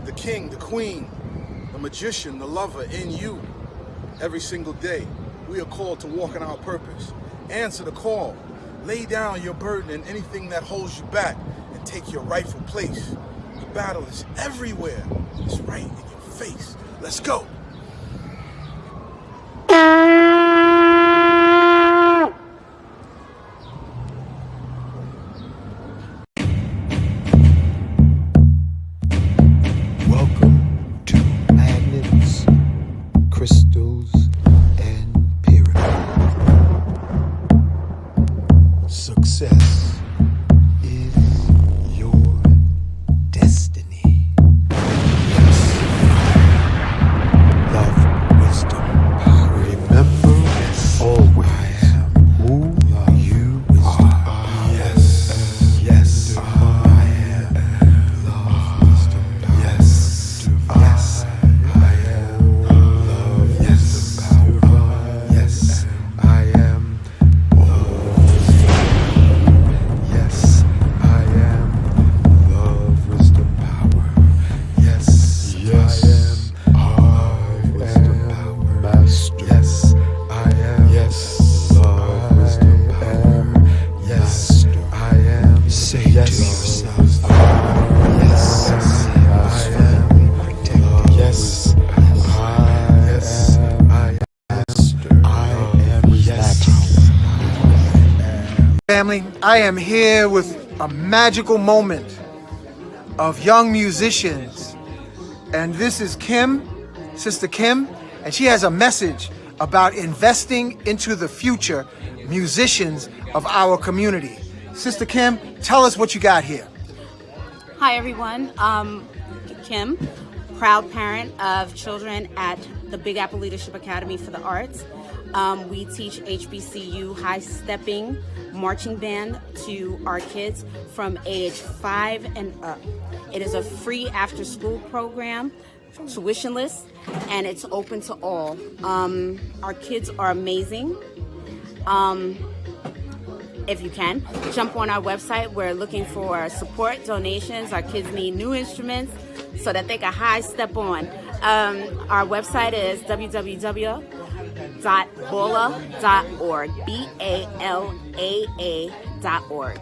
the king, the queen, the magician, the lover in you. Every single day, we are called to walk in our purpose. Answer the call. Lay down your burden and anything that holds you back and take your rightful place. The battle is everywhere. It's right in your face. Let's go. Welcome to Magnets, Crystals, and Pyramids. Success is your destiny. Yes. Love, wisdom, power. Remember, always who you are. Yes. Yes. I am love, wisdom, power. Yes. Yes. I am love, yes. Power. Yes. I am love, wisdom. Yes. I am love, wisdom, power. Yes. Yes. I am love, wisdom, power. Master. Yes. I am. Yes. Love, wisdom, power. Yes. I am. Say to yourself. Yes. I am protected. Yes. Yes. I am relaxed. Family, I am here with a magical moment of young musicians. And this is Kim, Sister Kim, and she has a message about investing into the future musicians of our community. Sister Kim, tell us what you got here. Hi everyone, Kim, proud parent of children at the Big Apple Leadership Academy for the Arts. We teach HBCU high stepping marching band to our kids from age 5 and up. It is a free after school program, tuitionless, and it's open to all. Our kids are amazing. If you can, jump on our website. We're looking for support, donations. Our kids need new instruments so that they can high step on. Our website is www.bola.org, BALAA.org.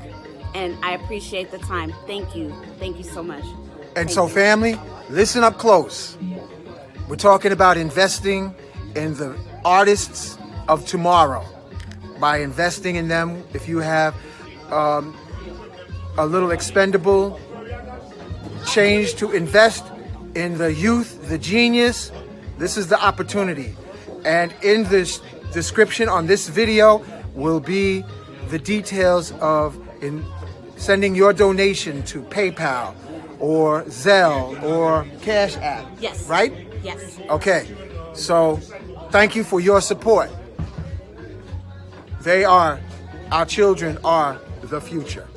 And I appreciate the time. Thank you. Thank you so much. And so, family, listen up close. We're talking about investing in the artists of tomorrow. By investing in them, if you have a little expendable change to invest in the youth, the genius, this is the opportunity. And in this description on this video will be the details of sending your donation to PayPal or Zelle or Cash App. Yes. Right? Yes. Okay. So thank you for your support. Our children are the future.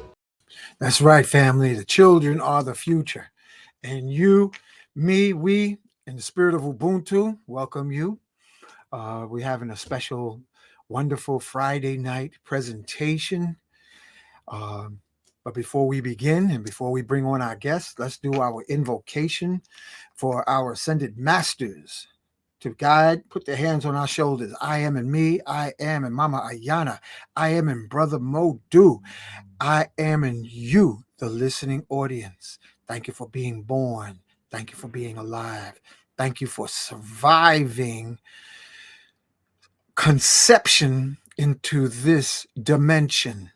That's right, family. The children are the future. And you, me, we, in the spirit of Ubuntu, welcome you. We're having a special, wonderful Friday night presentation. But before we begin and before we bring on our guests, let's do our invocation for our ascended masters. To guide, put their hands on our shoulders. I am in me. I am in Mama Ayana. I am in Brother Modou. I am in you, the listening audience. Thank you for being born. Thank you for being alive. Thank you for surviving conception into this dimension.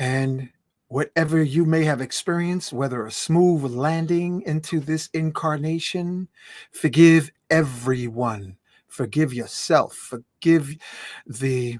And whatever you may have experienced, whether a smooth landing into this incarnation, forgive everyone. Forgive yourself. Forgive the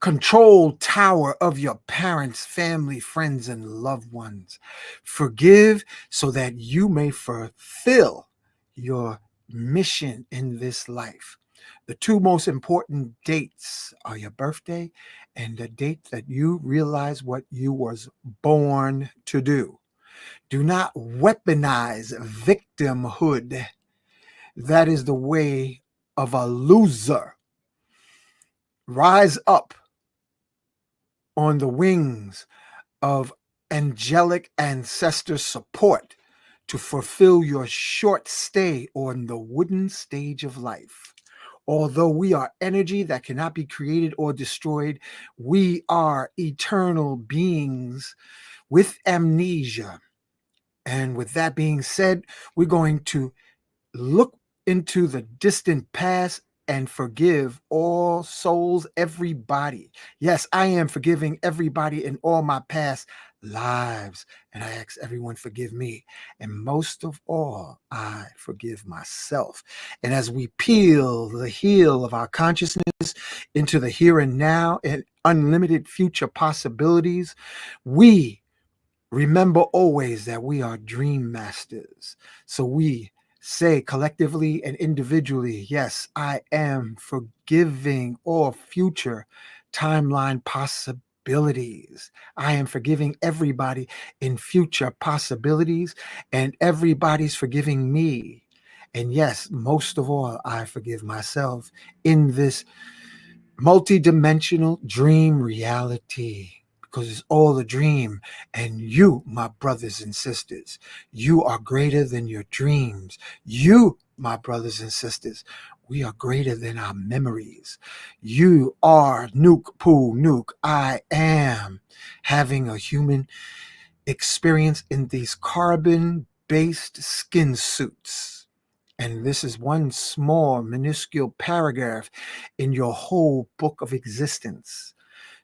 control tower of your parents, family, friends, and loved ones. Forgive so that you may fulfill your mission in this life. The two most important dates are your birthday and the date that you realize what you was born to do. Do not weaponize victimhood. That is the way of a loser. Rise up on the wings of angelic ancestor support to fulfill your short stay on the wooden stage of life. Although we are energy that cannot be created or destroyed, we are eternal beings with amnesia. And with that being said, we're going to look into the distant past and forgive all souls, everybody. Yes, I am forgiving everybody in all my past lives. And I ask everyone forgive me. And most of all, I forgive myself. And as we peel the heel of our consciousness into the here and now and unlimited future possibilities, we remember always that we are dream masters. So we say collectively and individually, yes, I am forgiving all future timeline possibilities. I am forgiving everybody in future possibilities, and everybody's forgiving me. And yes, most of all, I forgive myself in this multidimensional dream reality, because it's all a dream. And you, my brothers and sisters, you are greater than your dreams. You, my brothers and sisters, we are greater than our memories. You are Nuke Poo Nuke. I am having a human experience in these carbon-based skin suits. And this is one small, minuscule paragraph in your whole book of existence.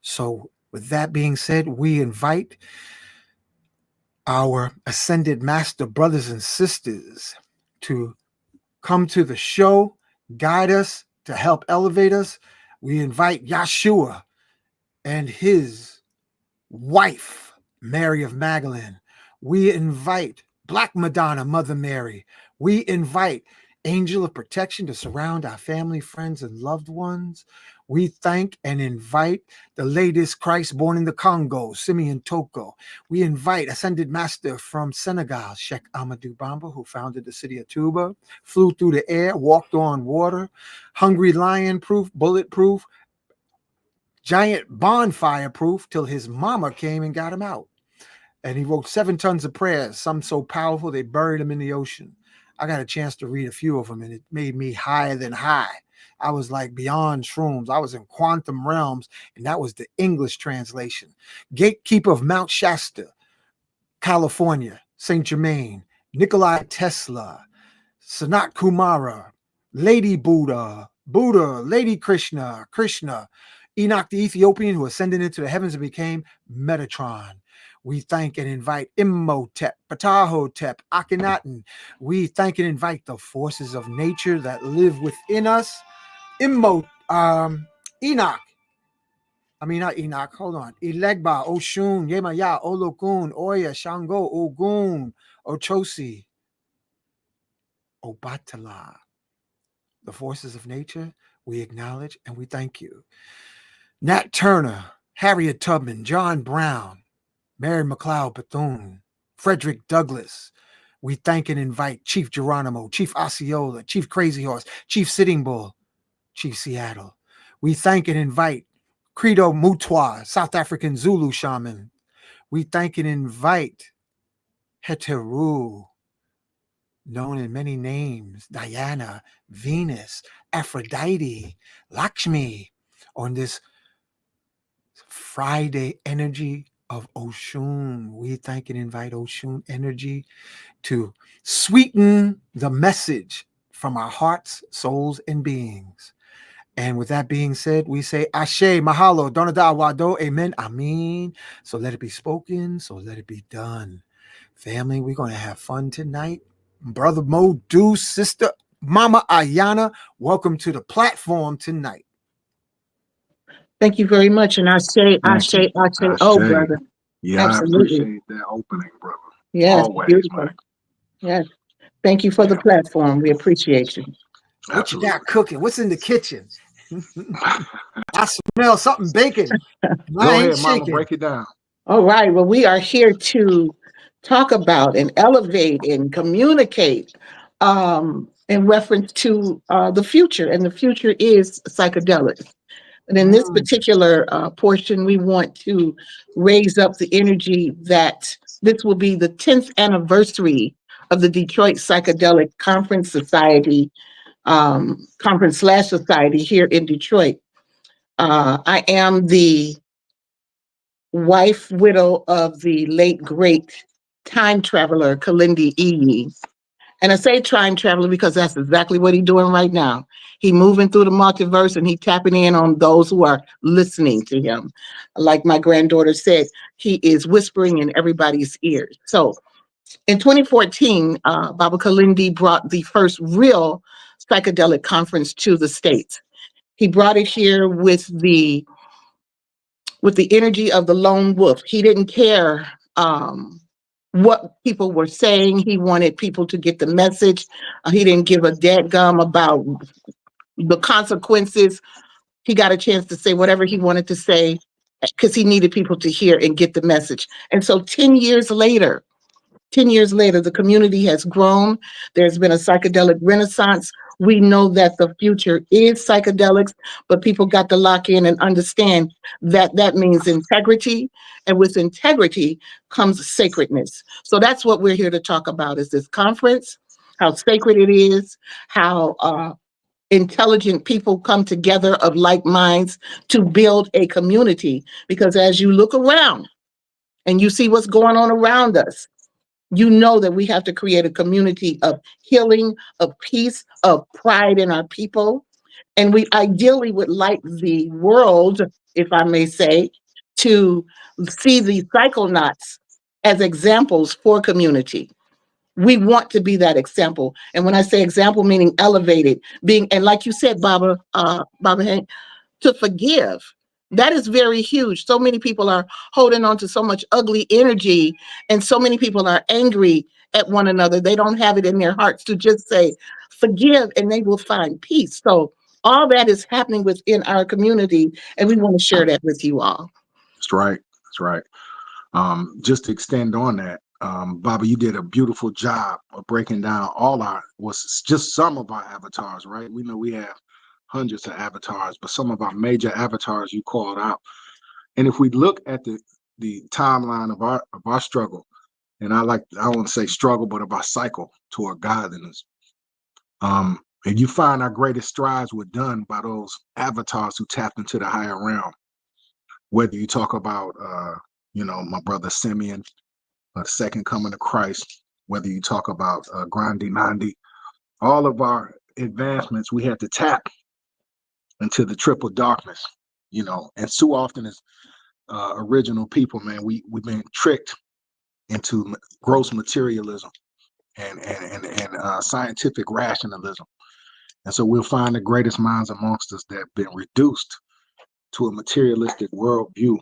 So, with that being said, we invite our ascended master brothers and sisters to come to the show, guide us, to help elevate us. We invite Yeshua and his wife, Mary of Magdalene. We invite Black Madonna, Mother Mary. We invite Angel of Protection to surround our family, friends, and loved ones. We thank and invite the latest Christ born in the Congo, Simeon Toko. We invite Ascended Master from Senegal, Sheikh Amadou Bamba, who founded the city of Touba, flew through the air, walked on water, hungry lion proof, bulletproof, giant bonfire proof, till his mama came and got him out. And he wrote 7 tons of prayers, some so powerful they buried him in the ocean. I got a chance to read a few of them, and it made me higher than high. I was like beyond shrooms. I was in quantum realms, and that was the English translation. Gatekeeper of Mount Shasta, California, St. Germain, Nikolai Tesla, Sanat Kumara, Lady Buddha, Lady Krishna, Enoch the Ethiopian, who ascended into the heavens and became Metatron. We thank and invite Imhotep, Ptahotep, Akhenaten. We thank and invite the forces of nature that live within us. Enoch. Not Enoch. Hold on. Elegba, Oshun, Yemaya, Olokun, Oya, Shango, Ogun, Ochosi, Obatala. The forces of nature, we acknowledge and we thank you. Nat Turner, Harriet Tubman, John Brown, Mary McLeod Bethune, Frederick Douglass. We thank and invite Chief Geronimo, Chief Osceola, Chief Crazy Horse, Chief Sitting Bull, Chief Seattle. We thank and invite Credo Mutwa, South African Zulu shaman. We thank and invite Heteru, known in many names, Diana, Venus, Aphrodite, Lakshmi, on this Friday energy of Oshun. We thank and invite Oshun energy to sweeten the message from our hearts, souls, and beings. And with that being said, we say Ashe, Mahalo, Donada, Wado, Amen, Amen. So let it be spoken, so let it be done. Family, we're going to have fun tonight. Brother Modou, sister Mama Ayana, welcome to the platform tonight. Thank you very much. And I say, oh, brother. Yeah, absolutely. I appreciate that opening, brother. Yes, always, beautiful. man. Yes. Thank you for the platform. We appreciate you. What you got cooking? What's in the kitchen? I smell something baking. Go ahead, Mama, break it down. All right. Well, we are here to talk about and elevate and communicate in reference to the future. And the future is psychedelics. And in this particular portion, we want to raise up the energy that this will be the 10th anniversary of the Detroit Psychedelic Conference Society, Conference/Society here in Detroit. I am the wife, widow of the late, great time traveler, Kalindi Iyi. And I say time traveler because that's exactly what he's doing right now. He moving through the multiverse and he tapping in on those who are listening to him. Like my granddaughter said, he is whispering in everybody's ears. So in 2014, Baba Kalindi brought the first real psychedelic conference to the States. He brought it here with the energy of the lone wolf. He didn't care what people were saying. He wanted people to get the message. He didn't give a dadgum about the consequences. He got a chance to say whatever he wanted to say because he needed people to hear and get the message. And so 10 years later, the community has grown. There's been a psychedelic renaissance. We know that the future is psychedelics, but people got to lock in and understand that that means integrity. And with integrity comes sacredness. So that's what we're here to talk about is this conference, how sacred it is, how intelligent people come together of like minds to build a community. Because as you look around and you see what's going on around us, you know that we have to create a community of healing, of peace, of pride in our people. And we ideally would like the world, if I may say, to see the psychonauts as examples for community. We want to be that example. And when I say example, meaning elevated, being, and like you said, Baba Hank, to forgive. That is very huge. So many people are holding on to so much ugly energy, and so many people are angry at one another. They don't have it in their hearts to just say, forgive, and they will find peace. So all that is happening within our community, and we want to share that with you all. That's right. That's right. Just to extend on that, Bobby, you did a beautiful job of breaking down just some of our avatars, right? We know we have hundreds of avatars, but some of our major avatars you called out. And if we look at the timeline of our struggle, and I won't say struggle, but of our cycle toward godliness, and you find our greatest strides were done by those avatars who tapped into the higher realm. Whether you talk about, my brother Simeon, the second coming of Christ, whether you talk about Grandi Nandi, all of our advancements, we had to tap into the triple darkness, and too often as original people, man, we've been tricked into gross materialism and scientific rationalism. And so we'll find the greatest minds amongst us that have been reduced to a materialistic worldview.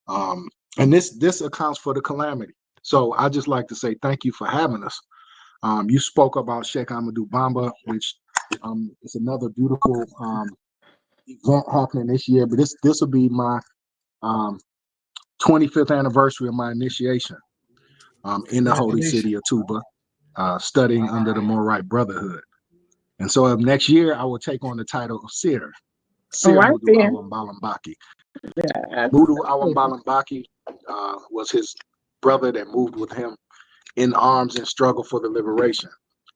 And this accounts for the calamity. So I just like to say thank you for having us. You spoke about Sheikh Amadou Bamba, which is another beautiful event happening this year, but this will be my 25th anniversary of my initiation in the holy city of Tuba, studying under the Morite Brotherhood. And so next year, I will take on the title of Seer Modou Awambalambaki. Yeah. Modou Awambalambaki was his brother that moved with him in arms and struggle for the liberation.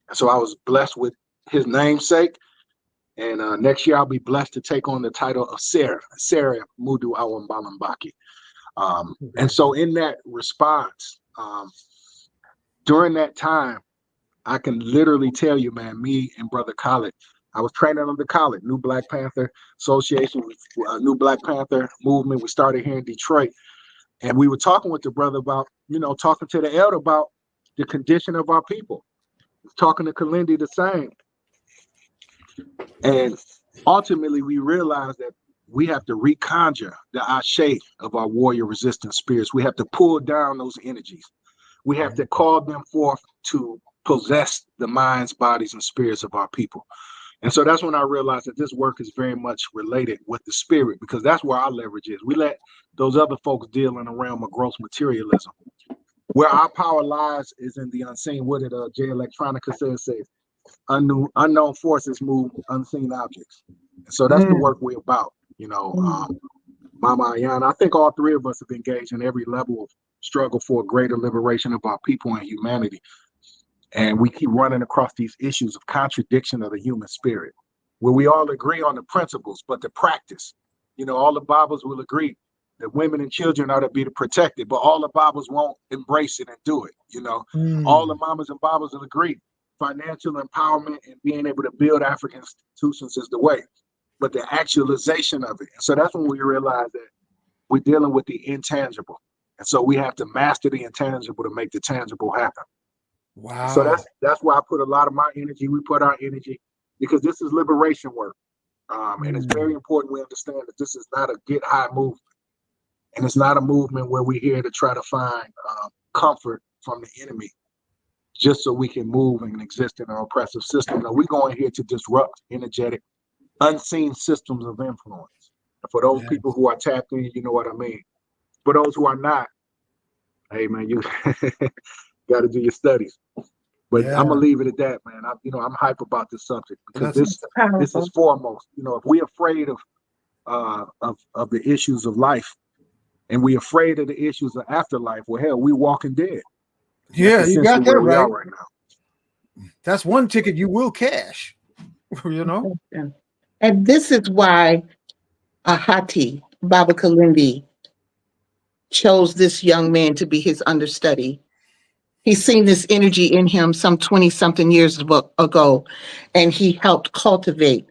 And so I was blessed with his namesake. And next year, I'll be blessed to take on the title of Seer Modou Awambalambaki. And so in that response, during that time, I can literally tell you, man, me and Brother Khaled, I was training under Khaled, New Black Panther Association, New Black Panther movement. We started here in Detroit. And we were talking with the brother about, talking to the elder about the condition of our people. Talking to Kalindi the same. And ultimately, we realized that we have to reconjure the ashe of our warrior resistance spirits. We have to pull down those energies. We have to call them forth to possess the minds, bodies, and spirits of our people. And so that's when I realized that this work is very much related with the spirit, because that's where our leverage is. We let those other folks deal in the realm of gross materialism. Where our power lies is in the unseen. What did J. Electronica says? Unknown forces move unseen objects. And so that's the work we're about. Momma, Ayana, I think all three of us have engaged in every level of struggle for a greater liberation of our people and humanity. And we keep running across these issues of contradiction of the human spirit, where we all agree on the principles, but the practice, all the Bibles will agree that women and children are to be protected, but all the Bibles won't embrace it and do it. All the mamas and Bibles will agree financial empowerment and being able to build African institutions is the way, but the actualization of it. And so that's when we realize that we're dealing with the intangible. And so we have to master the intangible to make the tangible happen. Wow. So that's why I put a lot of my energy, we put our energy, because this is liberation work. And it's very important we understand that this is not a get high movement. And it's not a movement where we're here to try to find comfort from the enemy just so we can move and exist in an oppressive system. No, we're going here to disrupt energetic, unseen systems of influence. And for those people who are tapped in, you know what I mean. For those who are not, hey man, you got to do your studies. But I'm gonna leave it at that, man. I'm hype about this subject because this is foremost. If we're afraid of the issues of life, and we're afraid of the issues of afterlife, well, hell, we're walking dead. Yeah, you got that right now. That's one ticket you will cash. And this is why Ahati Baba Kalindi chose this young man to be his understudy. He's seen this energy in him some 20-something years ago, and he helped cultivate.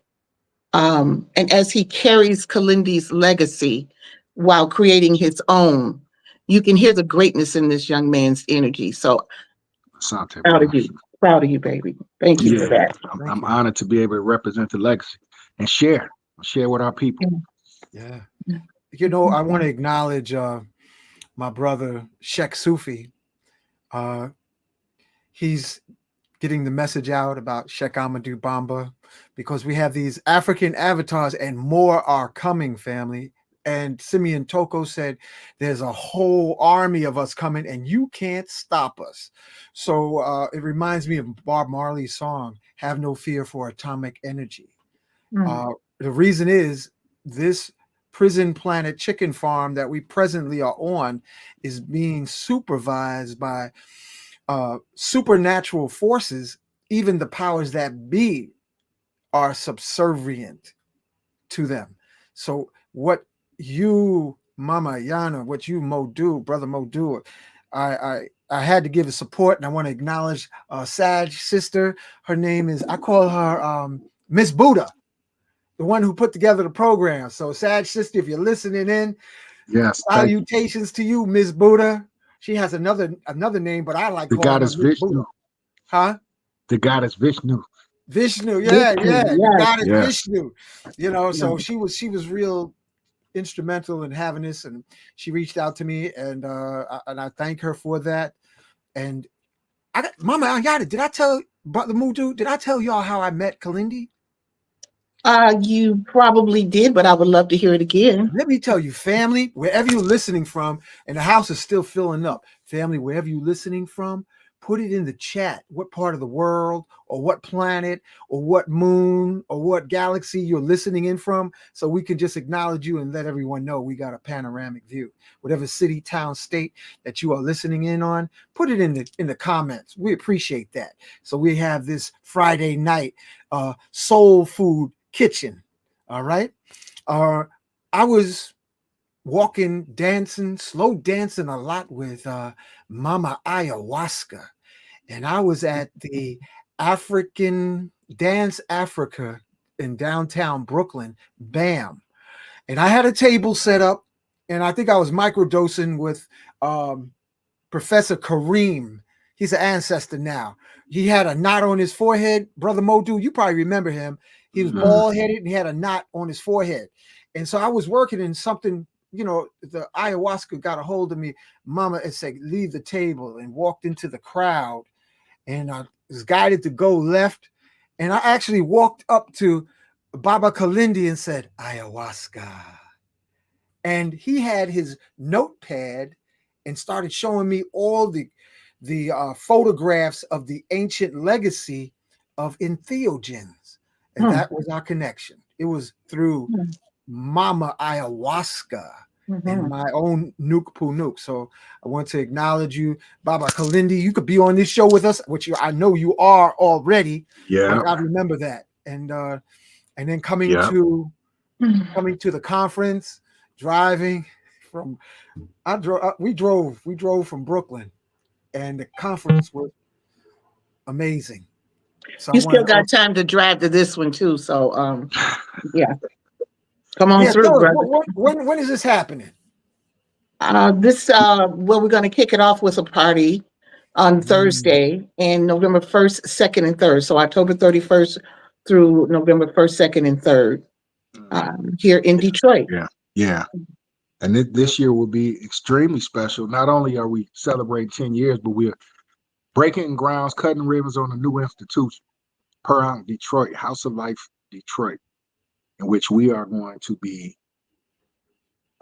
And as he carries Kalindi's legacy while creating his own, you can hear the greatness in this young man's energy. So proud of you, baby. Thank you for that. I'm honored to be able to represent the legacy and share with our people. Yeah. I want to acknowledge my brother, Sheikh Sufi. He's getting the message out about Sheikh Amadou Bamba because we have these African avatars and more are coming, family. And Simeon Toko said, there's a whole army of us coming and you can't stop us. So it reminds me of Bob Marley's song, Have No Fear for Atomic Energy. The reason is this prison planet chicken farm that we presently are on is being supervised by supernatural forces. Even the powers that be are subservient to them. So what you, Mama Ayana, what you, Modou, Brother Modou, I had to give a support, and I want to acknowledge Sag sister. Her name is, I call her Miss Buddha, the one who put together the program. So Sag sister, if you're listening in, yes, salutations to you, Miss Buddha. She has another name, but I like the goddess Vishnu. Huh? The goddess Vishnu. Vishnu, the goddess Vishnu. So she was real instrumental in having this, and she reached out to me, and I thank her for that. And Mama Ayana, did I tell Brother Modou? Did I tell y'all how I met Kalindi? You probably did, but I would love to hear it again. Let me tell you, family, wherever you're listening from, and the house is still filling up. Family, wherever you're listening from, put it in the chat. What part of the world, or what planet, or what moon, or what galaxy you're listening in from, so we can just acknowledge you and let everyone know we got a panoramic view. Whatever city, town, state that you are listening in on, put it in the comments. We appreciate that. So we have this Friday night soul food kitchen. All right. I was walking, dancing, slow dancing a lot with Mama Ayahuasca. And I was at the African Dance Africa in downtown Brooklyn, BAM. And I had a table set up, and I think I was microdosing with Professor Kareem. He's an ancestor now. He had a knot on his forehead. Brother Modou, you probably remember him. He was bald-headed, and he had a knot on his forehead. And so I was working in something, the ayahuasca got a hold of me. Mama and said, leave the table, and walked into the crowd. And I was guided to go left. And I actually walked up to Baba Kalindi and said, ayahuasca. And he had his notepad and started showing me all the photographs of the ancient legacy of entheogens. And that was our connection. It was through Mama Ayahuasca in my own Nuke Poo Nuke. So I want to acknowledge you, Baba Kalindi. You could be on this show with us, which I know you are already. Yeah. I remember that. And then coming Yeah. to the conference, driving from we drove from Brooklyn, and the conference was amazing. So You still got time to drive to this one too. So yeah. Come on through, tell us, brother. when is this happening? We're going to kick it off with a party on Thursday in November 1st, 2nd, and 3rd. So October 31st through November 1st, 2nd, and 3rd here in Detroit. Yeah. And this year will be extremely special. Not only are we celebrating 10 years, but we're breaking grounds, cutting ribbons on a new institution, Per Detroit, House of Life Detroit, in which we are going to be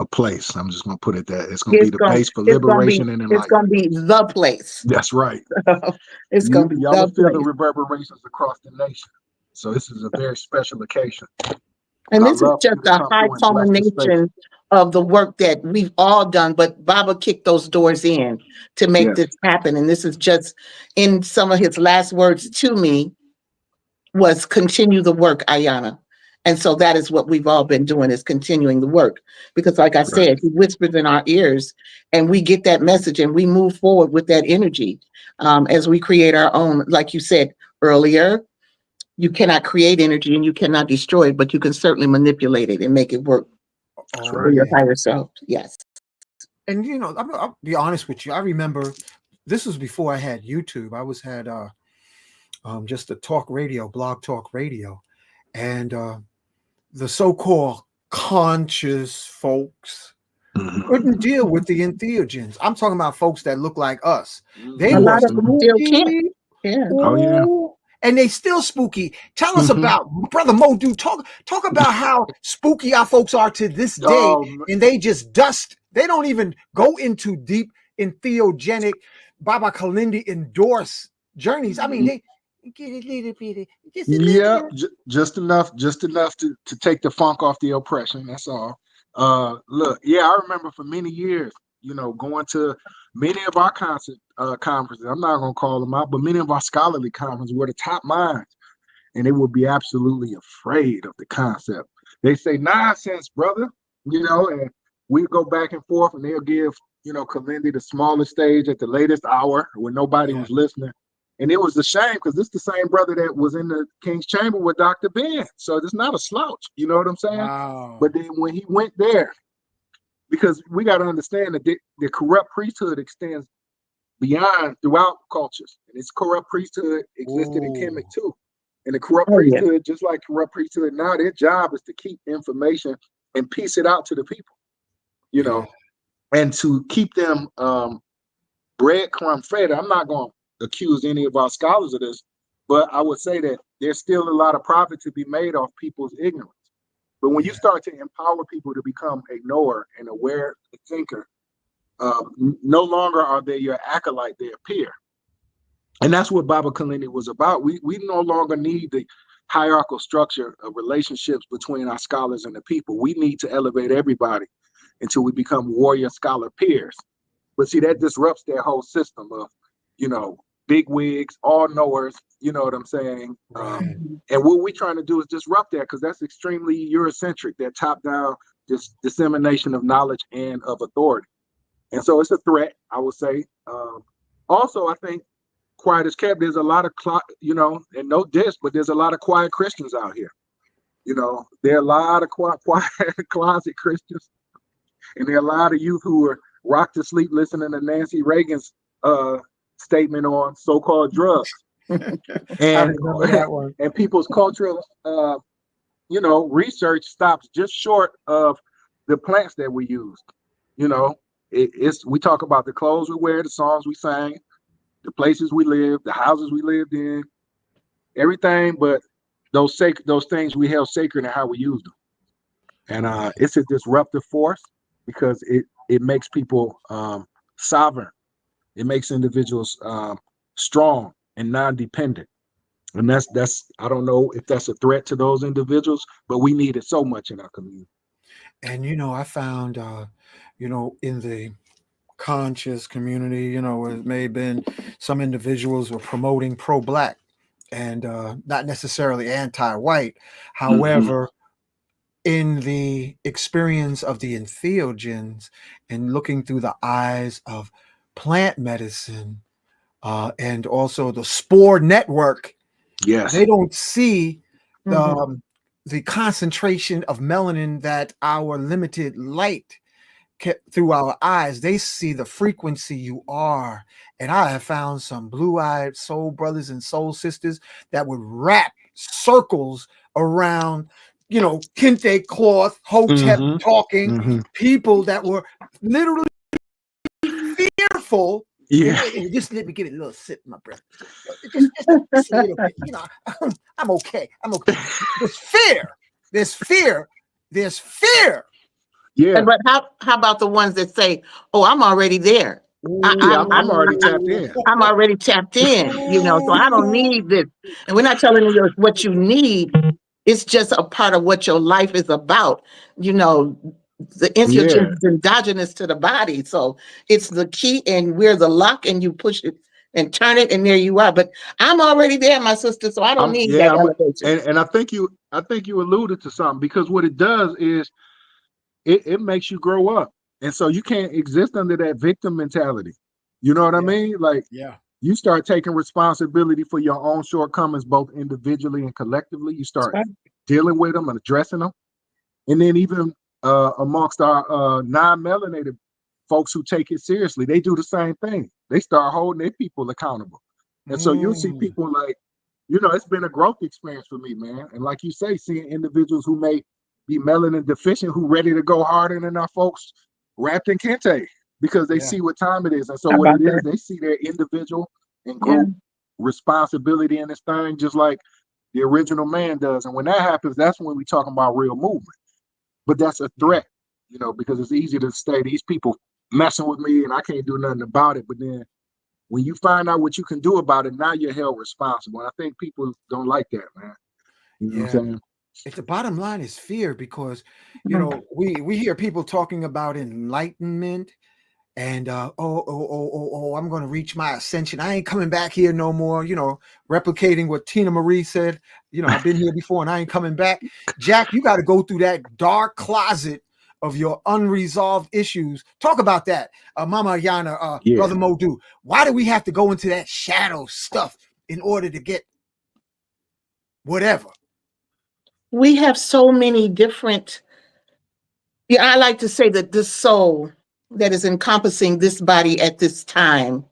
a place. I'm just going to put it that it's going to be the base for liberation and enlightenment. It's going to be the place. That's right. It's going to be y'all will the feel place. the reverberations across the nation. So this is a very special occasion. And this is just a high culmination of the work that we've all done, but Baba kicked those doors in to make this happen. And this is just, in some of his last words to me, was continue the work, Ayana. And so that is what we've all been doing, is continuing the work. Because like I said, he whispers in our ears and we get that message and we move forward with that energy as we create our own. Like you said earlier, you cannot create energy and you cannot destroy it, but you can certainly manipulate it and make it work for your higher self. Yes. And I'll be honest with you. I remember this was before I had YouTube. I had just a blog talk radio, and the so-called conscious folks couldn't deal with the entheogens. I'm talking about folks that look like us. They a lot of them still can't. Yeah. Oh yeah. And they still spooky. Tell us about Brother Modou. Talk about how spooky our folks are to this day, and they just dust. They don't even go into deep entheogenic Baba Kalindi endorse journeys. I mean, they get a little bit. Just enough to take the funk off the oppression. That's all. Look, I remember for many years, going to many of our conferences. I'm not going to call them out, but many of our scholarly conferences were the top minds, and they would be absolutely afraid of the concept. They say nonsense, brother, and we go back and forth, and they'll give Kalindi the smallest stage at the latest hour when nobody was listening. And it was a shame because this is the same brother that was in the King's Chamber with Dr. Ben. So it's not a slouch. You know what I'm saying? Wow. But then when he went there, because we got to understand that the corrupt priesthood extends beyond throughout cultures. And this corrupt priesthood existed in Kemet too. And the corrupt priesthood, just like corrupt priesthood now, their job is to keep information and piece it out to the people, and to keep them breadcrumb fed. I'm not going to accuse any of our scholars of this, but I would say that there's still a lot of profit to be made off people's ignorance. But when you start to empower people to become a knower and aware thinker, no longer are they your acolyte, they're a peer. And that's what Baba Kalindi was about. We no longer need the hierarchical structure of relationships between our scholars and the people. We need to elevate everybody until we become warrior scholar peers. But see, that disrupts their whole system of, big wigs, all knowers, you know what I'm saying? Right. And what we're trying to do is disrupt that, because that's extremely Eurocentric, that top-down dissemination of knowledge and of authority. And so it's a threat, I would say. Also, I think, quiet as kept, there's a lot of, and no diss, but there's a lot of quiet Christians out here. There are a lot of quiet closet Christians. And there are a lot of youth who are rocked to sleep listening to Nancy Reagan's statement on so-called drugs. And people's cultural research stops just short of the plants that we used. We talk about the clothes we wear, the songs we sang, the places we lived, the houses we lived in, everything but those things we held sacred and how we used them. And it's a disruptive force because it makes people sovereign. It makes individuals strong and non-dependent. And that's I don't know if that's a threat to those individuals, but we need it so much in our community. And I found in the conscious community, it may have been some individuals were promoting pro-black and not necessarily anti-white. However, in the experience of the entheogens and looking through the eyes of plant medicine and also the spore network, Yes. they don't see Mhm. the concentration of melanin that our limited light through our eyes. They see the frequency you are. And I have found some blue-eyed soul brothers and soul sisters that would wrap circles around, kente cloth, hotep Mm-hmm. talking, Mm-hmm. people that were literally fearful. Yeah. And just let me get a little sip, my brother. Just a little bit. I'm okay. I'm okay. There's fear. There's fear. There's fear. Yeah. But how about the ones that say, "Oh, I'm already there. I, Yeah. I, I'm already tapped in. I'm already tapped in, so I don't need this." And we're not telling you what you need. It's just a part of what your life is about. The Yeah. entheogen is endogenous to the body. So it's the key, and we're the lock, and you push it and turn it, and there you are. But I'm already there, my sister, so I don't need that elevation. And I think you alluded to something, because what it does is it makes you grow up. And so you can't exist under that victim mentality. You know what I Yeah. mean? Like, Yeah. you start taking responsibility for your own shortcomings, both individually and collectively. You That's start right. dealing with them and addressing them. And then even amongst our non-melanated folks who take it seriously, they do the same thing. They start holding their people accountable. And so you'll see Mm. people like, it's been a growth experience for me, man. And like you say, seeing individuals who may be melanin deficient, who ready to go harder than our folks wrapped in kente, because they Yeah. see what time it is. And so How what about it is, that? they see their individual and Yeah. group responsibility in this thing, just like the original man does. And when that happens, that's when we talking about real movement. But that's a Yeah. threat, because it's easy to say these people messing with me and I can't do nothing about it. But then when you find out what you can do about it, now you're held responsible. And I think people don't like that, man. You know what Yeah. I'm saying? It's the bottom line is fear because Mhm. we hear people talking about enlightenment and I'm going to reach my ascension. I ain't coming back here no more. Replicating what Tina Marie said. I've been here before and I ain't coming back. Jack, you got to go through that dark closet of your unresolved issues. Talk about that, Mama Ayana, Yeah. Brother Modou. Why do we have to go into that shadow stuff in order to get whatever? We have so many different. Yeah, I like to say that this soul that is encompassing this body at this time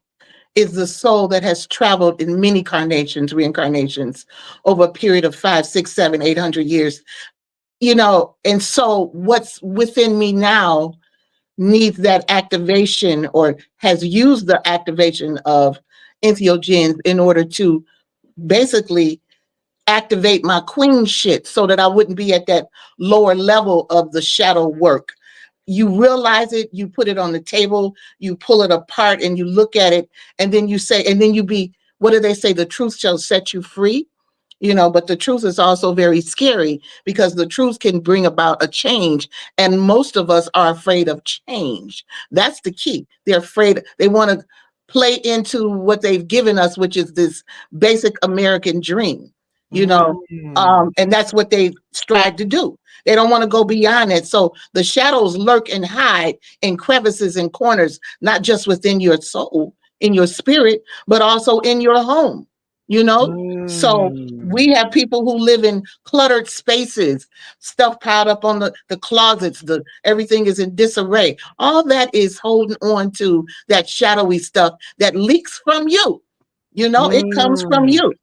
is the soul that has traveled in many reincarnations over a period of 5, 6, 7, 800 years. And so what's within me now needs that activation, or has used the activation of entheogens in order to basically activate my queen shit so that I wouldn't be at that lower level of the shadow work. You realize it, you put it on the table, you pull it apart and you look at it, and then you say, and then what do they say? The truth shall set you free. But the truth is also very scary, because the truth can bring about a change. And most of us are afraid of change. That's the key. They're afraid, they want to play into what they've given us, which is this basic American dream, Mm. and that's what they strive to do. They don't want to go beyond it. So the shadows lurk and hide in crevices and corners, not just within your soul, in your spirit, but also in your home, So we have people who live in cluttered spaces, stuff piled up on the closets, everything is in disarray. All that is holding on to that shadowy stuff that leaks from you. It comes from Mm. you.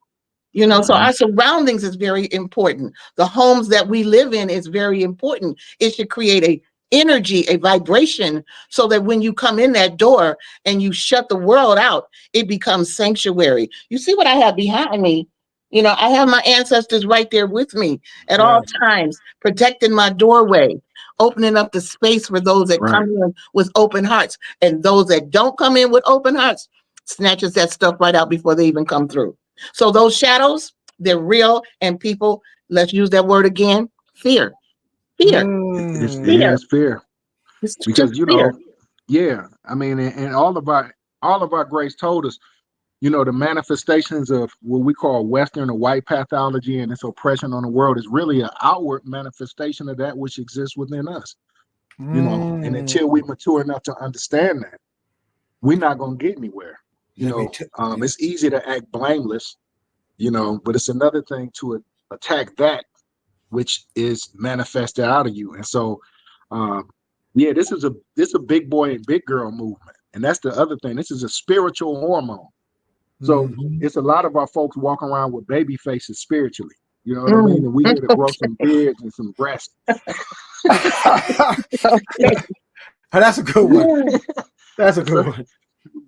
So our surroundings is very important. The homes that we live in is very important. It should create a energy, a vibration, so that when you come in that door and you shut the world out, it becomes sanctuary. You see what I have behind me? I have my ancestors right there with me at all Yes. times, protecting my doorway, opening up the space for those that Right. come in with open hearts, and those that don't come in with open hearts snatches that stuff right out before they even come through. So those shadows, they're real, and people, let's use that word again, fear. Fear. It Fear. is fear It's because just fear. yeah. I mean, and all of our greats told us, the manifestations of what we call Western or white pathology and its oppression on the world is really an outward manifestation of that which exists within us. And until we mature enough to understand that, we're not gonna get anywhere. It's easy to act blameless, but it's another thing to attack that which is manifested out of you. And so, this is a big boy and big girl movement, and that's the other thing. This is a spiritual hormone. So it's a lot of our folks walking around with baby faces spiritually. You know what I mean? And we here to grow some beards and some breasts. Okay. That's a good one. That's a good one.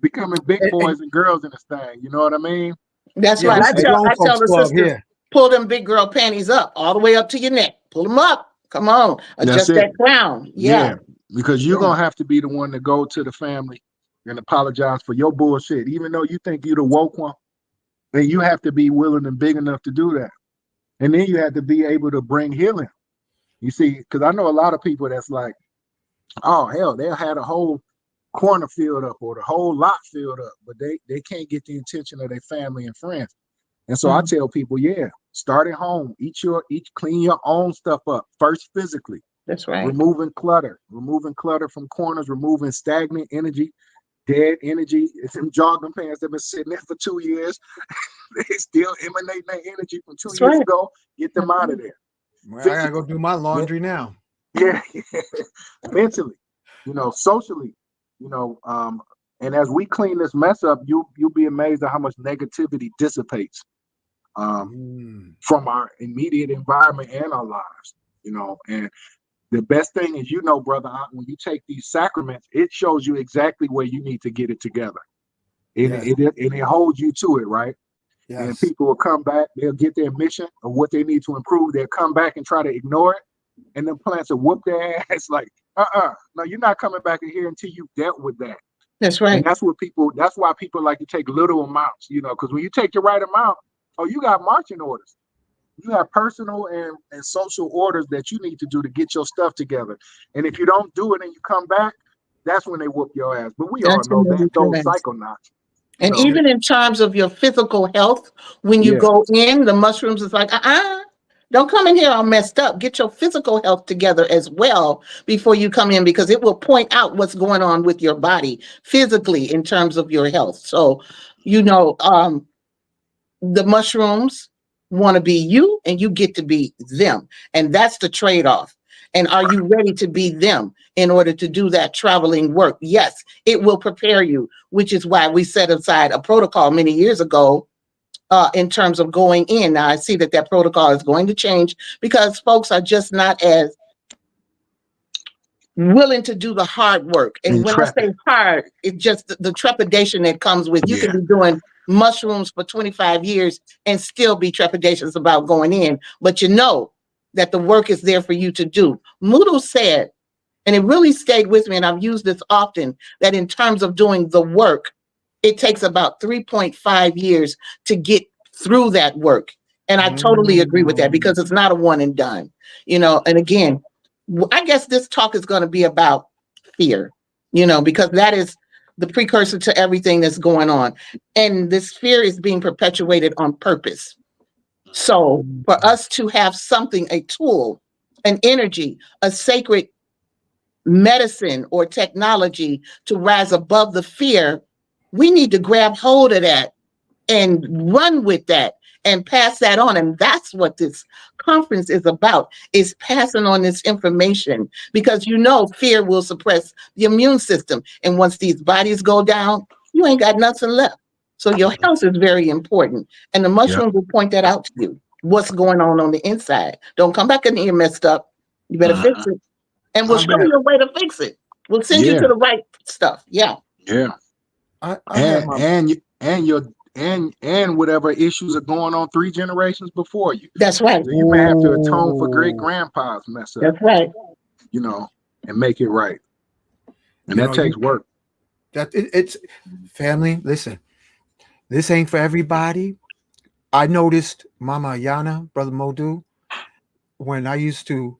Becoming big boys and girls in this thing. You know what I mean? That's Yeah, right. this is grown I tell folks the club sisters, here. pull them big girl panties up, all the way up to your neck. Pull them up. Come on. Adjust that crown. Yeah. Because you're going to have to be the one to go to the family and apologize for your bullshit. Even though you think you're the woke one, then you have to be willing and big enough to do that. And then you have to be able to bring healing. You see, because I know a lot of people that's like, oh, hell, they'll have a whole corner filled up or the whole lot filled up, but they can't get the attention of their family and friends. And so I tell people, start at home. Each clean your own stuff up first physically. That's right. Removing clutter from corners, removing stagnant energy, dead energy. It's them jogging pants that have been sitting there for 2 years. They still emanating that energy from two years ago. Get them out of there. Well, I gotta go do my laundry now. Yeah. Mentally, socially, and as we clean this mess up, you'll be amazed at how much negativity dissipates from our immediate environment and our lives. And the best thing is, brother, when you take these sacraments, it shows you exactly where you need to get it together. It holds you to it, right? Yes. And people will come back, they'll get their mission of what they need to improve. They'll come back and try to ignore it. And then plants will whoop their ass like, no, you're not coming back in here until you've dealt with that. That's right. And that's why people like to take little amounts, because when you take the right amount, you got marching orders. You have personal and social orders that you need to do to get your stuff together. And if you don't do it and you come back, that's when they whoop your ass. But we all know that those psychonauts. And even in terms of your physical health, when you go in, the mushrooms is like, don't come in here all messed up. Get your physical health together as well before you come in, because it will point out what's going on with your body physically in terms of your health. So, the mushrooms want to be you and you get to be them. And that's the trade-off. And are you ready to be them in order to do that traveling work? Yes, it will prepare you, which is why we set aside a protocol many years ago in terms of going in. Now, I see that protocol is going to change because folks are just not as willing to do the hard work. And when I say hard, it's just the trepidation that comes with you can be doing mushrooms for 25 years and still be trepidatious about going in, but that the work is there for you to do. Modou said, and it really stayed with me, and I've used this often, that in terms of doing the work, it takes about 3.5 years to get through that work. And I totally agree with that, because it's not a one and done, and again, I guess this talk is going to be about fear, because that is the precursor to everything that's going on. And this fear is being perpetuated on purpose. So for us to have something, a tool, an energy, a sacred medicine or technology to rise above the fear, we need to grab hold of that and run with that and pass that on. And that's what this conference is about, is passing on this information, because fear will suppress the immune system. And once these bodies go down, you ain't got nothing left. So your health is very important. And the mushrooms will point that out to you, what's going on the inside. Don't come back in here messed up. You better fix it. And we'll show you a way to fix it. We'll send you to the right stuff. Yeah. Yeah. And whatever issues are going on 3 generations before you. That's right. So you may have to atone for great grandpa's mess up. That's right. And make it right. And that takes work. It's family. Listen, this ain't for everybody. I noticed Mama Ayana, Brother Modou, when I used to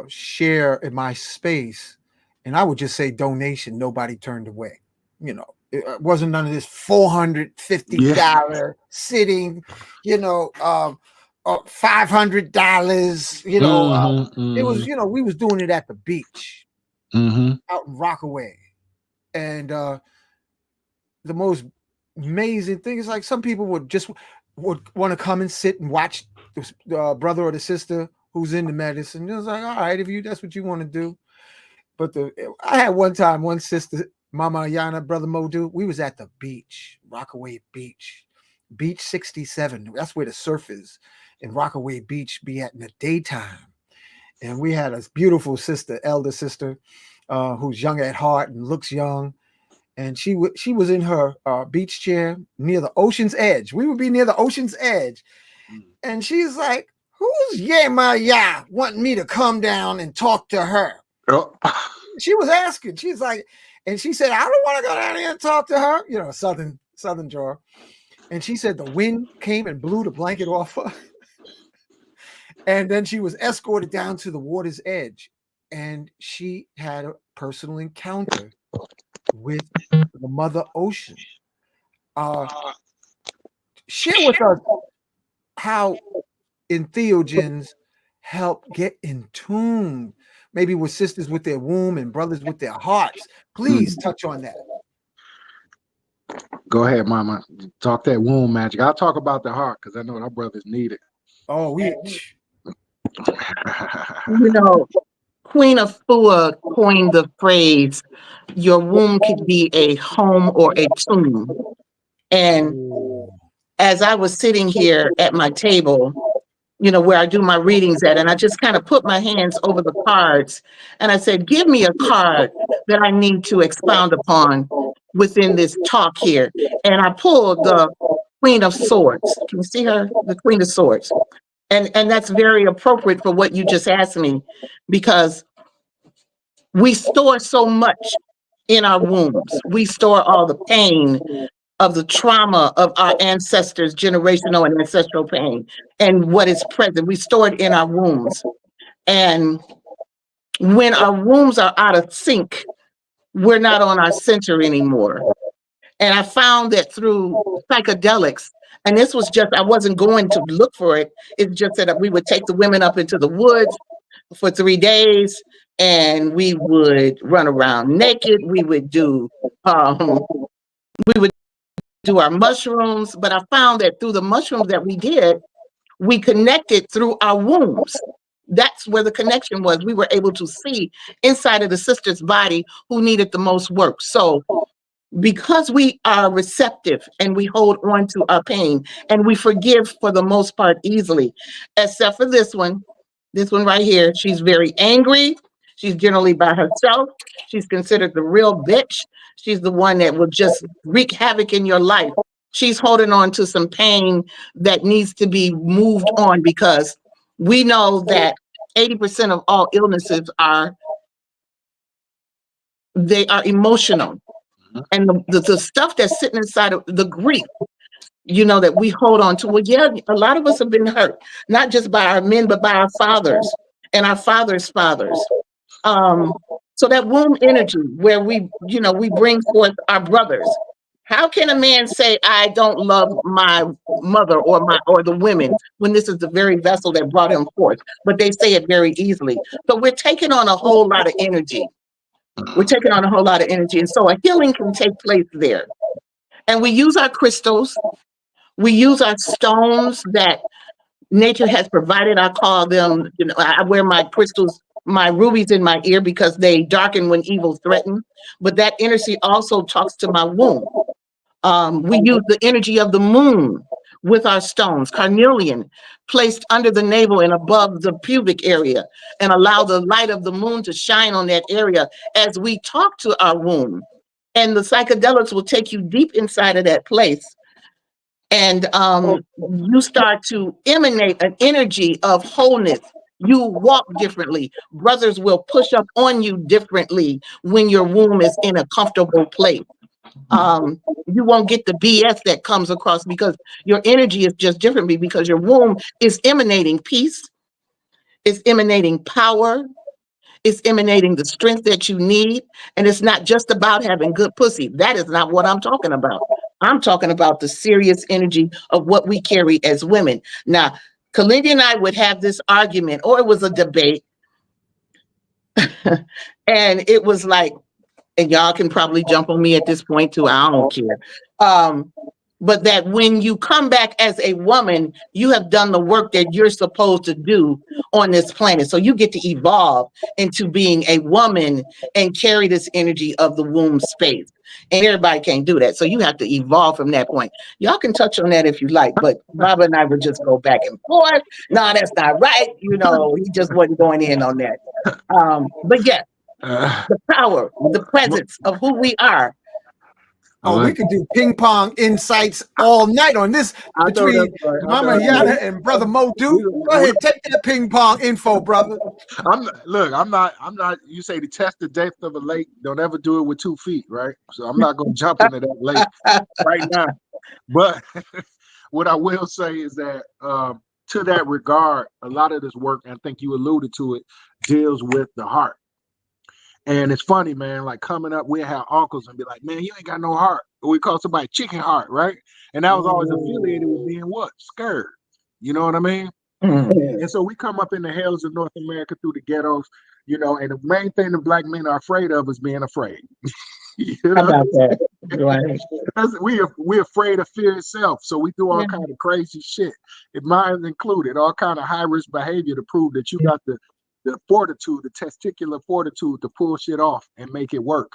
share in my space, and I would just say donation, nobody turned away. You know, it wasn't none of this $450 sitting, you know, $500, you know. It was, you know, we was doing it at the beach out in Rockaway. And the most amazing thing is, like, some people would want to come and sit and watch the brother or the sister who's into medicine. It was like, all right, if that's what you want to do. But I had one time, one sister, Mama Ayana, brother Modou, we was at the beach, Rockaway Beach, Beach 67. That's where the surf is, in Rockaway Beach be at in the daytime. And we had a beautiful sister, elder sister, who's young at heart and looks young. And she was in her beach chair near the ocean's edge. We would be near the ocean's edge. And she's like, who's Yemaya wanting me to come down and talk to her? Oh. She was asking. She's like, and she said, I don't want to go down here and talk to her. You know, southern drawer. And she said the wind came and blew the blanket off her. And then she was escorted down to the water's edge. And she had a personal encounter with the Mother Ocean. Share with us how entheogens help get in tune, maybe with sisters with their womb and brothers with their hearts. Please touch on that. Go ahead, Mama. Talk that womb magic. I'll talk about the heart because I know our brothers need it. Oh, you know, Queen Afua coined the phrase, your womb could be a home or a tomb. And as I was sitting here at my table, you know, where I do my readings at, and I just kind of put my hands over the cards and I said, give me a card that I need to expound upon within this talk here. And I pulled the Queen of Swords. Can you see her? The Queen of Swords. And that's very appropriate for what you just asked me, because we store so much in our wombs. We store all the pain of the trauma of our ancestors, generational and ancestral pain, and what is present. We store it in our wombs. And when our wombs are out of sync, we're not on our center anymore. And I found that through psychedelics, and this was just, I wasn't going to look for it. It's just that we would take the women up into the woods for 3 days, and we would run around naked. We would do our mushrooms, but I found that through the mushrooms that we did, we connected through our wombs. That's where the connection was. We were able to see inside of the sister's body who needed the most work. So because we are receptive and we hold on to our pain and we forgive for the most part easily, except for this one right here. She's very angry. She's generally by herself. She's considered the real bitch. She's the one that will just wreak havoc in your life. She's holding on to some pain that needs to be moved on, because we know that 80% of all illnesses are emotional. And the stuff that's sitting inside of the grief, you know, that we hold on to. Well, yeah, a lot of us have been hurt, not just by our men, but by our fathers and our fathers' fathers. So that womb energy where we bring forth our brothers. How can a man say, I don't love my mother or the women, when this is the very vessel that brought him forth? But they say it very easily. So we're taking on a whole lot of energy. And so a healing can take place there. And we use our crystals. We use our stones that nature has provided. I call them, I wear my crystals, my rubies in my ear, because they darken when evil threatens. But that energy also talks to my womb. We use the energy of the moon with our stones, carnelian, placed under the navel and above the pubic area, and allow the light of the moon to shine on that area as we talk to our womb. And the psychedelics will take you deep inside of that place. And you start to emanate an energy of wholeness. You walk differently. Brothers will push up on you differently when your womb is in a comfortable place. You won't get the BS that comes across, because your energy is just different, because your womb is emanating peace. It's emanating power. It's emanating the strength that you need. And it's not just about having good pussy. That is not what I'm talking about. I'm talking about the serious energy of what we carry as women. Now, Kalindi and I would have this argument, or it was a debate. And it was like, and y'all can probably jump on me at this point too. I don't care. But that when you come back as a woman, you have done the work that you're supposed to do on this planet. So you get to evolve into being a woman and carry this energy of the womb space. And everybody can't do that. So you have to evolve from that point. Y'all can touch on that if you like, but Baba and I would just go back and forth. No, that's not right. You know, he just wasn't going in on that. But yes, the power, the presence of who we are. Oh, we could do ping pong insights all night on this between Mama Ayana and Brother Modou. Go ahead, take that ping pong info, brother. I'm not. You say to test the depth of a lake, don't ever do it with 2 feet, right? So I'm not going to jump into that lake right now. But what I will say is that to that regard, a lot of this work, and I think you alluded to it, deals with the heart. And it's funny, man, like coming up, we have uncles and be like, man, you ain't got no heart. Or we call somebody chicken heart, right? And that was always affiliated with being what? Scared. You know what I mean? And so we come up in the hells of North America through the ghettos, you know, and the main thing that black men are afraid of is being afraid. You know? How about that? Right. We're afraid of fear itself. So we do all kind of crazy shit. Mine included, all kind of high-risk behavior to prove that you got the fortitude, the testicular fortitude to pull shit off and make it work.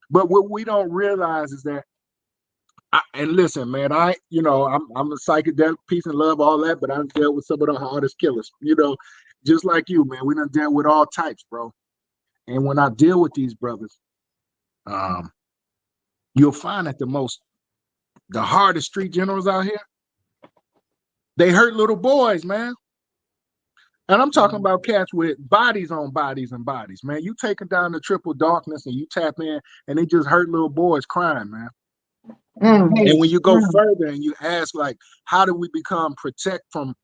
But what we don't realize is that, and listen, man, I'm a psychedelic, peace and love, all that, but I've dealt with some of the hardest killers, you know, just like you, man. We done dealt with all types, bro. And when I deal with these brothers, you'll find that the hardest street generals out here, they hurt little boys, man. And I'm talking about cats with bodies on bodies and bodies, man. You take them down to triple darkness and you tap in and they just hurt little boys crying, man. And when you go further and you ask, like, how do we become from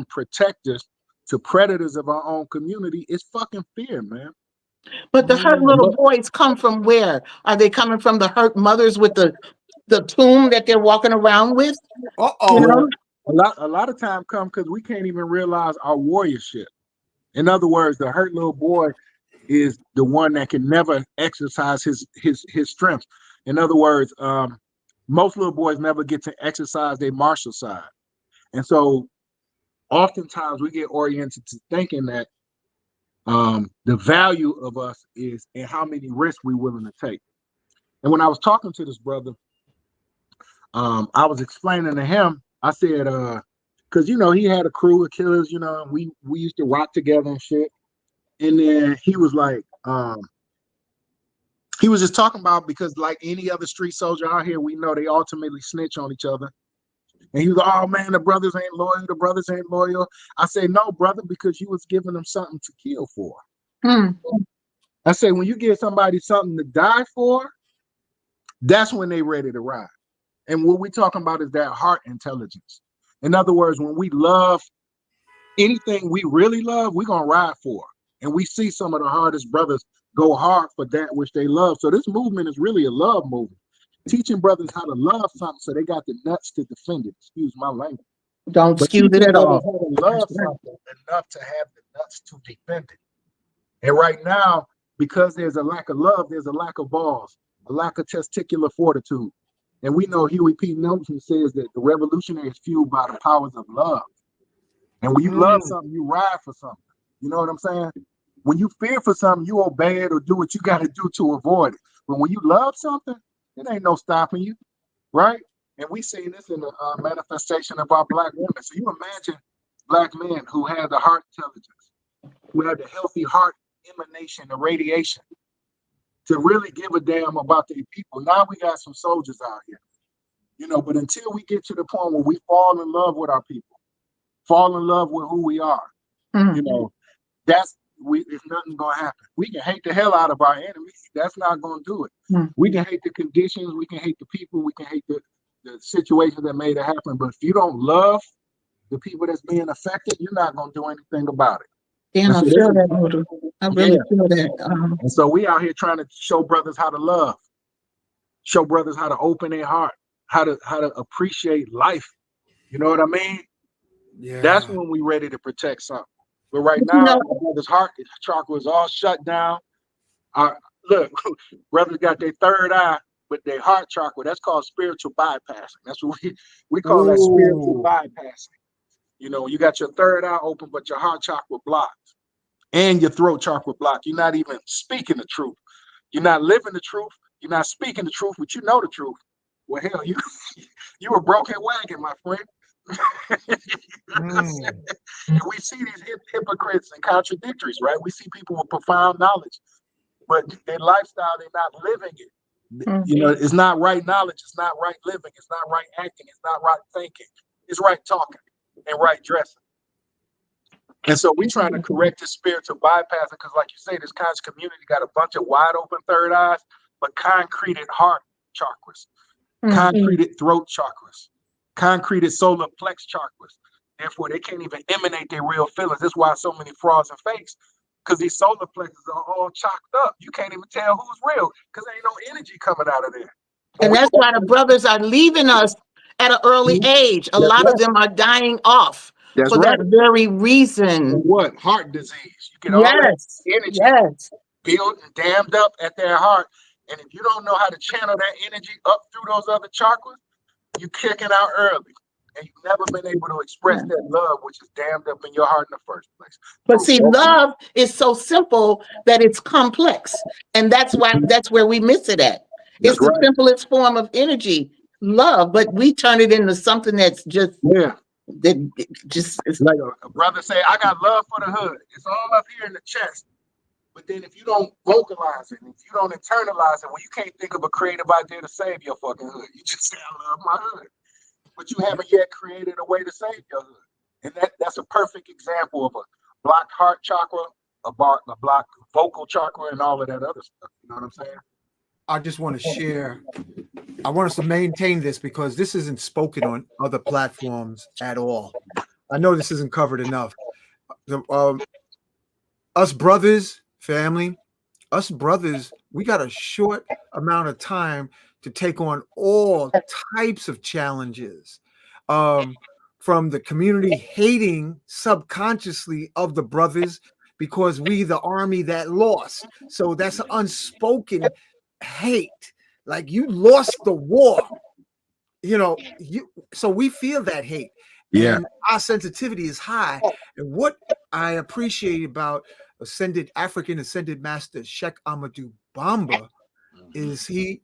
protectors to predators of our own community? It's fucking fear, man. But the hurt little boys come from where? Are they coming from the hurt mothers with the tomb that they're walking around with? Uh-oh. You know? A lot of time come because we can't even realize our warriorship. In other words, the hurt little boy is the one that can never exercise his strength. In other words, most little boys never get to exercise their martial side. And so oftentimes we get oriented to thinking that the value of us is in how many risks we're willing to take. And when I was talking to this brother, I was explaining to him, I said, because, you know, he had a crew of killers, you know, we used to rock together and shit. And then he was like, he was just talking about, because like any other street soldier out here, we know they ultimately snitch on each other. And he was like, oh man, the brothers ain't loyal. I say, no, brother, because you was giving them something to kill for. I say, when you give somebody something to die for, that's when they ready to ride. And what we're talking about is that heart intelligence. In other words, when we love anything we really love, we're going to ride for. And we see some of the hardest brothers go hard for that which they love. So this movement is really a love movement. Teaching brothers how to love something so they got the nuts to defend it. Excuse my language. Don't excuse it at all. How to love something enough to have the nuts to defend it. And right now, because there's a lack of love, there's a lack of balls, a lack of testicular fortitude. And we know Huey P. Nelson says that the revolutionary is fueled by the powers of love. And when you love something, you ride for something. You know what I'm saying? When you fear for something, you obey it or do what you got to do to avoid it. But when you love something, it ain't no stopping you, right? And we see this in the manifestation of our black women. So you imagine black men who have the heart intelligence, who have the healthy heart emanation, the radiation, to really give a damn about their people. Now we got some soldiers out here, you know, but until we get to the point where we fall in love with our people, fall in love with who we are, you know, it's nothing gonna happen. We can hate the hell out of our enemies. That's not gonna do it. We can hate the conditions, we can hate the people, we can hate the situation that made it happen. But if you don't love the people that's being affected, you're not gonna do anything about it. Dan, And I so this feel is, that, Modou. I yeah. really feel that. And so we out here trying to show brothers how to love, show brothers how to open their heart, how to appreciate life. You know what I mean? That's Yeah. when we ready to protect something. But right But you now, know, our brother's heart chakra is all shut down. Our, look, brothers got their third eye, but their heart chakra, that's called spiritual bypassing. That's what we call that spiritual Ooh. bypassing. You know, you got your third eye open, but your heart chakra blocked. And your throat chakra blocked. You're not even speaking the truth. You're not living the truth. You're not speaking the truth, but you know the truth. Well, hell, you a broken wagon, my friend. Mm. And we see these hypocrites and contradictories, right? We see people with profound knowledge, but their lifestyle, they're not living it. mm, You know, it's not right knowledge, it's not right living, it's not right acting, it's not right thinking, it's right talking and right dressing. And so we're trying to correct this spiritual bypassing because, like you say, this conscious community got a bunch of wide open third eyes, but concreted heart chakras, concreted throat chakras, concreted solar plex chakras. Therefore, they can't even emanate their real feelings. That's why so many frauds and fakes, because these solar plexes are all chalked up. You can't even tell who's real because there ain't no energy coming out of there. and that's why the brothers are leaving us at an early age. A That's lot right. of them are dying off That's for right. that very And reason. what? Heart disease. You get all that Yes, energy yes. built and dammed up at their heart. And if you don't know how to channel that energy up through those other chakras, you kicking out early. And you've never been able to express that love, which is dammed up in your heart in the first place. But see, love is so simple that it's complex. And that's where we miss it at. It's That's the right. simplest form of energy, love, but we turn it into something that's just Yeah. it's Like a brother say, I got love for the hood. It's all up here in the chest. But then if you don't vocalize it, if you don't internalize it, well, you can't think of a creative idea to save your fucking hood. You just say, I love my hood. But you haven't yet created a way to save your hood. And that's a perfect example of a blocked heart chakra, a blocked vocal chakra, and all of that other stuff. You know what I'm saying? I just want to share. I want us to maintain this because this isn't spoken on other platforms at all. I know this isn't covered enough. Us brothers, family, us brothers, we got a short amount of time to take on all types of challenges. From the community hating subconsciously of the brothers because we the army that lost. So that's an unspoken hate. Like you lost the war. You know, so we feel that hate. Yeah. And our sensitivity is high. And what I appreciate about African ascended master Sheikh Ahmadou Bamba is he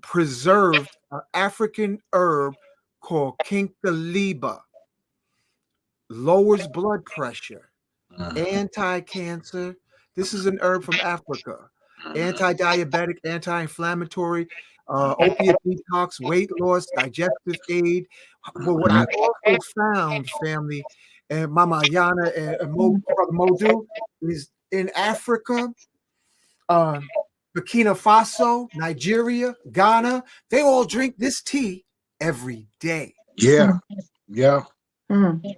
preserved an African herb called kinkaliba, lowers blood pressure, anti-cancer. This is an herb from Africa, anti-diabetic, anti-inflammatory, opiate detox, weight loss, digestive aid. But what I also found, family, and Mama Ayana and Brother Modou, is in Africa, Burkina Faso, Nigeria, Ghana, they all drink this tea every day. Yeah. Yeah.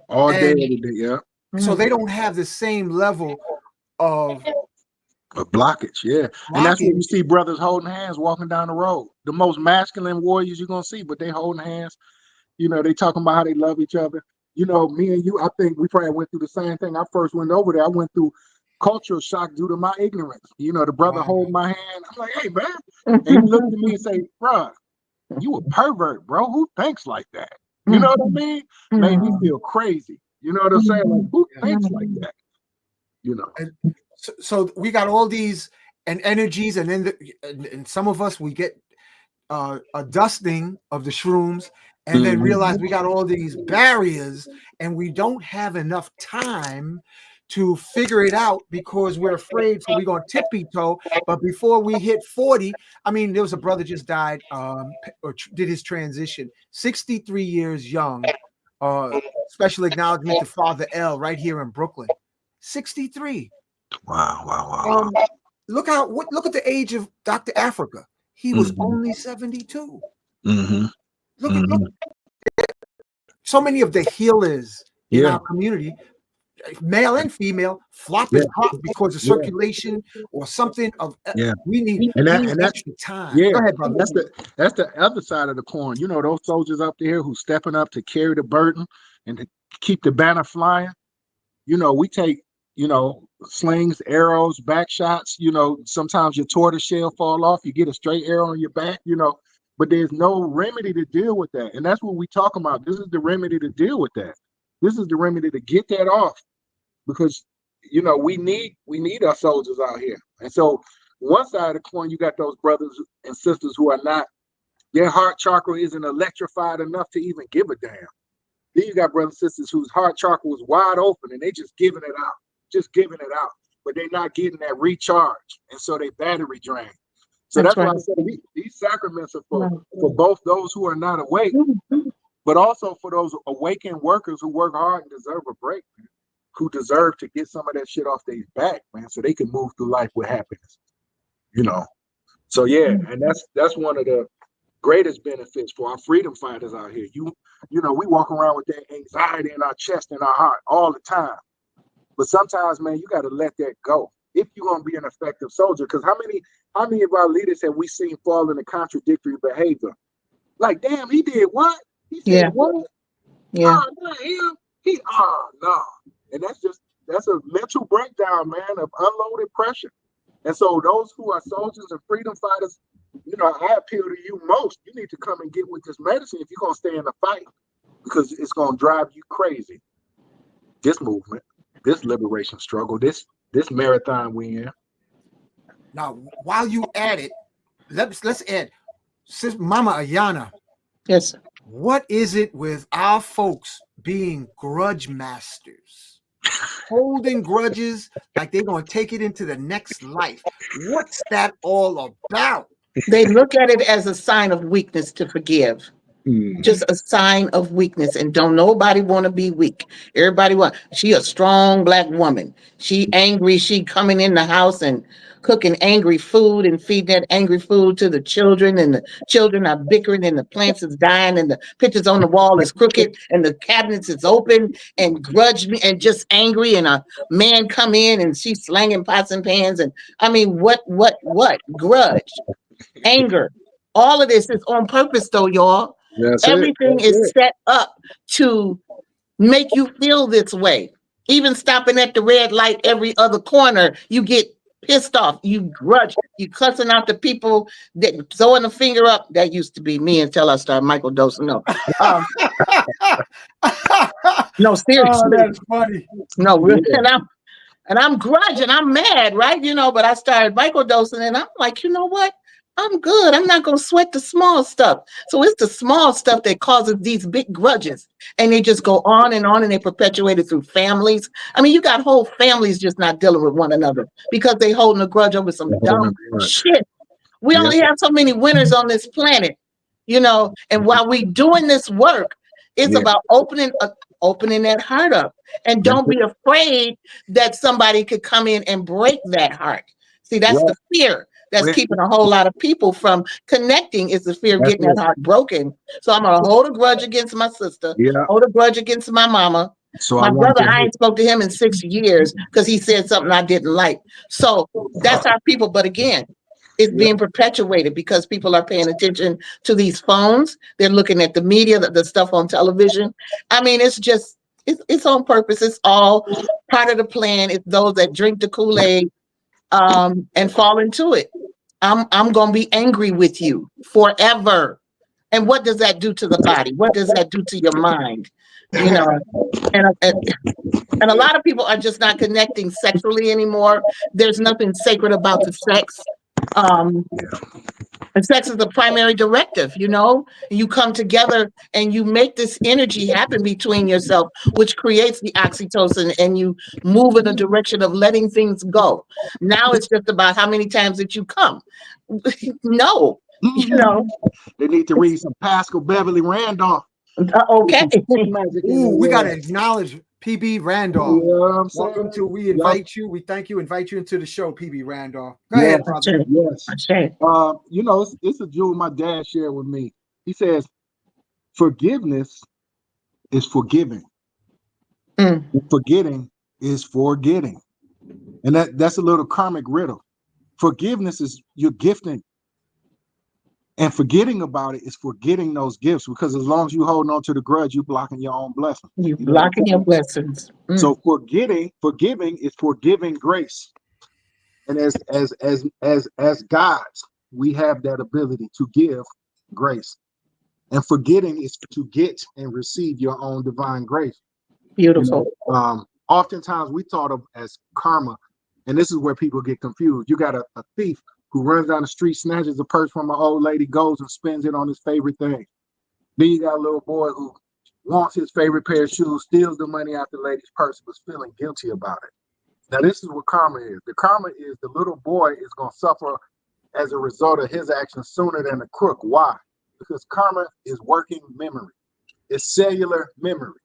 All day, every day. Yeah. So they don't have the same level of a blockage. Yeah. And that's when you see brothers holding hands walking down the road. The most masculine warriors you're going to see, but they holding hands. You know, they talking about how they love each other. You know, me and you, I think we probably went through the same thing. I first went over there. I went through cultural shock due to my ignorance. You know, the brother holding my hand. I'm like, hey, man. And he looked at me and say, bruh, you a pervert, bro. Who thinks like that? You know what I mean? Made me feel crazy. You know what I'm saying? Like, who thinks like that? You know. And so we got all these and energies, and then and some of us we get a dusting of the shrooms, and then realize we got all these barriers, and we don't have enough time to figure it out because we're afraid. So we're going tippy toe. But before we hit 40, I mean, there was a brother just died or did his transition, 63 years young. Special acknowledgement to Father L right here in Brooklyn. 63. Wow. Look at the age of Dr. Africa. He was only 72. Look, so many of the healers in our community male and female, flop Yeah, and pop because of yeah, circulation or something of yeah. we need And we that need and that extra time. yeah, Go ahead, and brother. that's the other side of the coin. You know, those soldiers up there who stepping up to carry the burden and to keep the banner flying. You know, we take, slings, arrows, back shots. Sometimes your tortoise shell fall off, you get a straight arrow on your back, but there's no remedy to deal with that. And that's what we talk about. This is the remedy to deal with that. This is the remedy to get that off, because we need our soldiers out here. And so one side of the coin, you got those brothers and sisters who are not, their heart chakra isn't electrified enough to even give a damn. Then you got brothers and sisters whose heart chakra was wide open and they just giving it out, but they're not getting that recharge, and so they battery drain. So that's why I say these sacraments are for both those who are not awake, but also for those awakened workers who work hard and deserve a break, man, who deserve to get some of that shit off their back, man, so they can move through life with happiness. So yeah, and that's one of the greatest benefits for our freedom fighters out here. We walk around with that anxiety in our chest and our heart all the time. But sometimes, man, you got to let that go if you're going to be an effective soldier. Because how many of our leaders have we seen fall into contradictory behavior? Like, damn, he did what? He said what? Yeah. Oh, not him. No. And that's a mental breakdown, man, of unloaded pressure. And so those who are soldiers and freedom fighters, I appeal to you most. You need to come and get with this medicine if you're going to stay in the fight, because it's going to drive you crazy. This movement, this liberation struggle, this marathon we in. Now, while you at it, let's add, Mama Ayana. Yes. What is it with our folks being grudge masters? Holding grudges like they're going to take it into the next life. What's that all about? They look at it as a sign of weakness to forgive. Just a sign of weakness, and don't nobody want to be weak. Everybody she a strong Black woman. She angry. She coming in the house and cooking angry food and feeding that angry food to the children, and the children are bickering, and the plants is dying, and the pictures on the wall is crooked, and the cabinets is open, and grudge me and just angry, and a man come in and she's slanging pots and pans, and I mean, what grudge, anger, all of this is on purpose, though, y'all. Everything is set up to make you feel this way. Even stopping at the red light every other corner, you get pissed off, you grudge, you cussing out the people that throwing the finger up. That used to be me until I started microdosing. No, seriously. Oh, that's funny. No, really. And I'm grudging, I'm mad, right? But I started microdosing, and I'm like, you know what? I'm good. I'm not going to sweat the small stuff. So it's the small stuff that causes these big grudges. And they just go on, and they perpetuate it through families. I mean, you got whole families just not dealing with one another because they holding a grudge over some dumb shit. We only have so many winners on this planet, and while we doing this work, it's about opening that heart up. And don't be afraid that somebody could come in and break that heart. See, that's the fear. That's keeping a whole lot of people from connecting, is the fear of getting that heart broken. So I'm going to hold a grudge against my sister, hold a grudge against my mama. So my brother, I ain't spoke to him in 6 years because he said something I didn't like. So that's our people. But again, it's being perpetuated because people are paying attention to these phones. They're looking at the media, the stuff on television. I mean, it's on purpose. It's all part of the plan. It's those that drink the Kool-Aid and fall into it. I'm going to be angry with you forever. And what does that do to the body? What does that do to your mind? And a lot of people are just not connecting sexually anymore. There's nothing sacred about the sex. And sex is the primary directive, you come together and you make this energy happen between yourself, which creates the oxytocin, and you move in the direction of letting things go. Now it's just about how many times that you come. No, they need to read some Pascal Beverly Randolph. Okay. Ooh, we got to acknowledge PB Randolph. Welcome to We Invite You. We thank you, invite you into the show, PB Randolph. Go ahead, brother. Yes. It's a jewel my dad shared with me. He says, forgiveness is forgiving. Forgetting is forgetting. And that's a little karmic riddle. Forgiveness is your gifting. And forgetting about it is forgetting those gifts, because as long as you hold on to the grudge, you're blocking your own blessing. You're You know what I'm blocking your saying? blessings. So forgiving is forgiving grace. And as gods, we have that ability to give grace. And forgetting is to get and receive your own divine grace. Beautiful. Oftentimes we thought of as karma, and this is where people get confused. You got a thief who runs down the street, snatches a purse from an old lady, goes and spends it on his favorite thing. Then you got a little boy who wants his favorite pair of shoes, steals the money out the lady's purse, but feeling guilty about it. Now, this is what karma is. The karma is the little boy is going to suffer as a result of his actions sooner than the crook. Why? Because karma is working memory. It's cellular memory.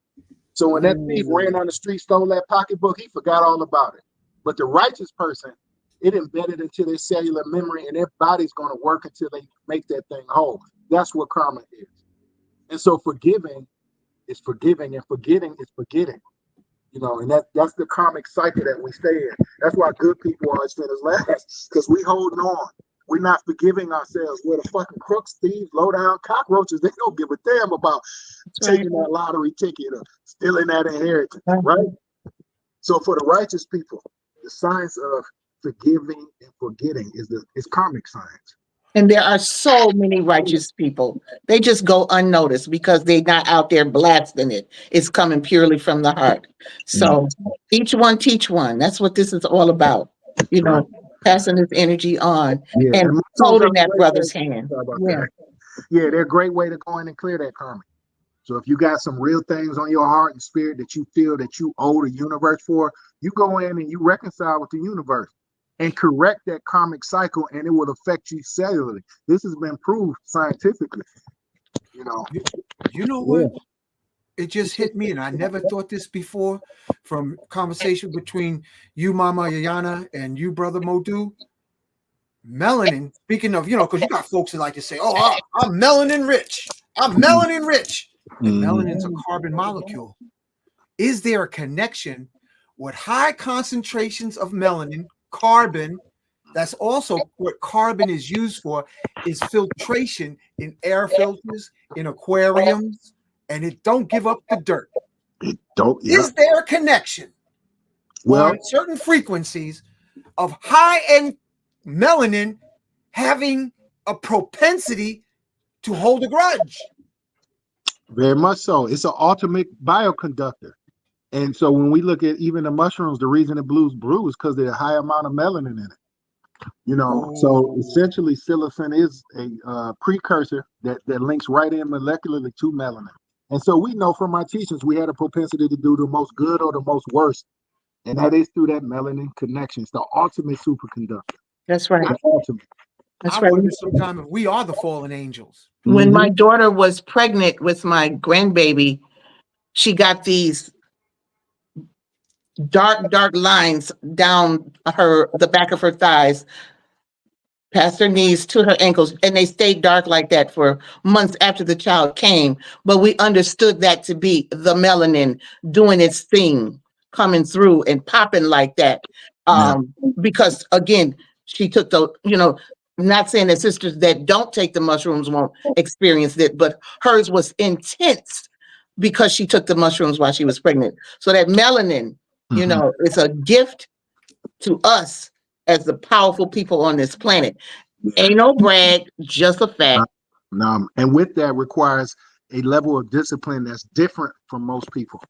So when that thief ran down the street, stole that pocketbook, he forgot all about it. But the righteous person, it embedded into their cellular memory, and their body's going to work until they make that thing whole. That's what karma is. And so forgiving is forgiving, and forgetting is forgetting. And that's the karmic cycle that we stay in. That's why good people always finish last, because we holding on. We're not forgiving ourselves. We're the fucking crooks, thieves, low down cockroaches. They don't give a damn about taking that lottery ticket or stealing that inheritance, right? So for the righteous people, the science of forgiving and forgetting is karmic science. And there are so many righteous people. They just go unnoticed because they're not out there blasting it. It's coming purely from the heart. So each one teach one. That's what this is all about. Passing this energy on and holding that brother's hand. Yeah, they're a great way to go in and clear that karma. So if you got some real things on your heart and spirit that you feel that you owe the universe for, you go in and you reconcile with the universe and correct that karmic cycle, and it will affect you cellularly. This has been proved scientifically. You know what? It just hit me, and I never thought this before, from conversation between you, Mama Ayana, and you, Brother Modou. Melanin, speaking of, because you got folks that like to say, oh, I'm melanin rich. I'm melanin rich. And melanin's a carbon molecule. Is there a connection with high concentrations of melanin, carbon? That's also what carbon is used for, is filtration in air filters, in aquariums, and it don't give up the dirt. It don't. Is there a connection on certain frequencies of high-end melanin having a propensity to hold a grudge? Very much so. It's an ultimate bioconductor. And so when we look at even the mushrooms, the reason it blues blue is because there's a high amount of melanin in it. So essentially psilocin is a precursor that links right in molecularly to melanin. And so we know from our teachings, we had a propensity to do the most good or the most worst. And that is through that melanin connection. It's the ultimate superconductor. That's right. I wonder sometimes if we are the fallen angels. When my daughter was pregnant with my grandbaby, she got these dark lines down the back of her thighs, past her knees to her ankles, and they stayed dark like that for months after the child came. But we understood that to be the melanin doing its thing, coming through and popping like that. Because again, she took not saying that sisters that don't take the mushrooms won't experience it, but hers was intense because she took the mushrooms while she was pregnant. So that melanin, it's a gift to us as the powerful people on this planet. Ain't no brag, just a fact. And with that requires a level of discipline that's different from most people,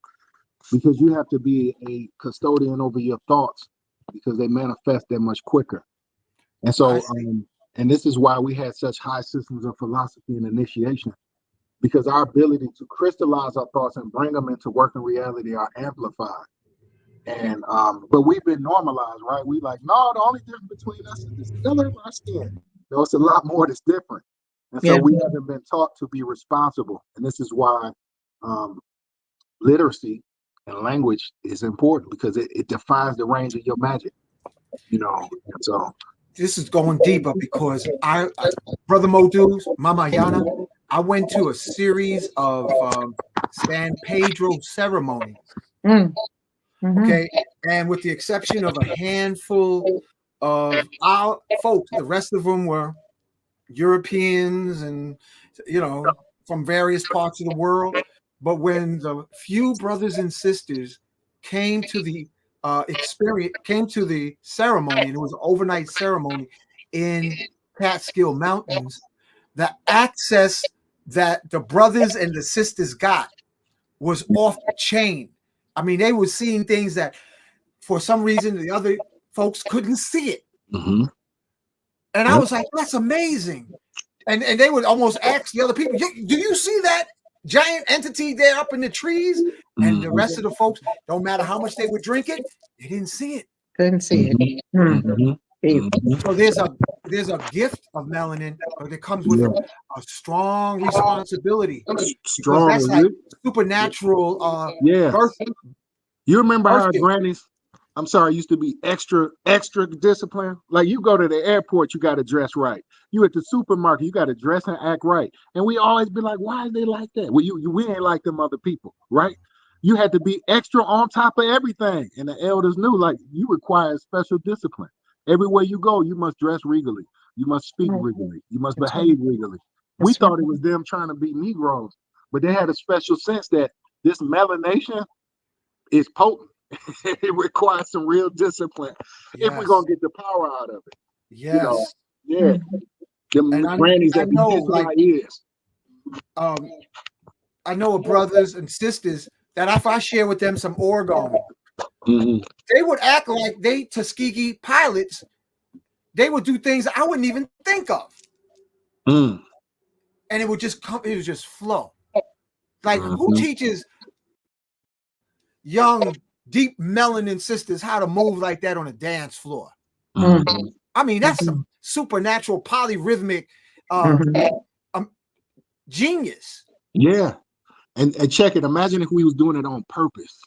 because you have to be a custodian over your thoughts because they manifest that much quicker. And so, and this is why we had such high systems of philosophy and initiation, because our ability to crystallize our thoughts and bring them into working reality are amplified. And but we've been normalized, right? We like, no, the only difference between us is the color of our skin. It's a lot more that's different. And so we haven't been taught to be responsible. And this is why literacy and language is important, because it defines the range of your magic. And so this is going deeper because I Brother Modou, Mama Ayana, I went to a series of San Pedro ceremonies. Okay. And with the exception of a handful of our folks, the rest of them were Europeans and, from various parts of the world. But when the few brothers and sisters came to the came to the ceremony, and it was an overnight ceremony in Catskill Mountains, the access that the brothers and the sisters got was off the chain. I mean, they were seeing things that for some reason the other folks couldn't see it. And I was like, that's amazing. And they would almost ask the other people, do you see that giant entity there up in the trees? And the rest of the folks, no matter how much they would drink it, they didn't see it. Couldn't see it. So there's a gift of melanin, but it comes with a strong responsibility. Strong. That's like supernatural birth. You remember how grannies, I'm sorry, used to be extra disciplined? Like you go to the airport, you got to dress right. You at the supermarket, you got to dress and act right. And we always be like, why are they like that? Well, we ain't like them other people, right? You had to be extra on top of everything. And the elders knew, like, you require special discipline. Everywhere you go, you must dress regally. You must speak regally. You must behave regally. We thought it was them trying to be Negroes, but they had a special sense that this melanation is potent. It requires some real discipline if we're going to get the power out of it. Yes. Them grannies that be like, our ears. I know of brothers and sisters that if I share with them some orgasm, they would act like they Tuskegee pilots. They would do things I wouldn't even think of. And it would just come, it would just flow. Like who teaches young, deep melanin sisters how to move like that on a dance floor? I mean, that's some supernatural polyrhythmic genius. Yeah. And check it. Imagine if we was doing it on purpose.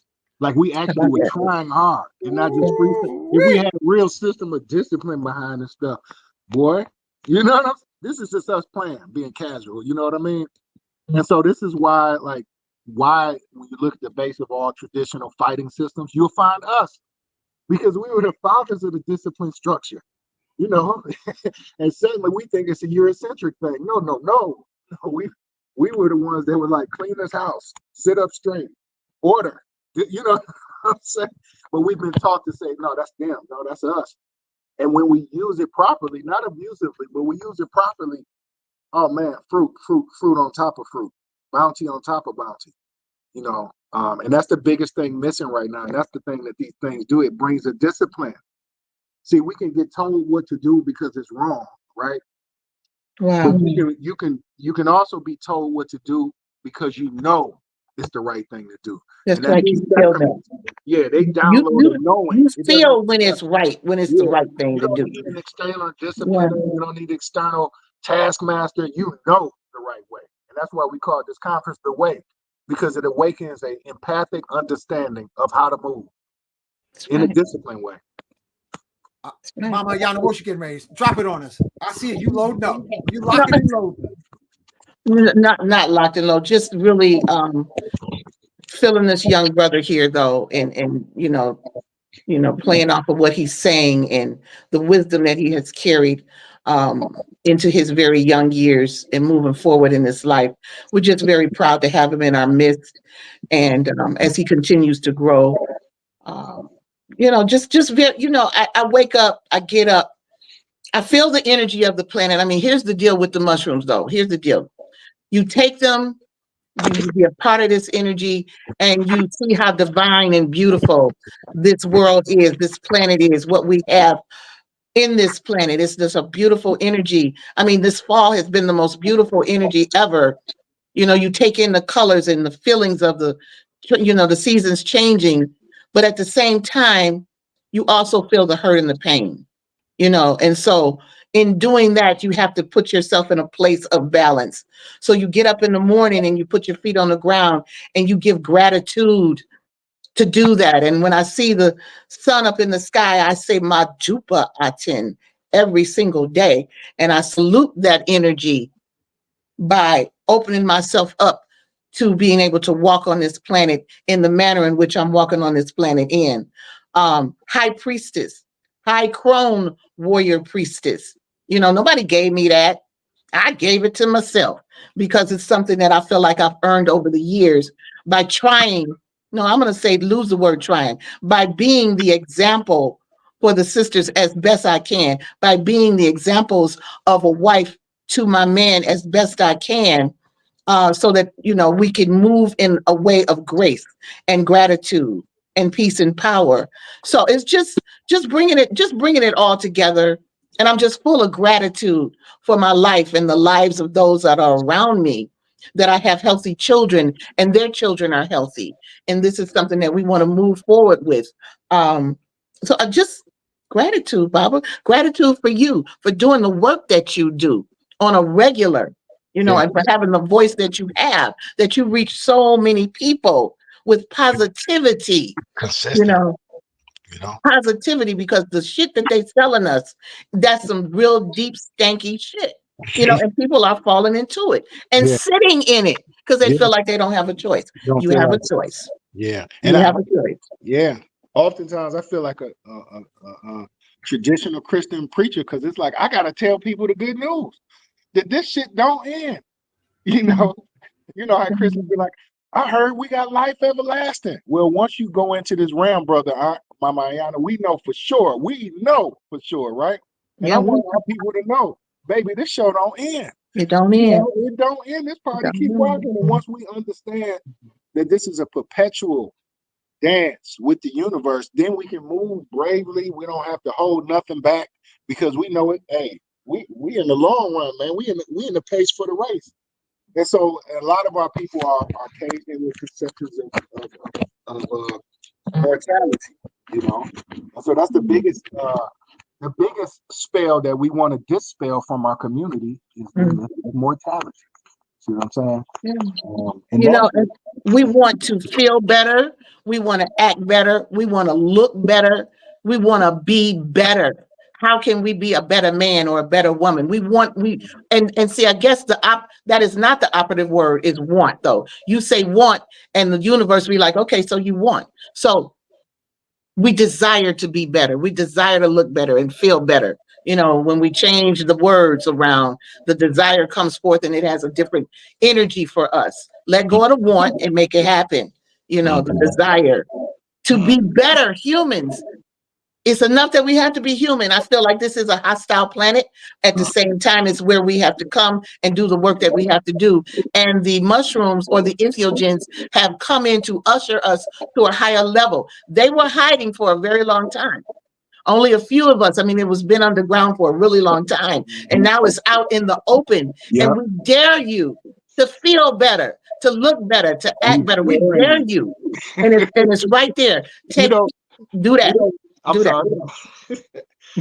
Like we actually were trying hard and not just free. If we had a real system of discipline behind this stuff, boy, you know what I'm saying? This is just us playing, being casual. You know what I mean? And so this is why when you look at the base of all traditional fighting systems, you'll find us, because we were the founders of the discipline structure, you know. And suddenly we think it's a Eurocentric thing. No. We were the ones that were like, clean this house, sit up straight, order. You know what I'm saying? But we've been taught to say, no, that's them. No, that's us. And when we use it properly, not abusively, but we use it properly, oh man, fruit on top of fruit, bounty on top of bounty, you know. And that's the biggest thing missing right now. And that's the thing that these things do. It brings a discipline. See, we can get told what to do because it's wrong, right? Wow. But you can also be told what to do because you know it's the right thing to do. That's right. You feel that. Yeah, they download knowing. You feel when it's right, when it's the right thing to do. You don't need an external discipline. You don't need external taskmaster. You know the right way. And that's why we call this conference The Way, because it awakens an empathic understanding of how to move in a disciplined way. Mama Ayana, what you getting ready? Drop it on us. I see it. You loading up. You locking and loading. Not locked and low. Just really feeling this young brother here though, and you know, playing off of what he's saying and the wisdom that he has carried into his very young years and moving forward in his life. We're just very proud to have him in our midst, and as he continues to grow. Just very, I wake up, I get up, I feel the energy of the planet. I mean, here's the deal with the mushrooms, though. Here's the deal. You take them, you be a part of this energy, and you see how divine and beautiful this world is, this planet is, what we have in this planet. It's just a beautiful energy. I mean, this fall has been the most beautiful energy ever. You take in the colors and the feelings of the seasons changing. But at the same time, you also feel the hurt and the pain, and so in doing that, you have to put yourself in a place of balance. So you get up in the morning and you put your feet on the ground and you give gratitude to do that. And when I see the sun up in the sky, I say Majupa Atin every single day. And I salute that energy by opening myself up to being able to walk on this planet in the manner in which I'm walking on this planet in. High priestess, high crone warrior priestess. You know, nobody gave me that. I gave it to myself because it's something that I feel like I've earned over the years by trying. No, I'm going to say, lose the word trying, by being the example for the sisters as best I can, by being the examples of a wife to my man as best I can, so that, you know, we can move in a way of grace and gratitude and peace and power. So it's just bringing it all together. And I'm just full of gratitude for my life and the lives of those that are around me, that I have healthy children and their children are healthy. And this is something that we want to move forward with. So I just gratitude, Baba. Gratitude for you for doing the work that you do on a regular, you know, Yeah. and for having the voice that you have, that you reach so many people with positivity, you Consistent, know, you know. positivity, because the shit that they selling us, that's some real deep, stanky shit, you know, and people are falling into it and Yeah, sitting in it because they yeah. feel like they don't have a choice. Don't You feel have a like choice. yeah, You and have a choice. yeah. Oftentimes I feel like a traditional Christian preacher because it's like I gotta tell people the good news that this shit don't end. You know, you know how Christians be like, I heard we got life everlasting. Well, once you go into this realm, brother, Mama Ayana, we know for sure. We know for sure, right? And I Yeah, want our people to know, baby, this show don't end. it don't You end. know, it don't end. This party It keep don't rocking. And once we understand that this is a perpetual dance with the universe, then we can move bravely. We don't have to hold nothing back because we know it. Hey, we in the long run, man. We in the pace for the race. And so a lot of our people are caged in with conceptions of mortality, you know. And so that's the biggest spell that we want to dispel from our community is the end. myth of mortality. See what I'm saying? Yeah. And You that know, and we want to feel better. We want to act better. We want to look better. We want to be better. How can we be a better man or a better woman? And see, I guess that is not the operative word, is want, though. You say want, and the universe be like, okay, so you want. So we desire to be better. We desire to look better and feel better. You know, when we change the words around, the desire comes forth and it has a different energy for us. Let go of the want and make it happen. You know, the desire to be better humans. It's enough that we have to be human. I feel like this is a hostile planet. At the same time, it's where we have to come and do the work that we have to do. And the mushrooms or the entheogens have come in to usher us to a higher level. They were hiding for a very long time. Only a few of us. I mean, it was been underground for a really long time. And now it's out in the open. yeah, And we dare you to feel better, to look better, to act better. We dare you. And it's right there. you know, Do you that. know, I'm Do that. sorry.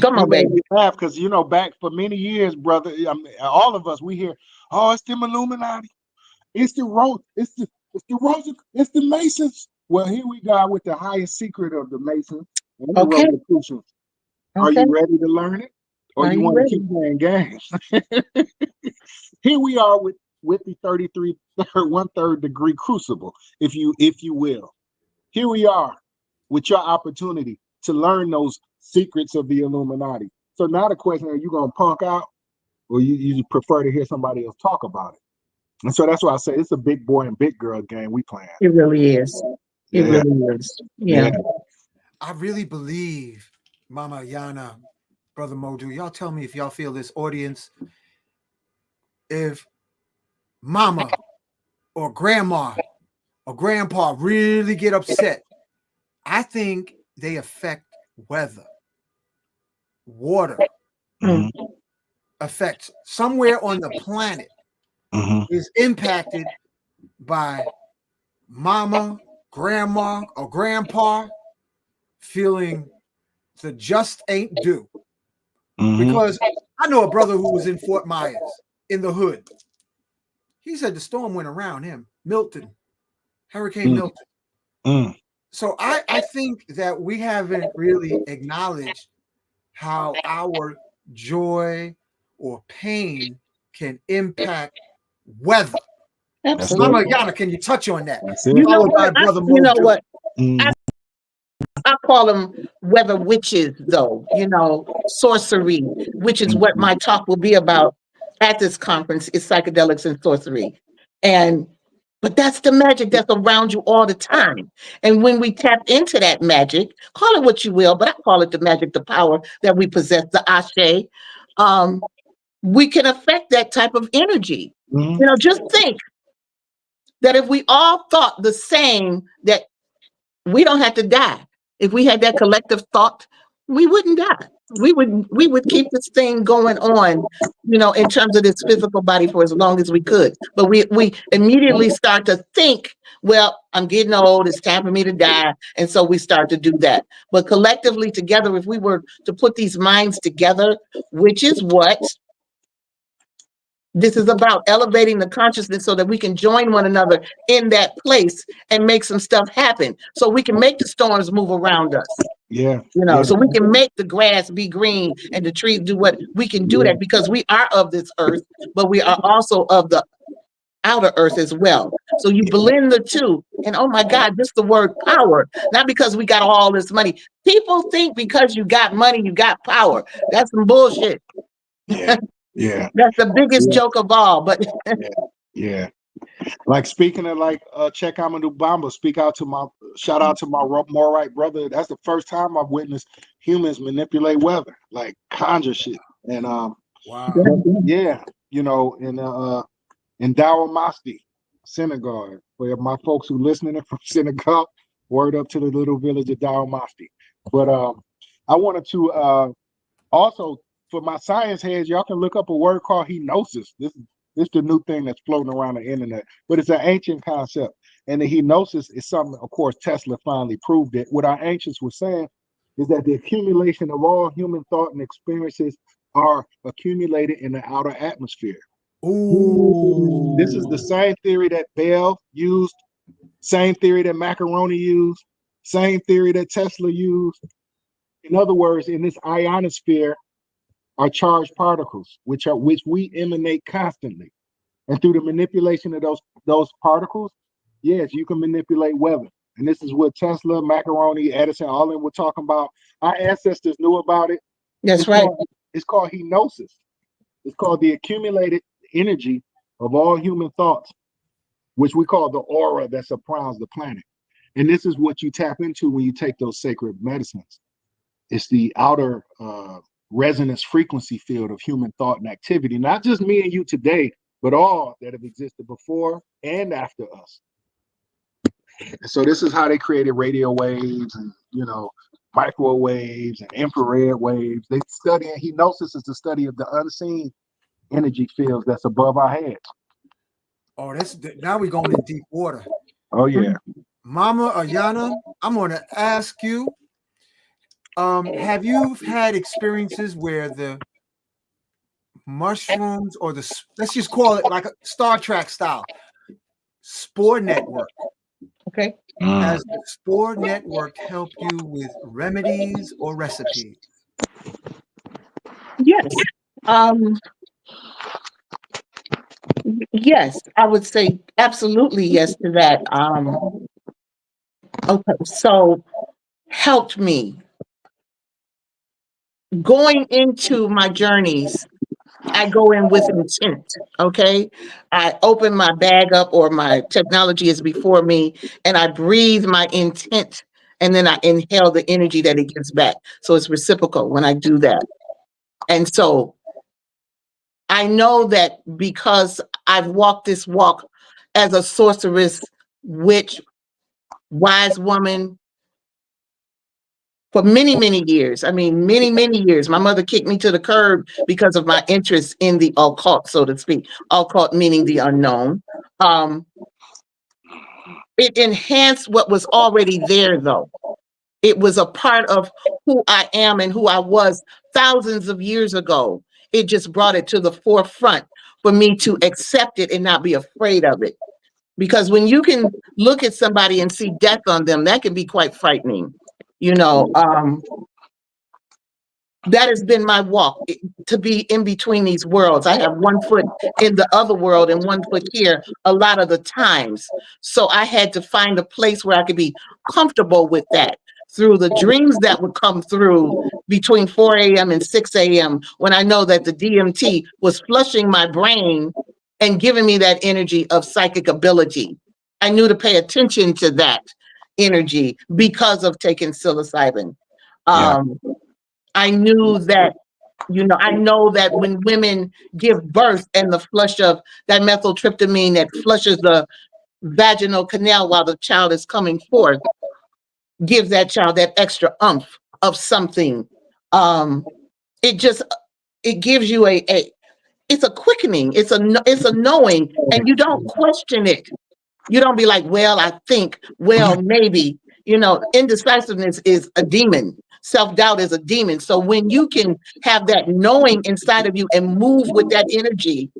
Come You on, made baby. me laugh because back for many years, brother. I mean, all of us, we hear, oh, it's them Illuminati, it's the Rose, it's the Masons. Well, here we go with the highest secret of the Masons and the Okay. Rosicrucians. Are Okay. you ready to learn it, or Are you you want to ready? keep playing games? Here we are with the 33 1/3 degree crucible, if you will. Here we are with your opportunity to learn those secrets of the Illuminati. So now the question: are you gonna punk out, or you prefer to hear somebody else talk about it? And so that's why I say it's a big boy and big girl game we playing. It really is. It Yeah, really is. yeah. Yeah. I really believe, Mama Yana, Brother Modou, y'all tell me if y'all feel this audience, if mama or grandma or grandpa really get upset, I think they affect weather, water, Mm. affects somewhere on the planet is impacted by mama, grandma, or grandpa feeling the just ain't due. Because I know a brother who was in Fort Myers in the hood. He said the storm went around him, Milton, Hurricane Milton. So I think that we haven't really acknowledged how our joy or pain can impact weather. Absolutely. Mama Ayana, can you touch on that? That's it. You know Followed by what? Brother You know Modou. what? Mm, I call them weather witches, though, sorcery, which is what my talk will be about at this conference, is psychedelics and sorcery. But that's the magic that's around you all the time. And when we tap into that magic, call it what you will, but I call it the magic, the power that we possess, the ashe, we can affect that type of energy. mm, Just think that if we all thought the same, that we don't have to die. If we had that collective thought, we wouldn't die. We would keep this thing going on, in terms of this physical body for as long as we could. But we immediately start to think, well, I'm getting old, it's time for me to die. And so we start to do that. But collectively together, if we were to put these minds together, which is what this is about, elevating the consciousness so that we can join one another in that place and make some stuff happen, so we can make the storms move around us, yeah. Yeah. so we can make the grass be green and the trees do what we can do, that because we are of this earth, but we are also of the outer earth as well. So you blend the two, and oh my God, just the word power, not because we got all this money. People think because you got money, you got power. That's some bullshit. Yeah. Yeah. That's the biggest joke of all, but Yeah. Like speaking of Check Amadou Bamba, shout out to my Morite brother. That's the first time I've witnessed humans manipulate weather, like conjure shit. And Wow. yeah, in Dawamasti, Senegal, for my folks who listening from Senegal, word up to the little village of Dawamasti. But I wanted to also, for my science heads, y'all can look up a word called henosis. This is the new thing that's floating around the internet, but it's an ancient concept. And the henosis is something, of course, Tesla finally proved it. What our ancients were saying is that the accumulation of all human thought and experiences are accumulated in the outer atmosphere. Ooh. This is the same theory that Bell used, same theory that Macaroni used, same theory that Tesla used. In other words, in this ionosphere are charged particles, which we emanate constantly. And through the manipulation of those particles, yes, you can manipulate weather. And this is what Tesla, Macaroni, Edison, all of them were talking about. Our ancestors knew about it. that's right. It's called henosis. It's called the accumulated energy of all human thoughts, which we call the aura that surrounds the planet. And this is what you tap into when you take those sacred medicines. It's the outer resonance frequency field of human thought and activity, not just me and you today, but all that have existed before and after us. And so this is how they created radio waves and, microwave waves and infrared waves. They study, and henosis is the study of the unseen energy fields that's above our heads. Oh, now we're going in deep water. Oh, yeah. Mama Ayana, I'm going to ask you, have you had experiences where the mushrooms or let's just call it like a Star Trek style, spore network? Okay. Has the spore network helped you with remedies or recipes? Yes. Yes, I would say absolutely yes to that. Okay, so helped me going into my journeys. I go in with intent. Okay, I open my bag up, or my technology is before me, and I breathe my intent, and then I inhale the energy that it gives back. So it's reciprocal when I do that. And so I know that because I've walked this walk as a sorceress, witch, wise woman for many, many years. I mean, many, many years. My mother kicked me to the curb because of my interest in the occult, so to speak. Occult meaning the unknown. It enhanced what was already there, though. It was a part of who I am and who I was thousands of years ago. It just brought it to the forefront for me to accept it and not be afraid of it. Because when you can look at somebody and see death on them, that can be quite frightening. That has been my walk. to be in between these worlds. I have one foot in the other world and one foot here a lot of the times. So I had to find a place where I could be comfortable with that through the dreams that would come through between 4 a.m. and 6 a.m. when I know that the DMT was flushing my brain and giving me that energy of psychic ability. I knew to pay attention to that energy because of taking psilocybin. Yeah. I knew that, I know that when women give birth and the flush of that methyltryptamine that flushes the vaginal canal while the child is coming forth, gives that child that extra umph of something. It just, it gives you it's a quickening, it's a knowing, and you don't question it. You don't be like, well, I think, well, maybe. Indecisiveness is a demon. Self-doubt is a demon. So when you can have that knowing inside of you and move with that energy,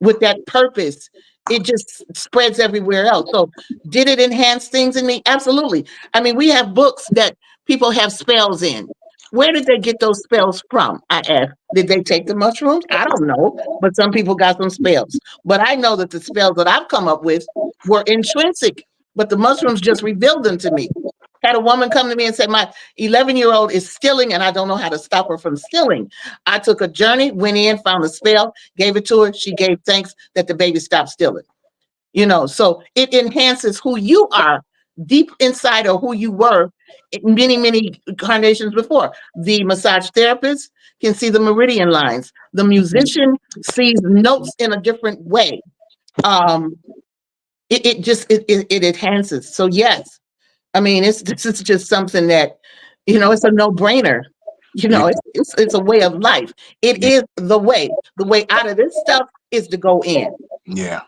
with that purpose, it just spreads everywhere else. So did it enhance things in me? Absolutely. I mean, we have books that people have spells in. Where did they get those spells from? I asked. Did they take the mushrooms? I don't know, but some people got some spells. But I know that the spells that I've come up with were intrinsic, but the mushrooms just revealed them to me. Had a woman come to me and say, my 11-year-old is stealing and I don't know how to stop her from stealing. I took a journey, went in, found a spell, gave it to her. She gave thanks that the baby stopped stealing. So it enhances who you are deep inside or who you were many, many incarnations before. The massage therapist can see the meridian lines. The musician sees notes in a different way. It enhances. So yes, I mean, this is just something that, it's a no-brainer. Yeah. It's a way of life. It is the way. The way out of this stuff is to go in. Yeah.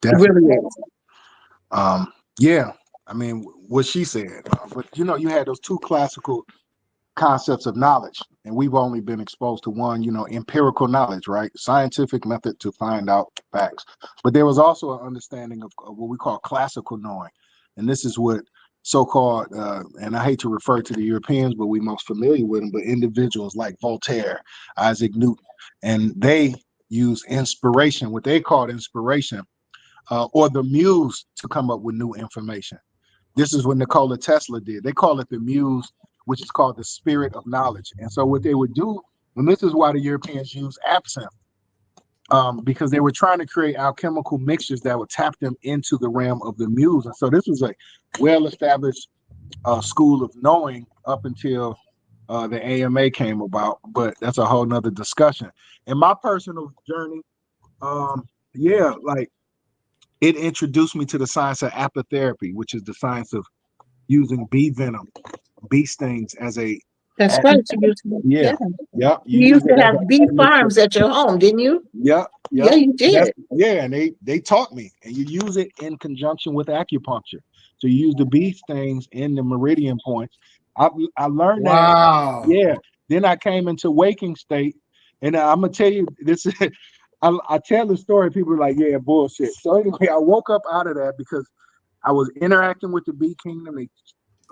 It really is. Yeah. I mean, what she said, but you had those two classical concepts of knowledge, and we've only been exposed to one, empirical knowledge, right? Scientific method to find out facts. But there was also an understanding of what we call classical knowing. And this is what so-called, and I hate to refer to the Europeans, but we most familiar with them, but individuals like Voltaire, Isaac Newton, and they use inspiration, what they called inspiration, or the muse to come up with new information. This is what Nikola Tesla did. They call it the muse, which is called the spirit of knowledge. And so what they would do, and this is why the Europeans use absinthe, because they were trying to create alchemical mixtures that would tap them into the realm of the muse. And so this was a well-established school of knowing up until the AMA came about, but that's a whole nother discussion. In my personal journey, it introduced me to the science of apitherapy, which is the science of using bee venom, bee stings as a. That's right. You used to have bee farms at your home, didn't you? Yeah, yeah, you did. And they taught me, and you use it in conjunction with acupuncture. So you use the bee stings in the meridian points. I learned Wow. that. Yeah. Then I came into waking state, and I'm gonna tell you this. I tell the story, people are like, yeah, bullshit. So anyway, I woke up out of that because I was interacting with the bee kingdom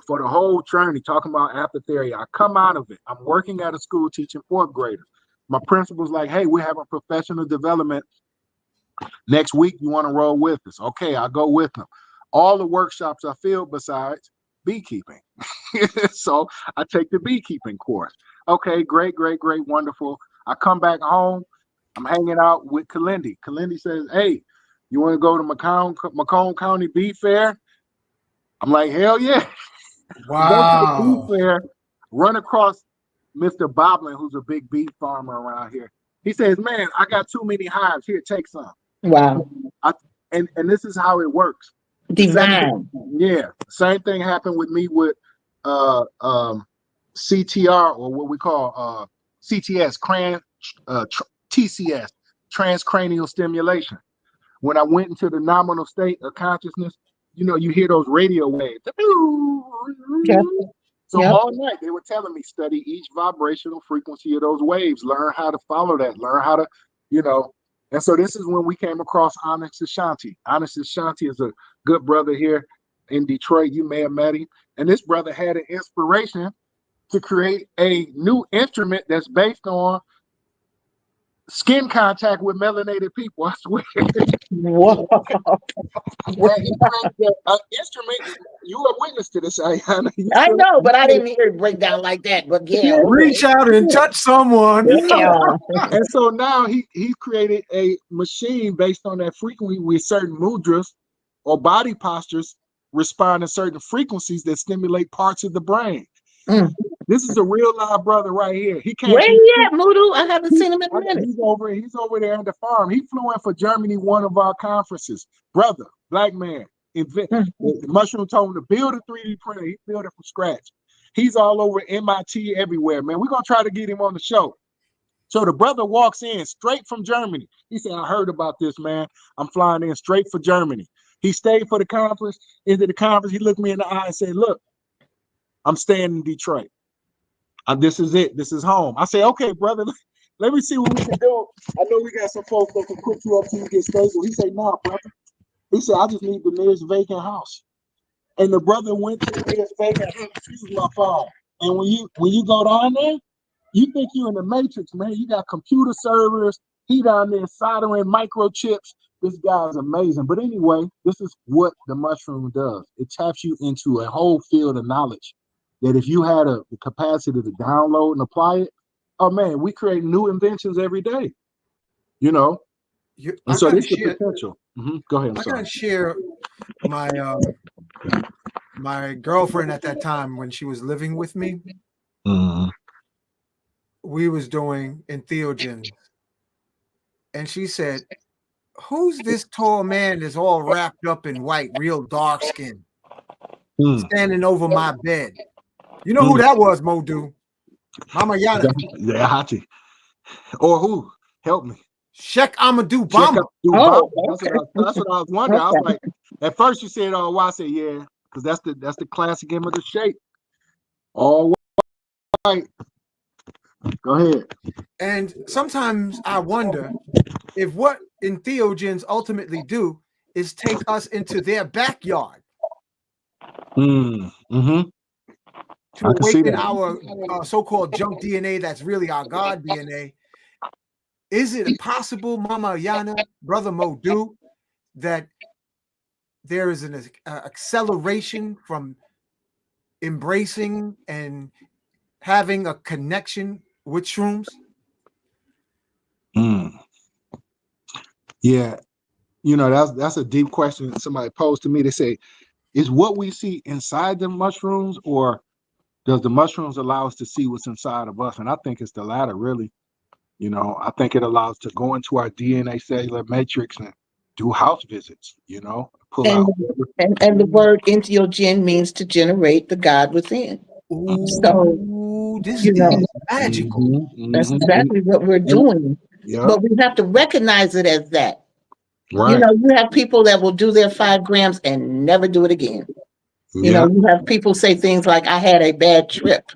for the whole journey, talking about apitherapy. I come out of it. I'm working at a school teaching fourth graders. My principal's like, hey, we're having professional development next week. You want to roll with us? Okay, I'll go with them. All the workshops I filled besides beekeeping. So I take the beekeeping course. Okay, great, wonderful. I come back home. I'm hanging out with Kalindi. Kalindi says, hey, you want to go to Macomb County Bee Fair? I'm like, hell yeah. Wow. Go to the bee fair, run across Mr. Boblin, who's a big bee farmer around here. He says, man, I got too many hives. Here, take some. Wow. And this is how it works. Divine. Same thing happened with me with CTR, or what we call CTS, TCS, transcranial stimulation. When I went into the nominal state of consciousness, you hear those radio waves. Yep. So all night they were telling me, study each vibrational frequency of those waves, learn how to follow that, learn how to, And so this is when we came across Onyx Ashanti. Onyx Ashanti is a good brother here in Detroit. You may have met him. And this brother had an inspiration to create a new instrument that's based on skin contact with melanated people. I swear. Whoa. And he created an instrument. You are witness to this, Ayana. I know, but I didn't hear it break down like that. But yeah, Reach okay. out and touch someone. Yeah. And so now he created a machine based on that frequency with certain mudras or body postures respond to certain frequencies that stimulate parts of the brain. Mm. This is a real live brother right here. He came. Where he at, Modou? I haven't seen him in a minute. He's over there at the farm. He flew in for Germany, one of our conferences. Brother, black man. The mushroom told him to build a 3D printer. He built it from scratch. He's all over MIT everywhere, man. We're gonna try to get him on the show. So the brother walks in straight from Germany. He said, I heard about this, man. I'm flying in straight for Germany. He stayed for the conference. Into the conference, he looked me in the eye and said, look, I'm staying in Detroit. This is it. This is home. I say, okay, brother, let me see what we can do. I know we got some folks that can put you up till you get stable. He said, nah, brother. He said, I just need the nearest vacant house. And the brother went to the nearest vacant house. Excuse my phone. And when you go down there, you think you're in the Matrix, man. You got computer servers. He down there soldering microchips. This guy's amazing. But anyway, this is what the mushroom does. It taps you into a whole field of knowledge that if you had the capacity to download and apply it, oh man, we create new inventions every day. You know? And so this is the potential. Go ahead. I gotta share my my girlfriend at that time when she was living with me. We was doing entheogens, and she said, "Who's this tall man that's all wrapped up in white, real dark skin, standing over my bed?" You know who that was, Modou? Mama Ayana. Yeah, Hachi. Or who? Help me. Sheikh Amadou Bamba. Oh, that's what I was wondering. I was like, at first you said, "Oh, why?" I said, "Yeah," because that's the classic image of shape. All white. Go ahead. And sometimes I wonder if what entheogens ultimately do is take us into their backyard to awaken our so-called junk DNA that's really our God DNA. Is it possible, Mama Ayana, Brother Modou, that there is an acceleration from embracing and having a connection with shrooms? Yeah, you know, that's a deep question somebody posed to me. They say, is what we see inside the mushrooms, or does the mushrooms allow us to see what's inside of us? And I think it's the latter, really. You know, I think it allows to go into our DNA cellular matrix and do house visits, you know, pull out. And the word entheogen means to generate the God within. Ooh, so this is magical. That's exactly what we're doing. Yeah. But we have to recognize it as that. Right. You know, you have people that will do their 5 grams and never do it again. You know, you have people say things like, I had a bad trip.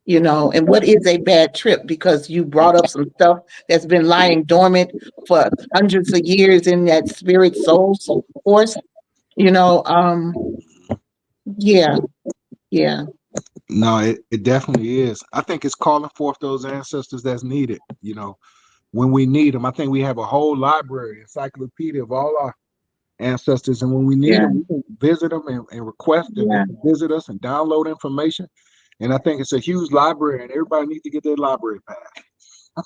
You know, and what is a bad trip? Because you brought up some stuff that's been lying dormant for hundreds of years in that spirit soul force. You know, yeah. No, it definitely is. I think it's calling forth those ancestors that's needed, you know, when we need them. I think we have a whole library, encyclopedia of all our ancestors. And when we need them, we can visit them and request them to visit us and download information. And I think it's a huge library, and everybody needs to get their library pass.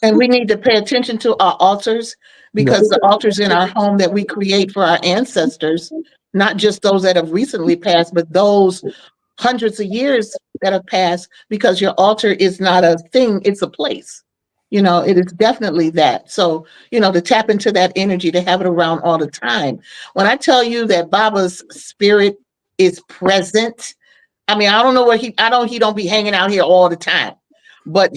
And we need to pay attention to our altars, because the altars in our home that we create for our ancestors, not just those that have recently passed, but those hundreds of years that have passed, because your altar is not a thing, it's a place. You know, it is definitely that. So, you know, to tap into that energy, to have it around all the time. When I tell you that Baba's spirit is present, I mean, I don't know where he don't be hanging out here all the time, but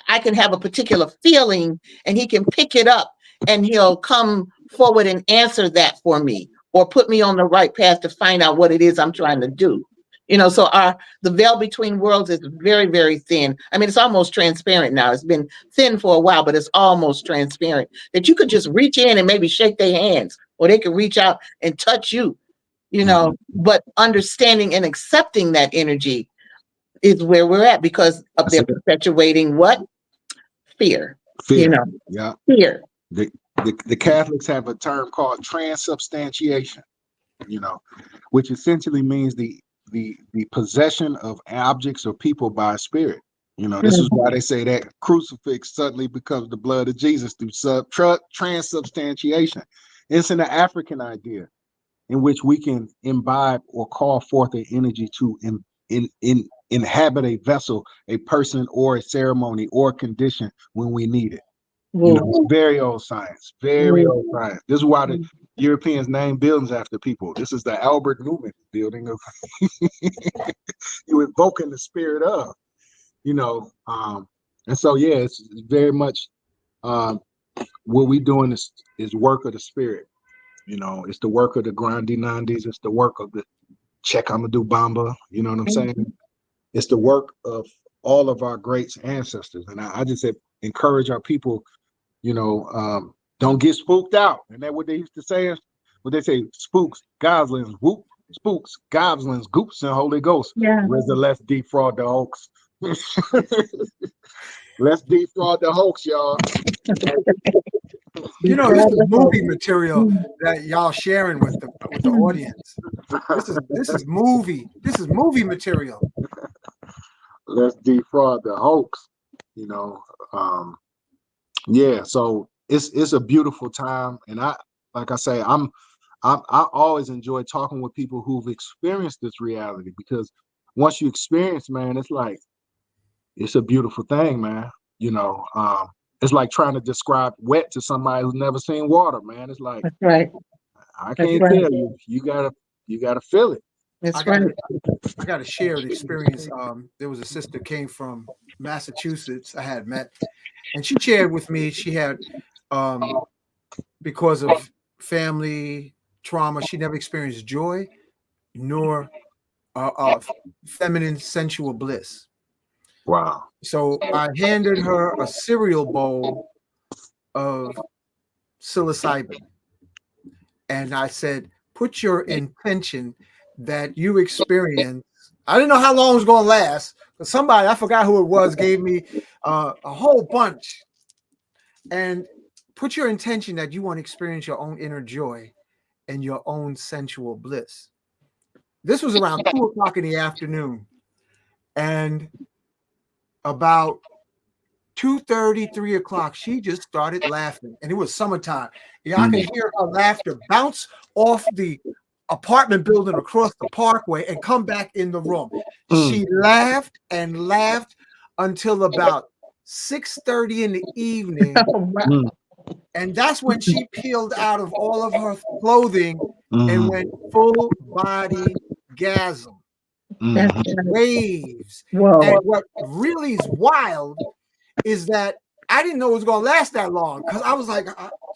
I can have a particular feeling and he can pick it up and he'll come forward and answer that for me, or put me on the right path to find out what it is I'm trying to do. You know, so the veil between worlds is very, very thin. I mean, it's almost transparent now. It's been thin for a while, but it's almost transparent, that you could just reach in and maybe shake their hands, or they can reach out and touch you, you know, but understanding and accepting that energy is where we're at, because of their perpetuating what? Fear. Fear. You know, Yeah. fear. The Catholics have a term called transubstantiation, you know, which essentially means the possession of objects or people by a spirit. You know, this is why they say that crucifix suddenly becomes the blood of Jesus through transubstantiation. It's an African idea in which we can imbibe or call forth an energy to inhabit a vessel, a person, or a ceremony or a condition when we need it. You know, it's very old science, very old science. This is why the Europeans name buildings after people. This is the Albert Newman building of you invoking the spirit of, you know. And so yeah, it's very much what we doing is work of the spirit. You know, it's the work of the Grandi Nandis, it's the work of the Check Amadou Bamba, you know what I'm saying? It's the work of all of our great ancestors. And I just encourage our people, you know, don't get spooked out. And that what they used to say? What they say, spooks, goslings, whoop, spooks, goblins, goops, and Holy Ghost. Yeah. Where's the let's defraud the hoax? Let's defraud the hoax, y'all. You know, this is movie material that y'all sharing with the audience. This is movie material. Let's defraud the hoax. You know, yeah. So it's a beautiful time, and like I say, I always enjoy talking with people who've experienced this reality, because once you experience, man, it's like it's a beautiful thing, man. You know, it's like trying to describe wet to somebody who's never seen water, man. It's like, That's right. I can't tell you. You gotta feel it. That's I right. got a shared experience. There was a sister came from Massachusetts I had met, and she shared with me she had because of family trauma, she never experienced joy nor feminine sensual bliss. Wow. So I handed her a cereal bowl of psilocybin, and I said, put your intention that you experience. I didn't know how long it was going to last, but somebody, I forgot who it was, gave me a whole bunch. And put your intention that you want to experience your own inner joy and your own sensual bliss. This was around 2:00 in the afternoon. And about 2:30, 3:00, she just started laughing. And it was summertime. Yeah, I could hear her laughter bounce off the apartment building across the parkway and come back in the room. She laughed and laughed until about 6:30 in the evening. And that's when she peeled out of all of her clothing and went full body gasm. Waves. Whoa. And what really is wild is that I didn't know it was going to last that long, because I was like,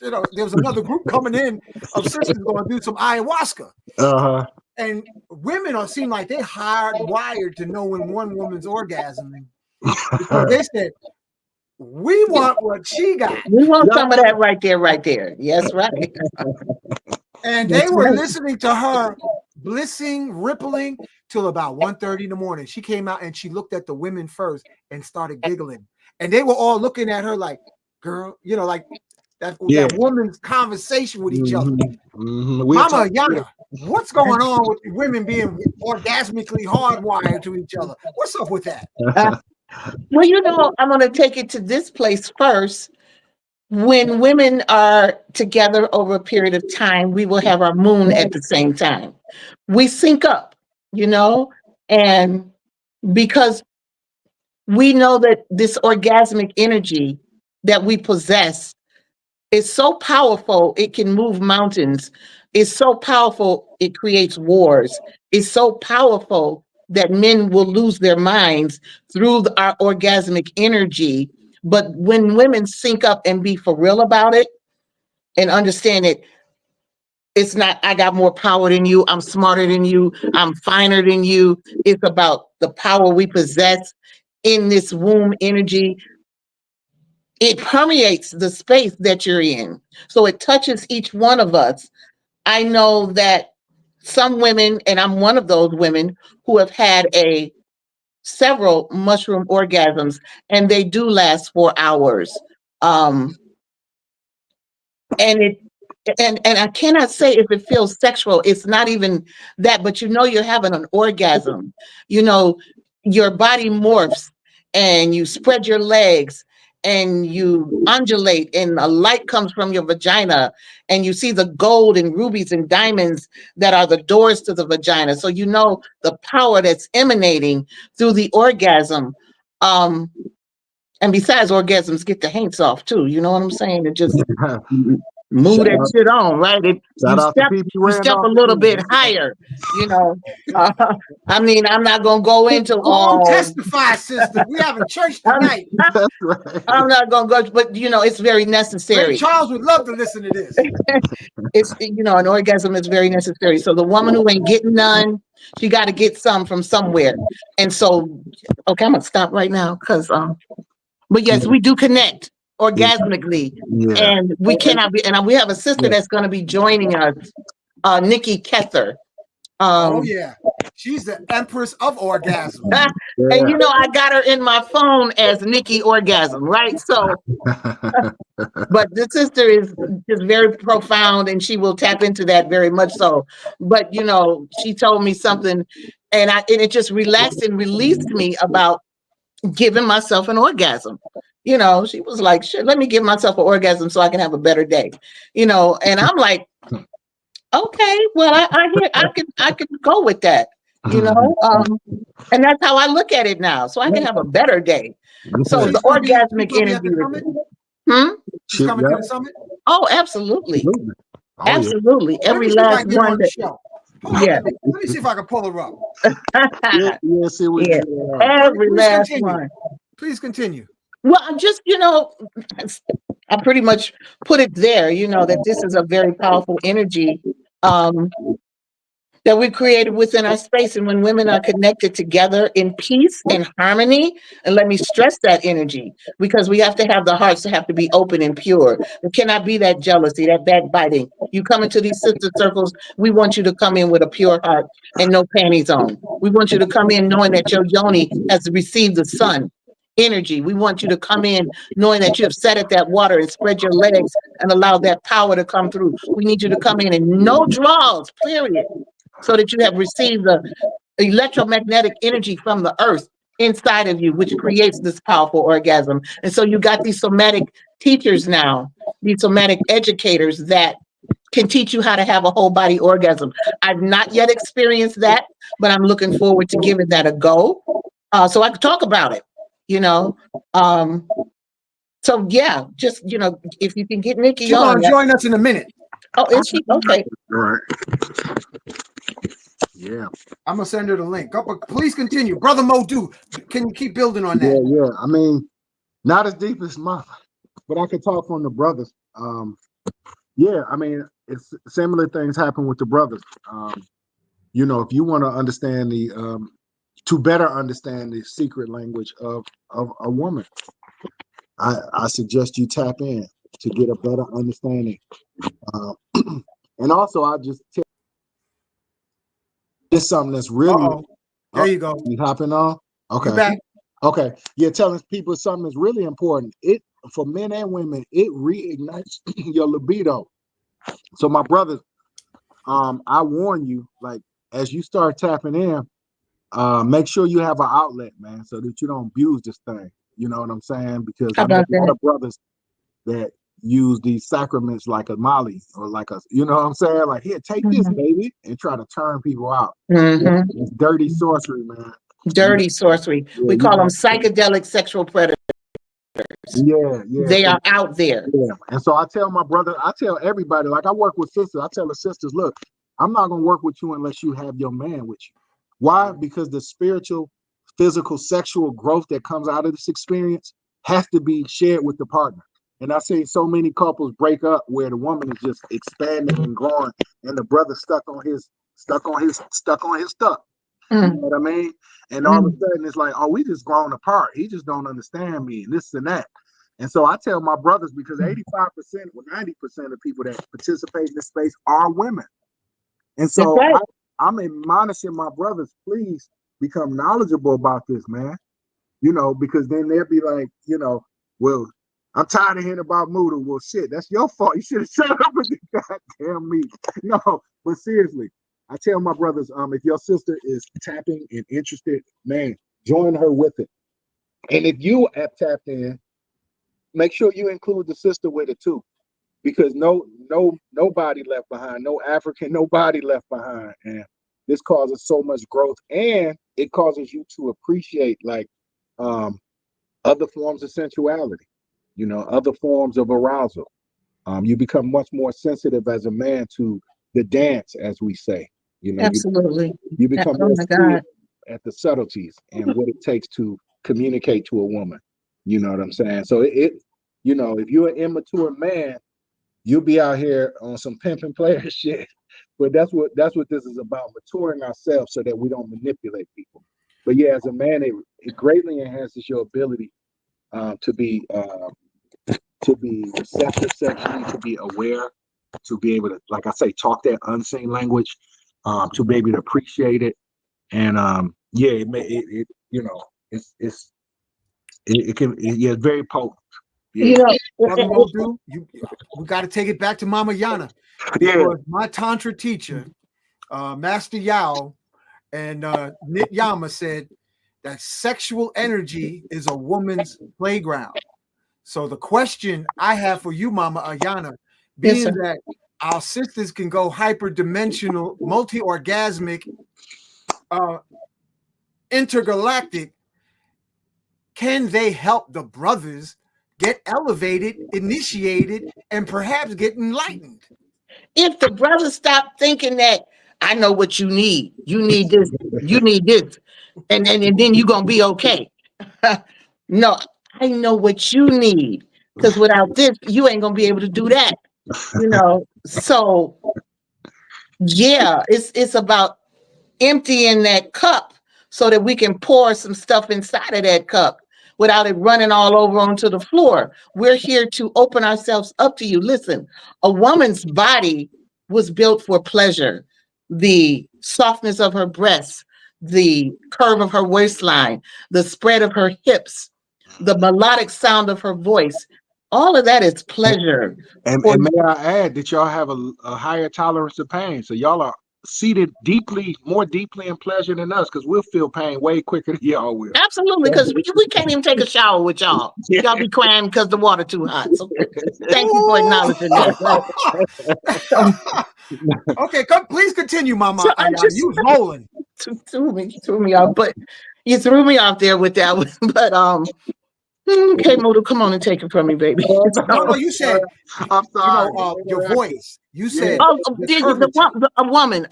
you know, there was another group coming in of sisters going to do some ayahuasca. And women seem like they're hardwired to know when one woman's orgasming, because they said, we want what she got. We want some of that right there. Yes, right. And they were listening to her blissing, rippling till about 1:30 in the morning. She came out and she looked at the women first and started giggling. And they were all looking at her like, girl, you know, like that woman's conversation with each other. Mama Ayana, what's going on with women being orgasmically hardwired to each other? What's up with that? Well, you know, I'm going to take it to this place first. When women are together over a period of time, we will have our moon at the same time. We sync up, you know, and because we know that this orgasmic energy that we possess is so powerful, it can move mountains. It's so powerful, it creates wars. It's so powerful that men will lose their minds through our orgasmic energy. But when women sync up and be for real about it and understand it, it's not, I got more power than you, I'm smarter than you, I'm finer than you. It's about the power we possess in this womb energy. It permeates the space that you're in. So it touches each one of us. I know that some women, and I'm one of those women, who have had several mushroom orgasms, and they do last for hours. Um, and it and I cannot say if it feels sexual. It's not even that, but you know you're having an orgasm. You know, your body morphs and you spread your legs and you undulate and a light comes from your vagina and you see the gold and rubies and diamonds that are the doors to the vagina. So you know the power that's emanating through the orgasm. Um, and besides, orgasms get the hands off too. You know what I'm saying? It just move Shout that out, shit on, right? shout out to PP You step a Randolph. little bit higher, you know. Uh, I mean, I'm not gonna go into Go on, all. testify, sister. We having church I'm, tonight. That's right. I'm not gonna go, but you know, it's very Ray necessary. Charles would love to listen to this. It's you know, an orgasm is very necessary. So the woman who ain't getting none, she got to get some from somewhere. And so, okay, I'm gonna stop right now because but yes, we do connect orgasmically, Yeah. and we cannot be. And we have a sister that's going to be joining us, Nikki Kether. Oh yeah, she's the empress of orgasm. And you know, I got her in my phone as Nikki Orgasm, right? So, but the sister is just very profound, and she will tap into that very much so. But you know, she told me something, and it just relaxed and released me about giving myself an orgasm. You know, she was like, "Shit, let me give myself an orgasm so I can have a better day." You know, and I'm like, "Okay, well, I can go with that." You know, and that's how I look at it now. So I can have a better day. So She's the gonna be orgasmic at energy. the summit. She's Shit, coming to yeah. the summit. Oh, absolutely, Absolutely. Oh, yeah. absolutely. Let Every me see if I last can get her one. on the show. Hold on, Yeah, let me see if I can pull her up. Yeah, see what yeah. Every Please last continue. one. Please continue. Well, I'm just, you know, I pretty much put it there, you know, that this is a very powerful energy um, that we created within our space. And when women are connected together in peace and harmony, and let me stress that energy, because we have to have the hearts to have to be open and pure. There cannot be that jealousy, that backbiting. You come into these sister circles, we want you to come in with a pure heart and no panties on. We want you to come in knowing that your yoni has received the sun energy. We want you to come in knowing that you have sat at that water and spread your legs and allow that power to come through. We need you to come in and no draws, period, so that you have received the electromagnetic energy from the earth inside of you, which creates this powerful orgasm. And so you got these somatic teachers now, these somatic educators that can teach you how to have a whole body orgasm. I've not yet experienced that, but I'm looking forward to giving that a go. So I can talk about it, you know. So yeah, just, you know, if you can get Nikki She's on gonna join us in a minute. Oh, is she? Okay. All right. Yeah. I'm gonna send her the link. Please continue, brother Modou. Can you keep building on that? Yeah. I mean, not as deep as mine, but I could talk from the brothers. Yeah, I mean, it's similar things happen with the brothers. You know, if you want to understand to better understand the secret language of a woman, I suggest you tap in to get a better understanding. And also, I just tell you something that's really. There you go. You hopping on? Okay. You back? Okay. Yeah, telling people something that's really important. It for men and women, it reignites your libido. So my brothers, I warn you, like as you start tapping in, make sure you have an outlet, man, so that you don't abuse this thing. You know what I'm saying? Because I know a lot of brothers that use these sacraments like a molly or like a, you know what I'm saying? Like, here, take this, baby, and try to turn people out. It's dirty sorcery, man. Dirty sorcery. We call them psychedelic sexual predators. Yeah. They are out there. Yeah. And so I tell my brother, I tell everybody, like I work with sisters, I tell the sisters, look, I'm not gonna work with you unless you have your man with you. Why? Because the spiritual, physical, sexual growth that comes out of this experience has to be shared with the partner. And I see so many couples break up where the woman is just expanding and growing, and the brother stuck on his stuff. You know what I mean? And all of a sudden it's like, oh, we just grown apart. He just don't understand me and this and that. And so I tell my brothers, because 85% or 90% of people that participate in this space are women. And so I'm admonishing my brothers, please become knowledgeable about this, man. You know, because then they'll be like, you know, well, I'm tired of hearing about Modou. Well, shit, that's your fault. You should have shut up with the goddamn me. No, but seriously, I tell my brothers, if your sister is tapping and interested, man, join her with it. And if you have tapped in, make sure you include the sister with it too, because nobody left behind, no African, nobody left behind, and this causes so much growth, and it causes you to appreciate like other forms of sensuality, other forms of arousal. You become much more sensitive as a man to the dance, as we say. Absolutely. You become Oh more my skilled God. at the subtleties and what it takes to communicate to a woman. You know what I'm saying? So if you're an immature man, you'll be out here on some pimping player shit. But that's what this is about, maturing ourselves so that we don't manipulate people. But yeah, as a man, it greatly enhances your ability to be receptive sexually, to be aware, to be able to, like I say, talk that unseen language, to be able to appreciate it. And it's very potent. Yeah. Brother Modou, we got to take it back to Mama Ayana, because my Tantra teacher, Master Yao, and Nit Yama said that sexual energy is a woman's playground. So the question I have for you, Mama Ayana, being that our sisters can go hyperdimensional, multi-orgasmic, intergalactic, can they help the brothers get elevated, initiated, and perhaps get enlightened? If the brothers stop thinking that I know what you need this, and then you're gonna be okay. No, I know what you need, because without this, you ain't gonna be able to do that. So yeah, it's about emptying that cup so that we can pour some stuff inside of that cup without it running all over onto the floor. We're here to open ourselves up to you. Listen, a woman's body was built for pleasure. The softness of her breasts, the curve of her waistline, the spread of her hips, the melodic sound of her voice, all of that is pleasure. And may I add that y'all have a higher tolerance of pain. So y'all are seated more deeply in pleasure than us, because we'll feel pain way quicker than y'all will. Absolutely, because we can't even take a shower with y'all. Y'all be crying because the water too hot. So thank you for acknowledging that. Okay, please continue, Mama. So You was rolling. Threw me off, but you threw me off there with that one. But okay, Modou, come on and take it from me, baby. No, you said, I'm sorry. your voice. You said a woman.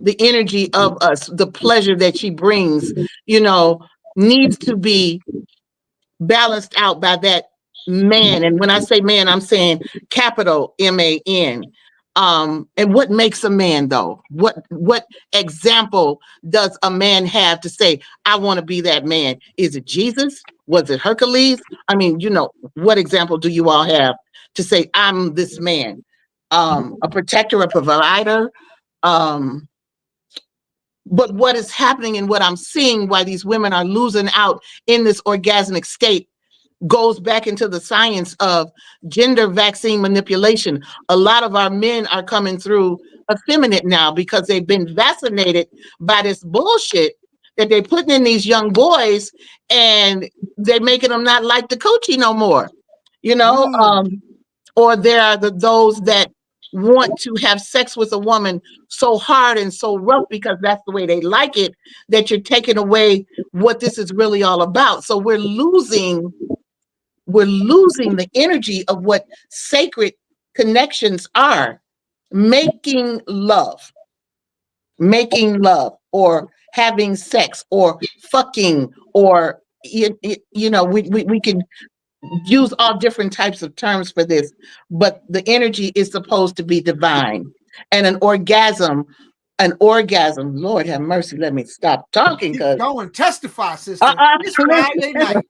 The energy of us, the pleasure that she brings, needs to be balanced out by that man. And when I say man, I'm saying capital MAN. And what makes a man, though? What example does a man have to say, I want to be that man? Is it Jesus? Was it Hercules? I mean, what example do you all have to say, I'm this man? A protector, a provider. But what is happening and what I'm seeing, why these women are losing out in this orgasmic state, goes back into the science of gender vaccine manipulation. A lot of our men are coming through effeminate now because they've been vaccinated by this bullshit that they're putting in these young boys, and they're making them not like the coochie no more, or there are those that want to have sex with a woman so hard and so rough because that's the way they like it, that you're taking away what this is really all about. So we're losing the energy of what sacred connections are. Making love, or having sex, or fucking, or we can use all different types of terms for this, but the energy is supposed to be divine. And an orgasm, Lord have mercy, let me stop talking. Go and testify, sister. It's Friday night.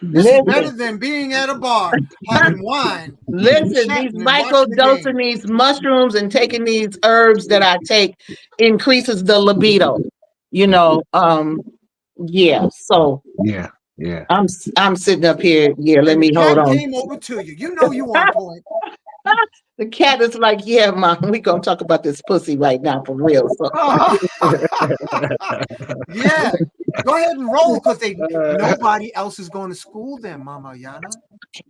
This is better than being at a bar having wine. Listen, these microdosing these mushrooms and taking these herbs that I take increases the libido. Yeah. So yeah. Yeah. I'm sitting up here. Yeah, let And me the hold cat on. came over to you. You know you on point. The cat is like, yeah, mom, we gonna talk about this pussy right now for real. So Yeah. Go ahead and roll because nobody else is going to school them, Mama Ayana.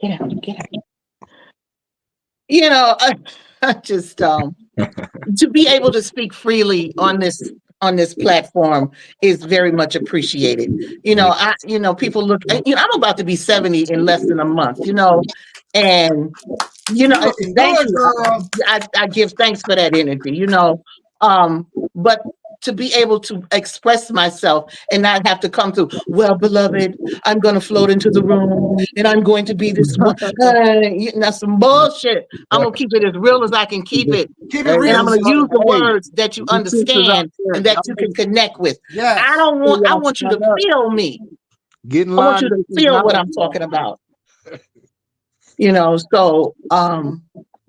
get out, get out. You know, I just to be able to speak freely on this platform is very much appreciated. You know, people look. You know, I'm about to be 70 in less than a month. You know, and you know, You looking thank good, you. girl. I give thanks for that energy. You know, but to be able to express myself and not have to come to, well, beloved, I'm going to float into the room and I'm going to be this one. That's some bullshit. I'm going to keep it as real as I can keep it. Keep it Hey, And real, I'm going to sister. use the hey, words that you you sisters out understand there, and that you can connect with. Yes. I want you to feel me. get in I want line you to to get this feel what knowledge. I'm talking about. You know,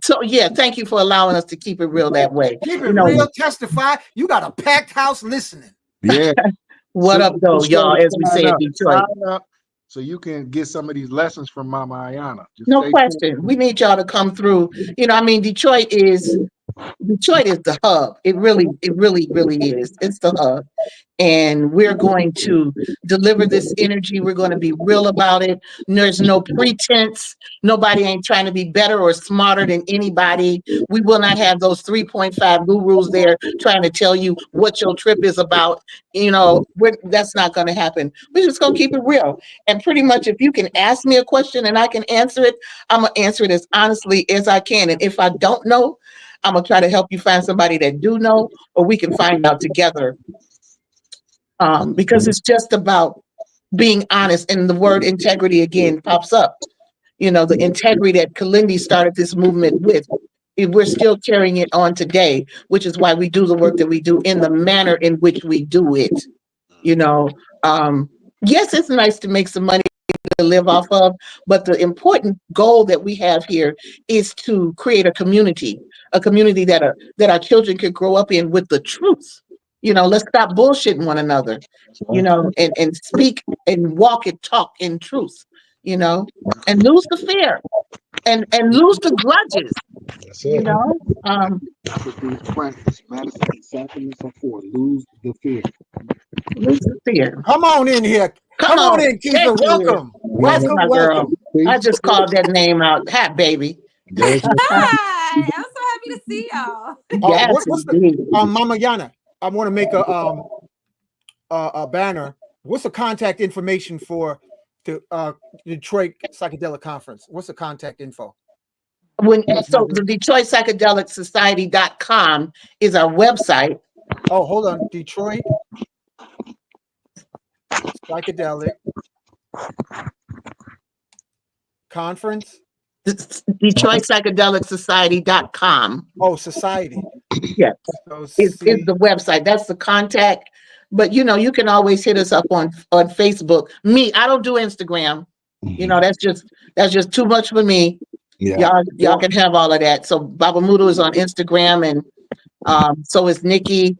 so yeah, thank you for allowing us to keep it real that way. Keep it You know, real. Testify. You got a packed house listening. Yeah. what up though, y'all, as we say in Detroit. Sign up so you can get some of these lessons from Mama Ayana. Just No stay question. We need y'all to come through. You know, I mean, Detroit is the hub. It really is. It's the hub. And we're going to deliver this energy. We're going to be real about it. There's no pretense. Nobody ain't trying to be better or smarter than anybody. We will not have those 3.5 gurus there trying to tell you what your trip is about. You know, that's not going to happen. We're just going to keep it real. And pretty much if you can ask me a question and I can answer it, I'm going to answer it as honestly as I can. And if I don't know, I'm going to try to help you find somebody that do know, or we can find out together. Because it's just about being honest. And the word integrity again pops up. You know, the integrity that Kalindi started this movement with. We're still carrying it on today, which is why we do the work that we do in the manner in which we do it. You know, yes, it's nice to make some money to live off of, but the important goal that we have here is to create a community that our children could grow up in with the truth. You know, let's stop bullshitting one another, you know, and speak and walk and talk in truth, you know, and lose the fear and lose the grudges, That's you it. know. Practice medicine and sacraments are for lose the fear. Lose the fear. Come on in here. Come Come on on. in, There Keitha. she is. Welcome. That's Welcome, my girl. welcome. I just called that name out. Hat baby. There's your Hi, I'm so happy to see y'all. Yes, What's the indeed. Mama Yana? I want to make a banner. What's the contact information for the Detroit Psychedelic Conference? What's the contact info? So the Detroit Psychedelic Society.com is our website. Oh, hold on. Detroit Psychedelic Conference. Detroit Psychedelic Society.com. Oh, society. Yes, So is the website. That's the contact. But you know, you can always hit us up on Facebook. Me, I don't do Instagram. You know, that's just too much for me. yeah. Y'all can have all of that. So Baba Modou is on Instagram, and so is Nikki.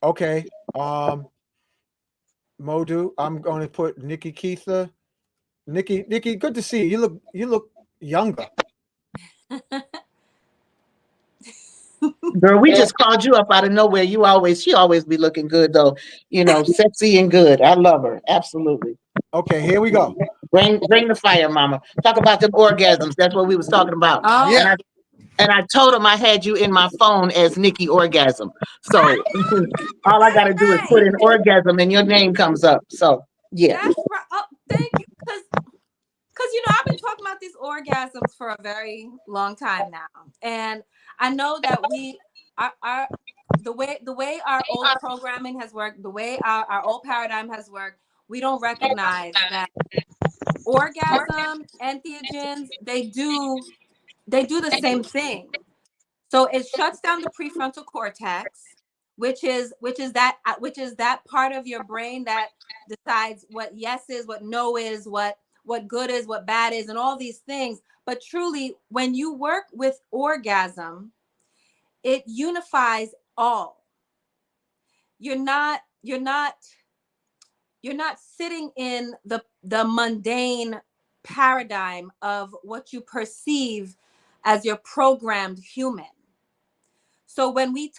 Okay. Modou, I'm going to put Nikki Keitha. Nikki, good to see you. You look younger. Girl, we just called you up out of nowhere. She always be looking good though. You know, sexy and good. I love her. Absolutely. Okay, here we go. Bring the fire, mama. Talk about them orgasms. That's what we was talking about. Oh, Yeah. And I told him I had you in my phone as Nikki Orgasm. So all I gotta do is put in orgasm and your name comes up. So yeah. that's right. Oh, thank you. Because you know, I've been talking about these orgasms for a very long time now. And I know that our the way our old programming has worked, the way our old paradigm has worked, we don't recognize that orgasm, entheogens, they do the same thing. So it shuts down the prefrontal cortex, which is that part of your brain that decides what yes is, what no is, what good is, what bad is, and all these things. But truly, when you work with orgasm, it unifies all. You're not sitting in the mundane paradigm of what you perceive as your programmed human. So when we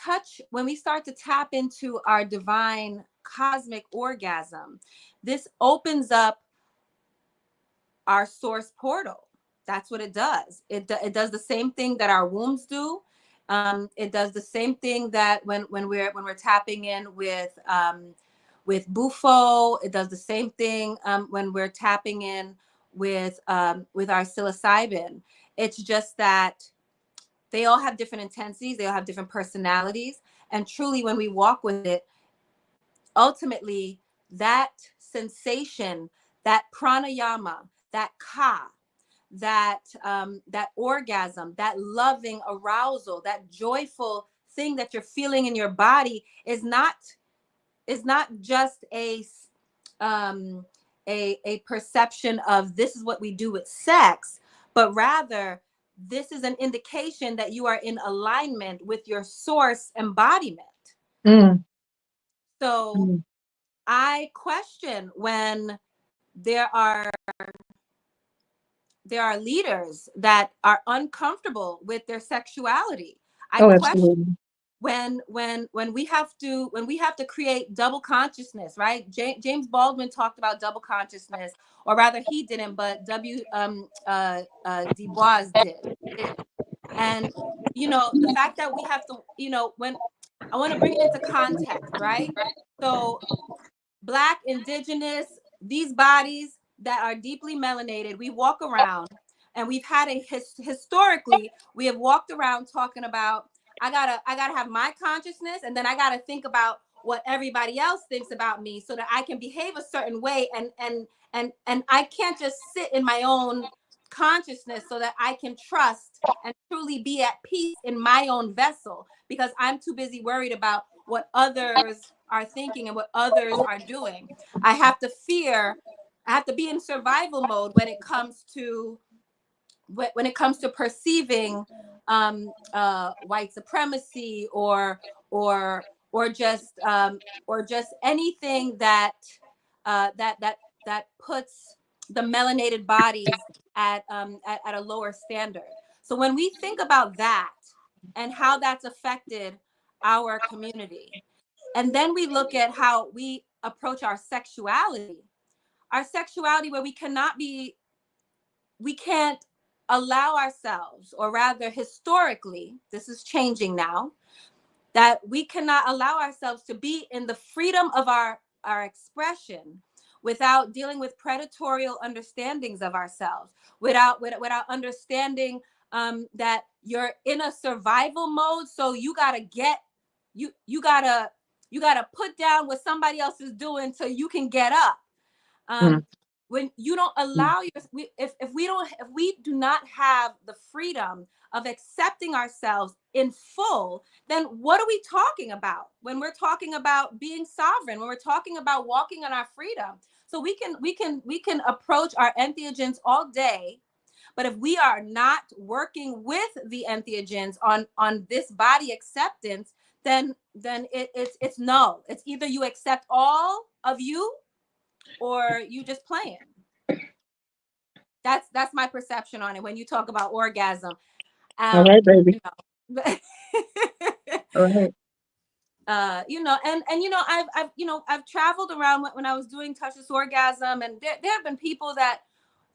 start to tap into our divine cosmic orgasm, this opens up our source portal. That's what it does. It does the same thing that our wombs do. It does the same thing that when we're tapping in with Bufo. It does the same thing when we're tapping in with our psilocybin. It's just that they all have different intensities. They all have different personalities. And truly, when we walk with it, ultimately, that sensation, that pranayama, that ka, that orgasm, that loving arousal, that joyful thing that you're feeling in your body is not just a perception of this is what we do with sex, but rather this is an indication that you are in alignment with your source embodiment. Mm. So Mm. I question when there are leaders that are uncomfortable with their sexuality. I Oh, question absolutely. when we have to create double consciousness, right? James Baldwin talked about double consciousness, or rather he didn't, but Du Bois did. And the fact that we have to, when I want to bring it into context, right? So Black, indigenous, these bodies that are deeply melanated, we walk around and we've had historically, we have walked around talking about, I gotta have my consciousness, and then I gotta think about what everybody else thinks about me so that I can behave a certain way, and I can't just sit in my own consciousness so that I can trust and truly be at peace in my own vessel, because I'm too busy worried about what others are thinking and what others are doing. I have to be in survival mode when it comes to perceiving white supremacy or just anything that puts the melanated bodies at a lower standard. So when we think about that and how that's affected our community, and then we look at how we approach our sexuality where we can't allow ourselves, or rather historically, this is changing now, that we cannot allow ourselves to be in the freedom of our expression without dealing with predatorial understandings of ourselves, without understanding that you're in a survival mode. So you gotta put down what somebody else is doing so you can get up. Mm. When you don't allow if we do not have the freedom of accepting ourselves in full, then what are we talking about when we're talking about being sovereign, when we're talking about walking in our freedom? So we can approach our entheogens all day, but if we are not working with the entheogens on this body acceptance, then it's no. It's either you accept all of you or you just playing. That's my perception on it when you talk about orgasm. All right, baby. All right. I've traveled around when I was doing touchless orgasm, and there have been people that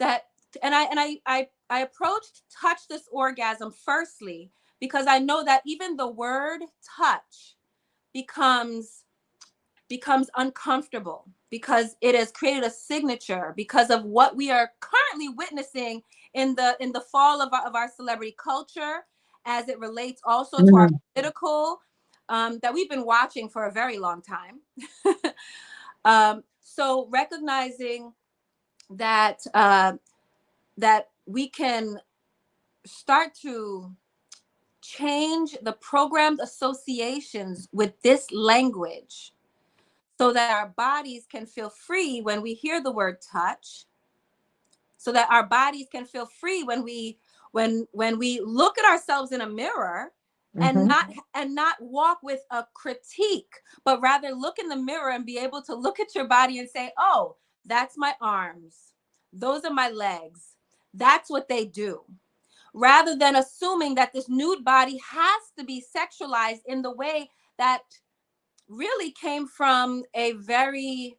I approached touchless orgasm firstly because I know that even the word touch becomes uncomfortable because it has created a signature because of what we are currently witnessing in the fall of our celebrity culture, as it relates also to our political that we've been watching for a very long time. So recognizing that that we can start to change the programmed associations with this language so that our bodies can feel free when we hear the word touch, so that our bodies can feel free when we look at ourselves in a mirror and not walk with a critique, but rather look in the mirror and be able to look at your body and say, oh, that's my arms, those are my legs, that's what they do, rather than assuming that this nude body has to be sexualized in the way that really came from a very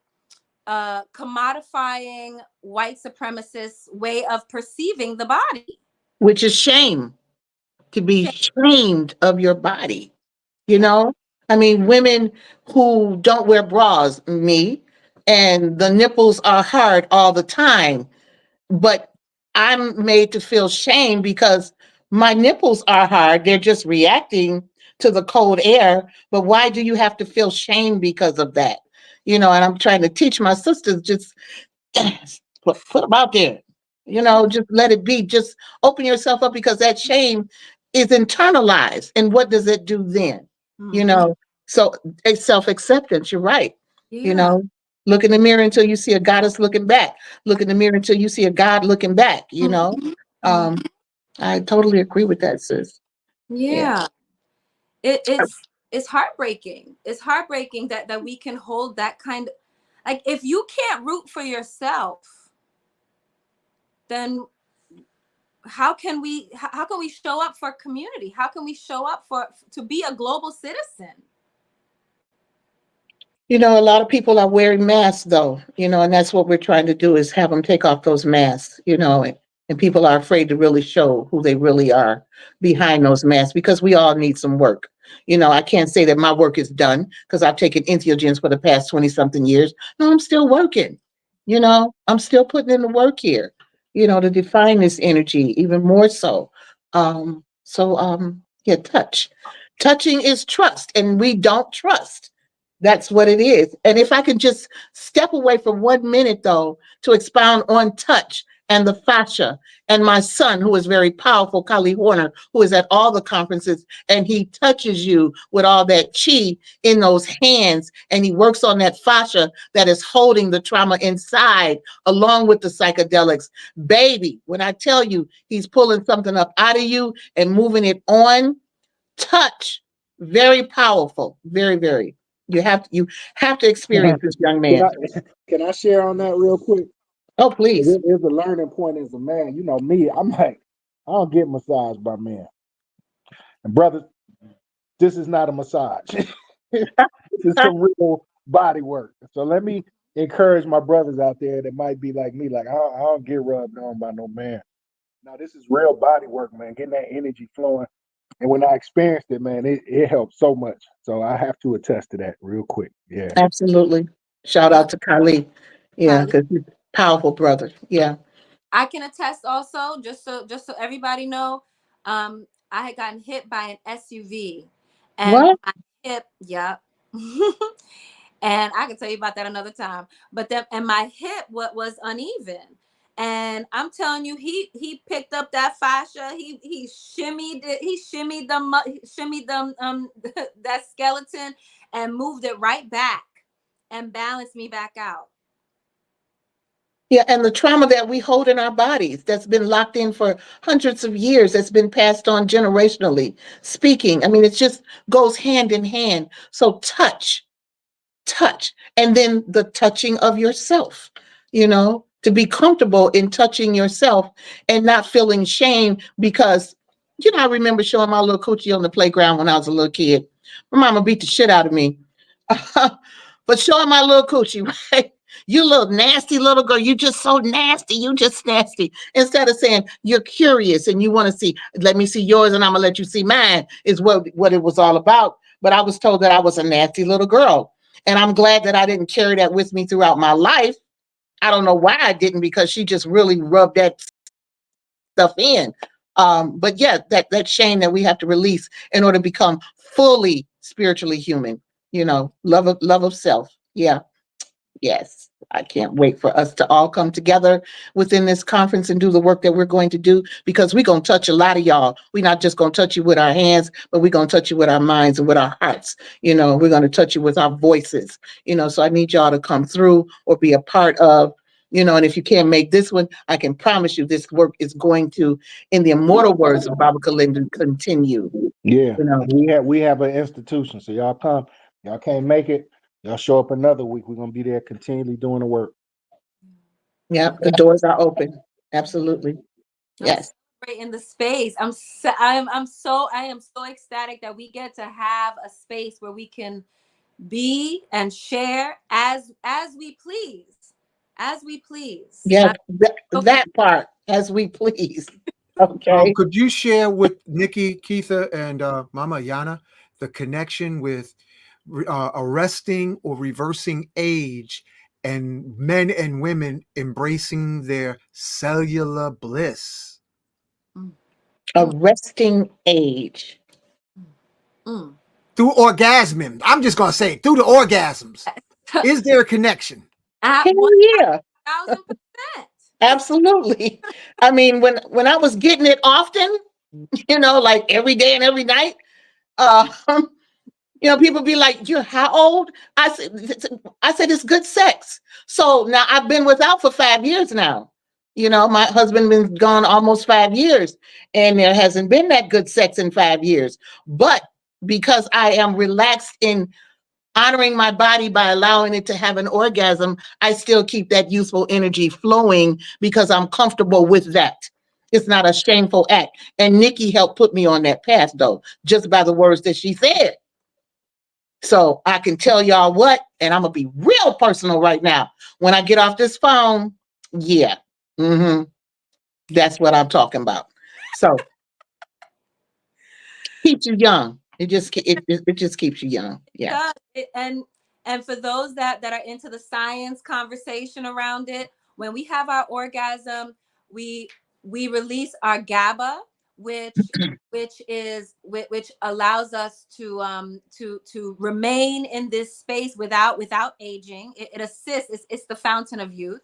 commodifying white supremacist way of perceiving the body. Which is shame, to be shamed of your body. You know, I mean, women who don't wear bras, me, and the nipples are hard all the time, but I'm made to feel shame because my nipples are hard. They're just reacting to the cold air. But why do you have to feel shame because of that? You know, and I'm trying to teach my sisters, just put them out there. You know, just let it be. Just open yourself up, because that shame is internalized. And what does it do then? You know, so it's self-acceptance. You're right. You know, look in the mirror until you see a goddess looking back. Look in the mirror until you see a god looking back. You know, I totally agree with that, sis. Yeah. It's heartbreaking. It's heartbreaking that we can hold that kind of, like, if you can't root for yourself, then how can we show up for community? How can we show up to be a global citizen? You know, a lot of people are wearing masks, though, you know, and that's what we're trying to do, is have them take off those masks, you know, and people are afraid to really show who they really are behind those masks, because we all need some work. You know, I can't say that my work is done because I've taken entheogens for the past 20 something years. No, I'm still working. You know, I'm still putting in the work here, you know, to define this energy even more so. Yeah, touch. Touching is trust, and we don't trust. That's what it is. And if I could just step away for 1 minute, though, to expound on touch and the fascia, and my son, who is very powerful, Kali Horner, who is at all the conferences, and he touches you with all that chi in those hands, and he works on that fascia that is holding the trauma inside, along with the psychedelics. Baby, when I tell you he's pulling something up out of you and moving it on, touch, very powerful, very, very. You have to experience this, young man. Can I share on that real quick? Oh, please. It is a learning point as a man. You know me, I'm like, I don't get massaged by men. And brothers, this is not a massage. This is some real body work. So let me encourage my brothers out there that might be like me, like, I don't get rubbed on by no man. Now, this is real body work, man, getting that energy flowing. And when I experienced it, man, it helped so much. So I have to attest to that real quick. Yeah. Absolutely. Shout out to Kali. Yeah, because he's a powerful brother. Yeah. I can attest also, just so everybody know, I had gotten hit by an SUV, and What? my hip, yeah. And I can tell you about that another time. But my hip was uneven. And I'm telling you, he picked up that fascia, he shimmied it, he shimmied them that skeleton and moved it right back and balanced me back out. Yeah, and the trauma that we hold in our bodies, that's been locked in for hundreds of years, that's been passed on generationally. Speaking, I mean, it just goes hand in hand. So touch, and then the touching of yourself, you know, to be comfortable in touching yourself and not feeling shame, because, you know, I remember showing my little coochie on the playground when I was a little kid. My mama beat the shit out of me. But showing my little coochie, right? You little nasty little girl, you just so nasty, you just nasty. Instead of saying you're curious and you want to see, let me see yours and I'm gonna let you see mine, is what it was all about. But I was told that I was a nasty little girl. And I'm glad that I didn't carry that with me throughout my life. I don't know why I didn't, because she just really rubbed that stuff in. But yeah, that shame that we have to release in order to become fully spiritually human, you know, love of self. Yeah. Yes. I can't wait for us to all come together within this conference and do the work that we're going to do, because we're going to touch a lot of y'all. We're not just going to touch you with our hands, but we're going to touch you with our minds and with our hearts. You know, we're going to touch you with our voices, you know, so I need y'all to come through or be a part of, you know, and if you can't make this one, I can promise you this work is going to, in the immortal words of Baba Kalinda, continue. Yeah, You know. we have an institution. So y'all come. Y'all can't make it. Y'all show up another week. We're gonna be there continually doing the work. Yeah, the doors are open. Absolutely. I'm Yes. celebrating the space. I am so ecstatic that we get to have a space where we can be and share as we please. As we please. Yeah, So that part, as we please. Okay. Could you share with Nikki, Keitha, and Mama Ayana the connection with arresting or reversing age and men and women embracing their cellular bliss mm, mm, Arresting age. mm. through orgasm? I'm just going to say through the orgasms. Is there a connection? At Hell yeah. 1,000%. Absolutely. I mean, when I was getting it often, like every day and every night, uh, people be like, "You're how old?" I said it's good sex. So now I've been without for 5 years now. My husband been gone almost 5 years, and there hasn't been that good sex in 5 years. But because I am relaxed in honoring my body by allowing it to have an orgasm, I still keep that youthful energy flowing because I'm comfortable with that. It's not a shameful act. And Nikki helped put me on that path, though, just by the words that she said. So I can tell y'all what, and I'm going to be real personal right now. When I get off this phone, yeah, that's what I'm talking about. So keeps you young. It just keeps you young. Yeah. And for those that are into the science conversation around it, when we have our orgasm, we release our GABA, which allows us to remain in this space without aging. It assists. It's the fountain of youth.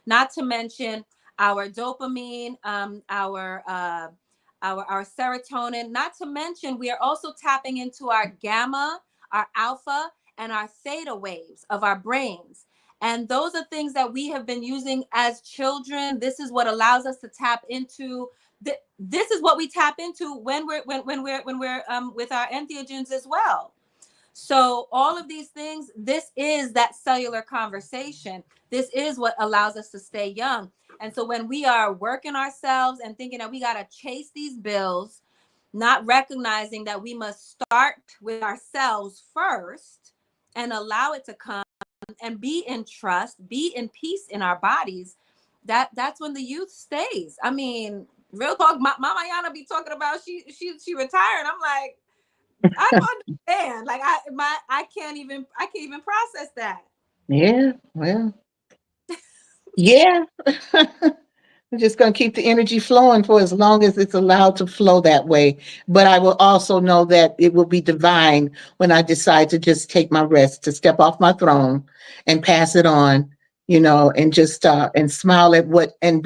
Not to mention our dopamine, our serotonin. Not to mention we are also tapping into our gamma, our alpha, and our theta waves of our brains. And those are things that we have been using as children. This is what allows us to tap into. This is what we tap into when we're with our entheogens as well. So all of these things, this is that cellular conversation. This is what allows us to stay young. And so when we are working ourselves and thinking that we got to chase these bills, not recognizing that we must start with ourselves first and allow it to come and be in trust, be in peace in our bodies, that's when the youth stays. I mean, real talk, Mama Ayana be talking about she retired. I'm like, I don't understand. Like I can't even process that. Yeah. Well, yeah. I'm just going to keep the energy flowing for as long as it's allowed to flow that way. But I will also know that it will be divine when I decide to just take my rest, to step off my throne and pass it on, and just and smile at and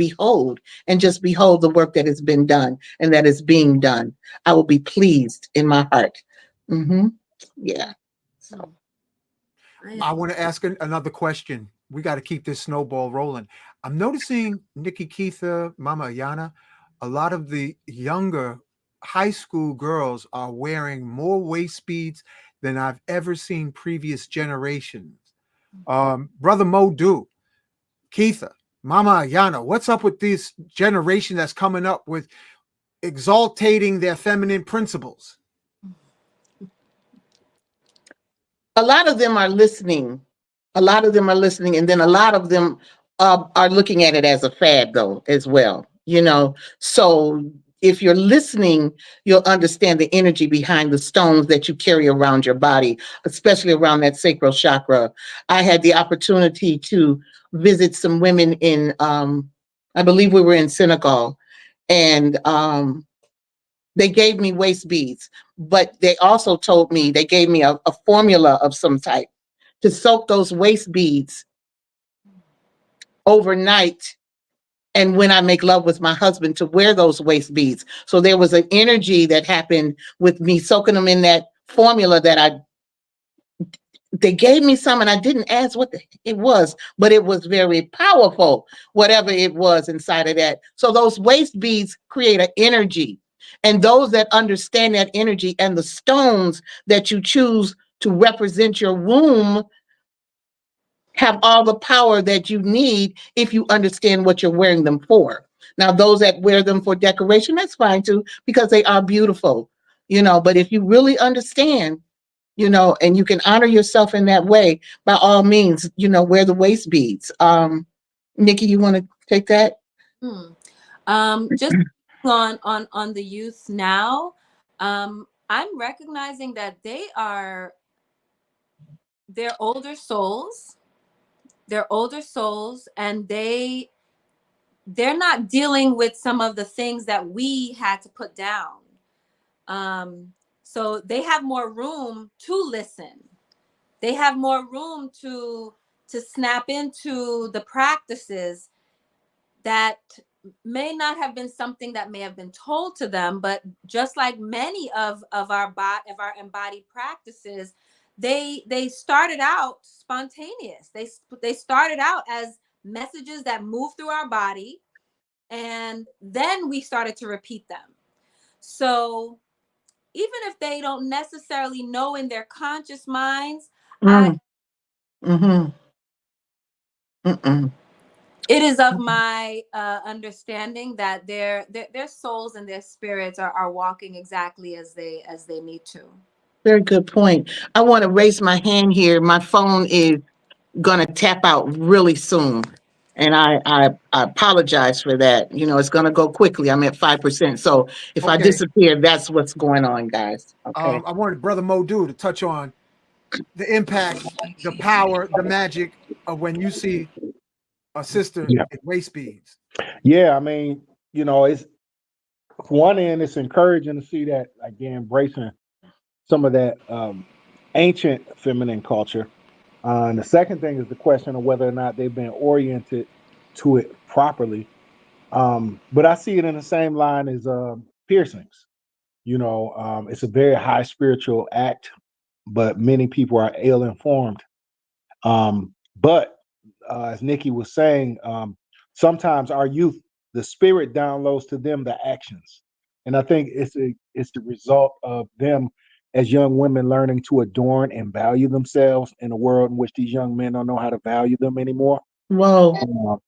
just behold the work that has been done and that is being done. I will be pleased in my heart. Yeah. So. I want to ask another question. We got to keep this snowball rolling. I'm noticing, Nikki, Keitha, Mama Ayana, a lot of the younger high school girls are wearing more waist beads than I've ever seen previous generations. Brother Modou, Keitha, Mama Ayana, what's up with this generation that's coming up with exaltating their feminine principles? A lot of them are listening. And then a lot of them are looking at it as a fad, though, as well. So if you're listening, you'll understand the energy behind the stones that you carry around your body, especially around that sacral chakra. I had the opportunity to visit some women in, I believe we were in Senegal, and they gave me waist beads, but they also told me, they gave me a formula of some type to soak those waist beads overnight. And when I make love with my husband, to wear those waist beads. So there was an energy that happened with me soaking them in that formula they gave me some, and I didn't ask what it was, but it was very powerful, whatever it was inside of that. So those waist beads create an energy. And those that understand that energy and the stones that you choose to represent your womb have all the power that you need if you understand what you're wearing them for. Now, those that wear them for decoration, that's fine too, because they are beautiful, but if you really understand, and you can honor yourself in that way, by all means, wear the waist beads. Nikki, you want to take that? Just on the youth now, I'm recognizing that they're older souls. They're older souls, and they're not dealing with some of the things that we had to put down. So they have more room to listen. They have more room to snap into the practices that may not have been something that may have been told to them, but just like many of our embodied practices, they started out spontaneous. They started out as messages that move through our body, and then we started to repeat them. So even if they don't necessarily know in their conscious minds, it is of my understanding that their souls and their spirits are walking exactly as they need to. Very good point. I want to raise my hand here. My phone is going to tap out really soon. And I apologize for that. It's going to go quickly. I'm at 5%. So if I disappear, that's what's going on, guys. Okay. I wanted Brother Modou to touch on the impact, the power, the magic of when you see a sister in waist beads. Yeah, I mean, it's one end, it's encouraging to see that, again, embracing some of that ancient feminine culture. And the second thing is the question of whether or not they've been oriented to it properly. But I see it in the same line as piercings. It's a very high spiritual act, but many people are ill-informed. But as Nikki was saying, sometimes our youth, the spirit downloads to them the actions. And I think it's the result of them as young women learning to adorn and value themselves in a world in which these young men don't know how to value them anymore. Whoa.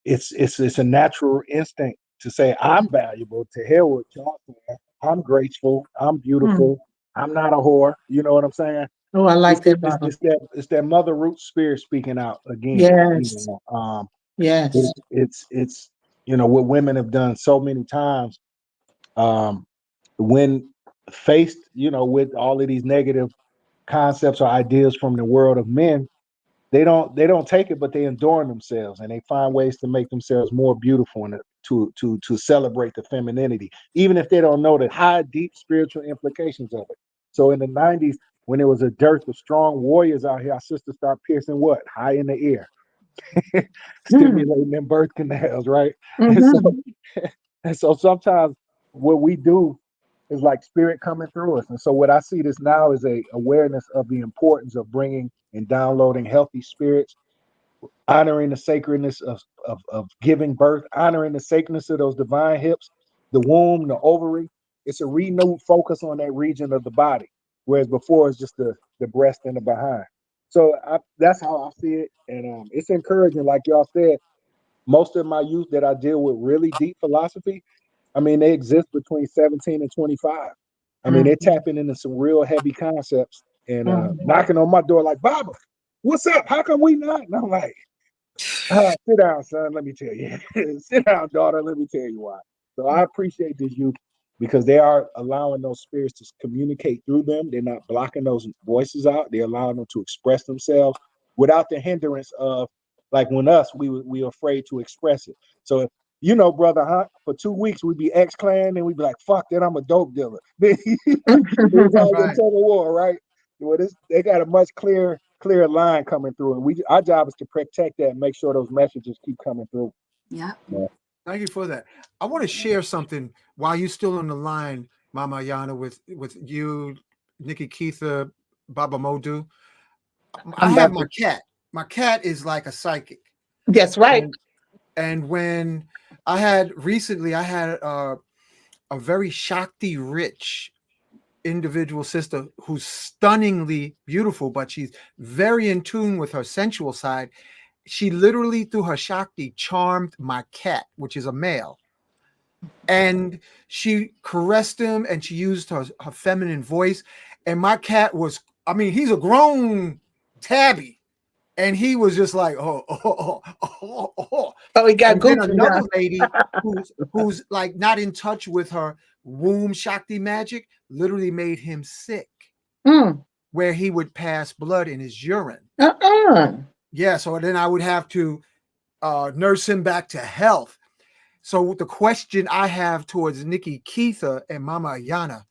It's a natural instinct to say, I'm valuable, to hell with y'all. I'm graceful, I'm beautiful, I'm not a whore. You know what I'm saying? Oh, I like that. It's that mother root spirit speaking out again. Yes. Yes. It's what women have done so many times. When faced, with all of these negative concepts or ideas from the world of men, they don't take it, but they adorn themselves and they find ways to make themselves more beautiful and to celebrate the femininity, even if they don't know the high, deep spiritual implications of it. So in the 90s, when there was a dearth of strong warriors out here, our sisters start piercing what? High in the ear, stimulating them birth canals, right? And so sometimes what we do is like spirit coming through us. And so what I see this now is a awareness of the importance of bringing and downloading healthy spirits, honoring the sacredness of giving birth, honoring the sacredness of those divine hips, the womb, the ovary. It's a renewed focus on that region of the body, whereas before it's just the breast and the behind. So that's how I see it. And it's encouraging, like y'all said, most of my youth that I deal with really deep philosophy, I mean, they exist between 17 and 25. I mean, they're tapping into some real heavy concepts and knocking on my door like, Baba, what's up? How come we not? And I'm like, sit down, son. Let me tell you. Sit down, daughter. Let me tell you why. So I appreciate this youth because they are allowing those spirits to communicate through them. They're not blocking those voices out. They're allowing them to express themselves without the hindrance of, like when we were afraid to express it. So, brother Hunt, for 2 weeks we'd be ex-clan and we'd be like, fuck that, I'm a dope dealer. It was all a tug of war, right? Well, they got a much clear line coming through, and our job is to protect that and make sure those messages keep coming through. Yeah. Thank you for that. I want to share something while you're still on the line, Mama Ayana, with you, Nikki Keitha, Baba Modou. I have my cat. My cat is like a psychic. That's right. And when I had a very Shakti rich individual sister who's stunningly beautiful, but she's very in tune with her sensual side. She literally, through her Shakti, charmed my cat, which is a male. And she caressed him and she used her feminine voice. And my cat was, I mean, he's a grown tabby. And he was just like, oh. Oh, he got And then goofy another now. lady who's like not in touch with her womb Shakti magic literally made him sick, Mm. where he would pass blood in his urine. Uh-uh. Yeah, so then I would have to nurse him back to health. So the question I have towards Nikki Keitha and Mama Ayana,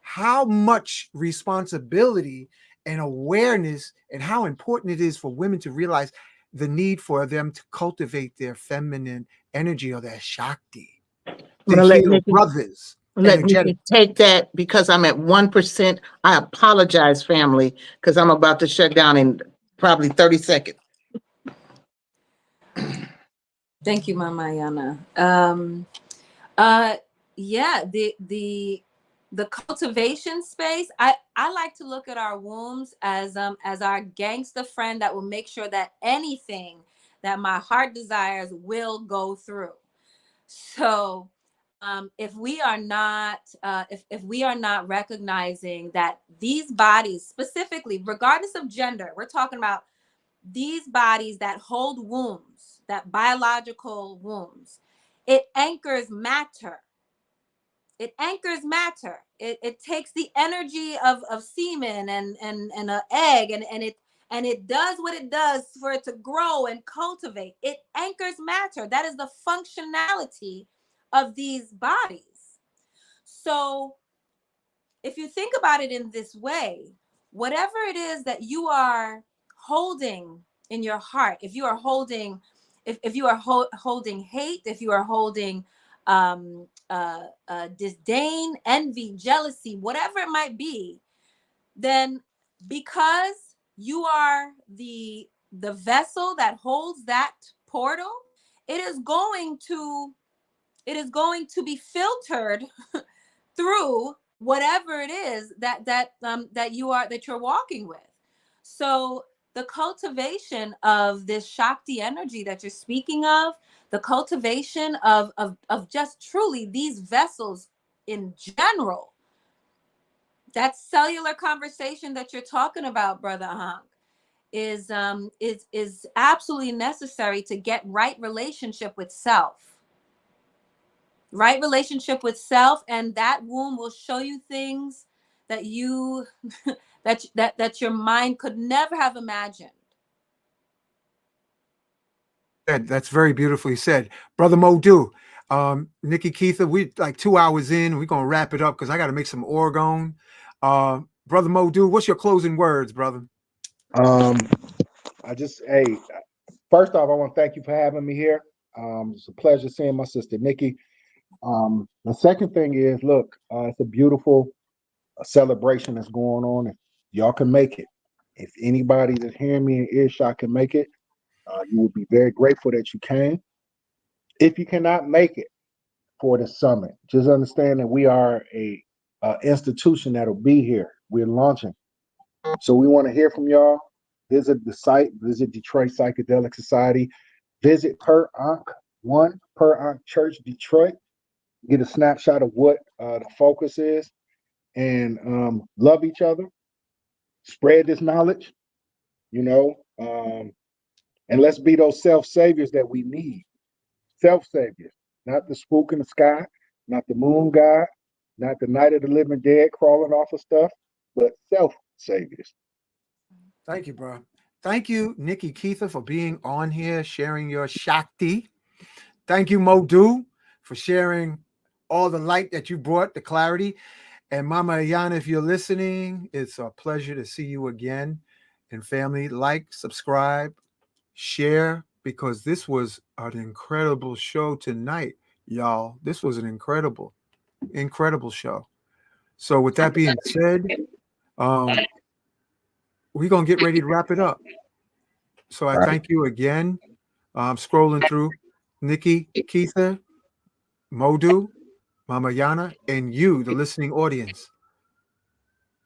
how much responsibility and awareness and how important it is for women to realize the need for them to cultivate their feminine energy or their Shakti I'm to gonna let heal Nikki, brothers let energetic. Nikki take that because I'm at 1%. I apologize, family, because I'm about to shut down in probably 30 seconds. Thank you, Mama Ayana. Yeah, the cultivation space. I like to look at our wombs as our gangster friend that will make sure that anything that my heart desires will go through. So if we are not if we are not recognizing that these bodies, specifically regardless of gender, we're talking about these bodies that hold wombs, that biological wombs, it anchors matter. It anchors matter. It takes the energy of semen and an egg and it does what it does for it to grow and cultivate. It anchors matter. That is the functionality of these bodies. So if you think about it in this way, whatever it is that you are holding in your heart, if you are holding, if you are holding hate, if you are holding disdain, envy, jealousy, whatever it might be, then because you are the vessel that holds that portal, it is going to be filtered through whatever it is that you're walking with. So the cultivation of this Shakti energy that you're speaking of, the cultivation of just truly these vessels in general, that cellular conversation that you're talking about, Brother Hank, is absolutely necessary to get right relationship with self. Right relationship with self, and that womb will show you things that you that your mind could never have imagined. That's very beautifully said, Brother Modou. Nikki Keitha, we like 2 hours in. We're gonna wrap it up because I got to make some orgone. Brother Modou, what's your closing words, brother? Hey, first off, I want to thank you for having me here. It's a pleasure seeing my sister Nikki. The second thing is, look, it's a beautiful celebration that's going on. If y'all can make it, if anybody that's hearing me in earshot can make it, you will be very grateful that you came. If you cannot make it for the summit, just understand that we are a institution that'll be here. We're launching, so we want to hear from y'all. Visit the site. Visit Detroit Psychedelic Society. Visit Per Ankh Church Detroit. Get a snapshot of what the focus is, and love each other. Spread this knowledge, and let's be those self saviors that we need. Self saviors, not the spook in the sky, not the moon god, not the night of the living dead crawling off of stuff, but self saviors. Thank you, bro. Thank you, Nikki Keitha, for being on here, sharing your Shakti. Thank you, Modou, for sharing all the light that you brought, the clarity. And Mama Ayana, if you're listening, it's a pleasure to see you again. And family, like, subscribe, share, because this was an incredible show tonight, y'all. This was an incredible show. So with that being said, we're going to get ready to wrap it up. So I thank you again. I'm scrolling through Nikki Keitha, Modou, Mama Yana, and you, the listening audience.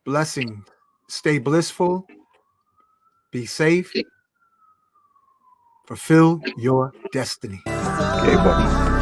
Blessings. Stay blissful. Be safe. Fulfill your destiny. Okay, bye.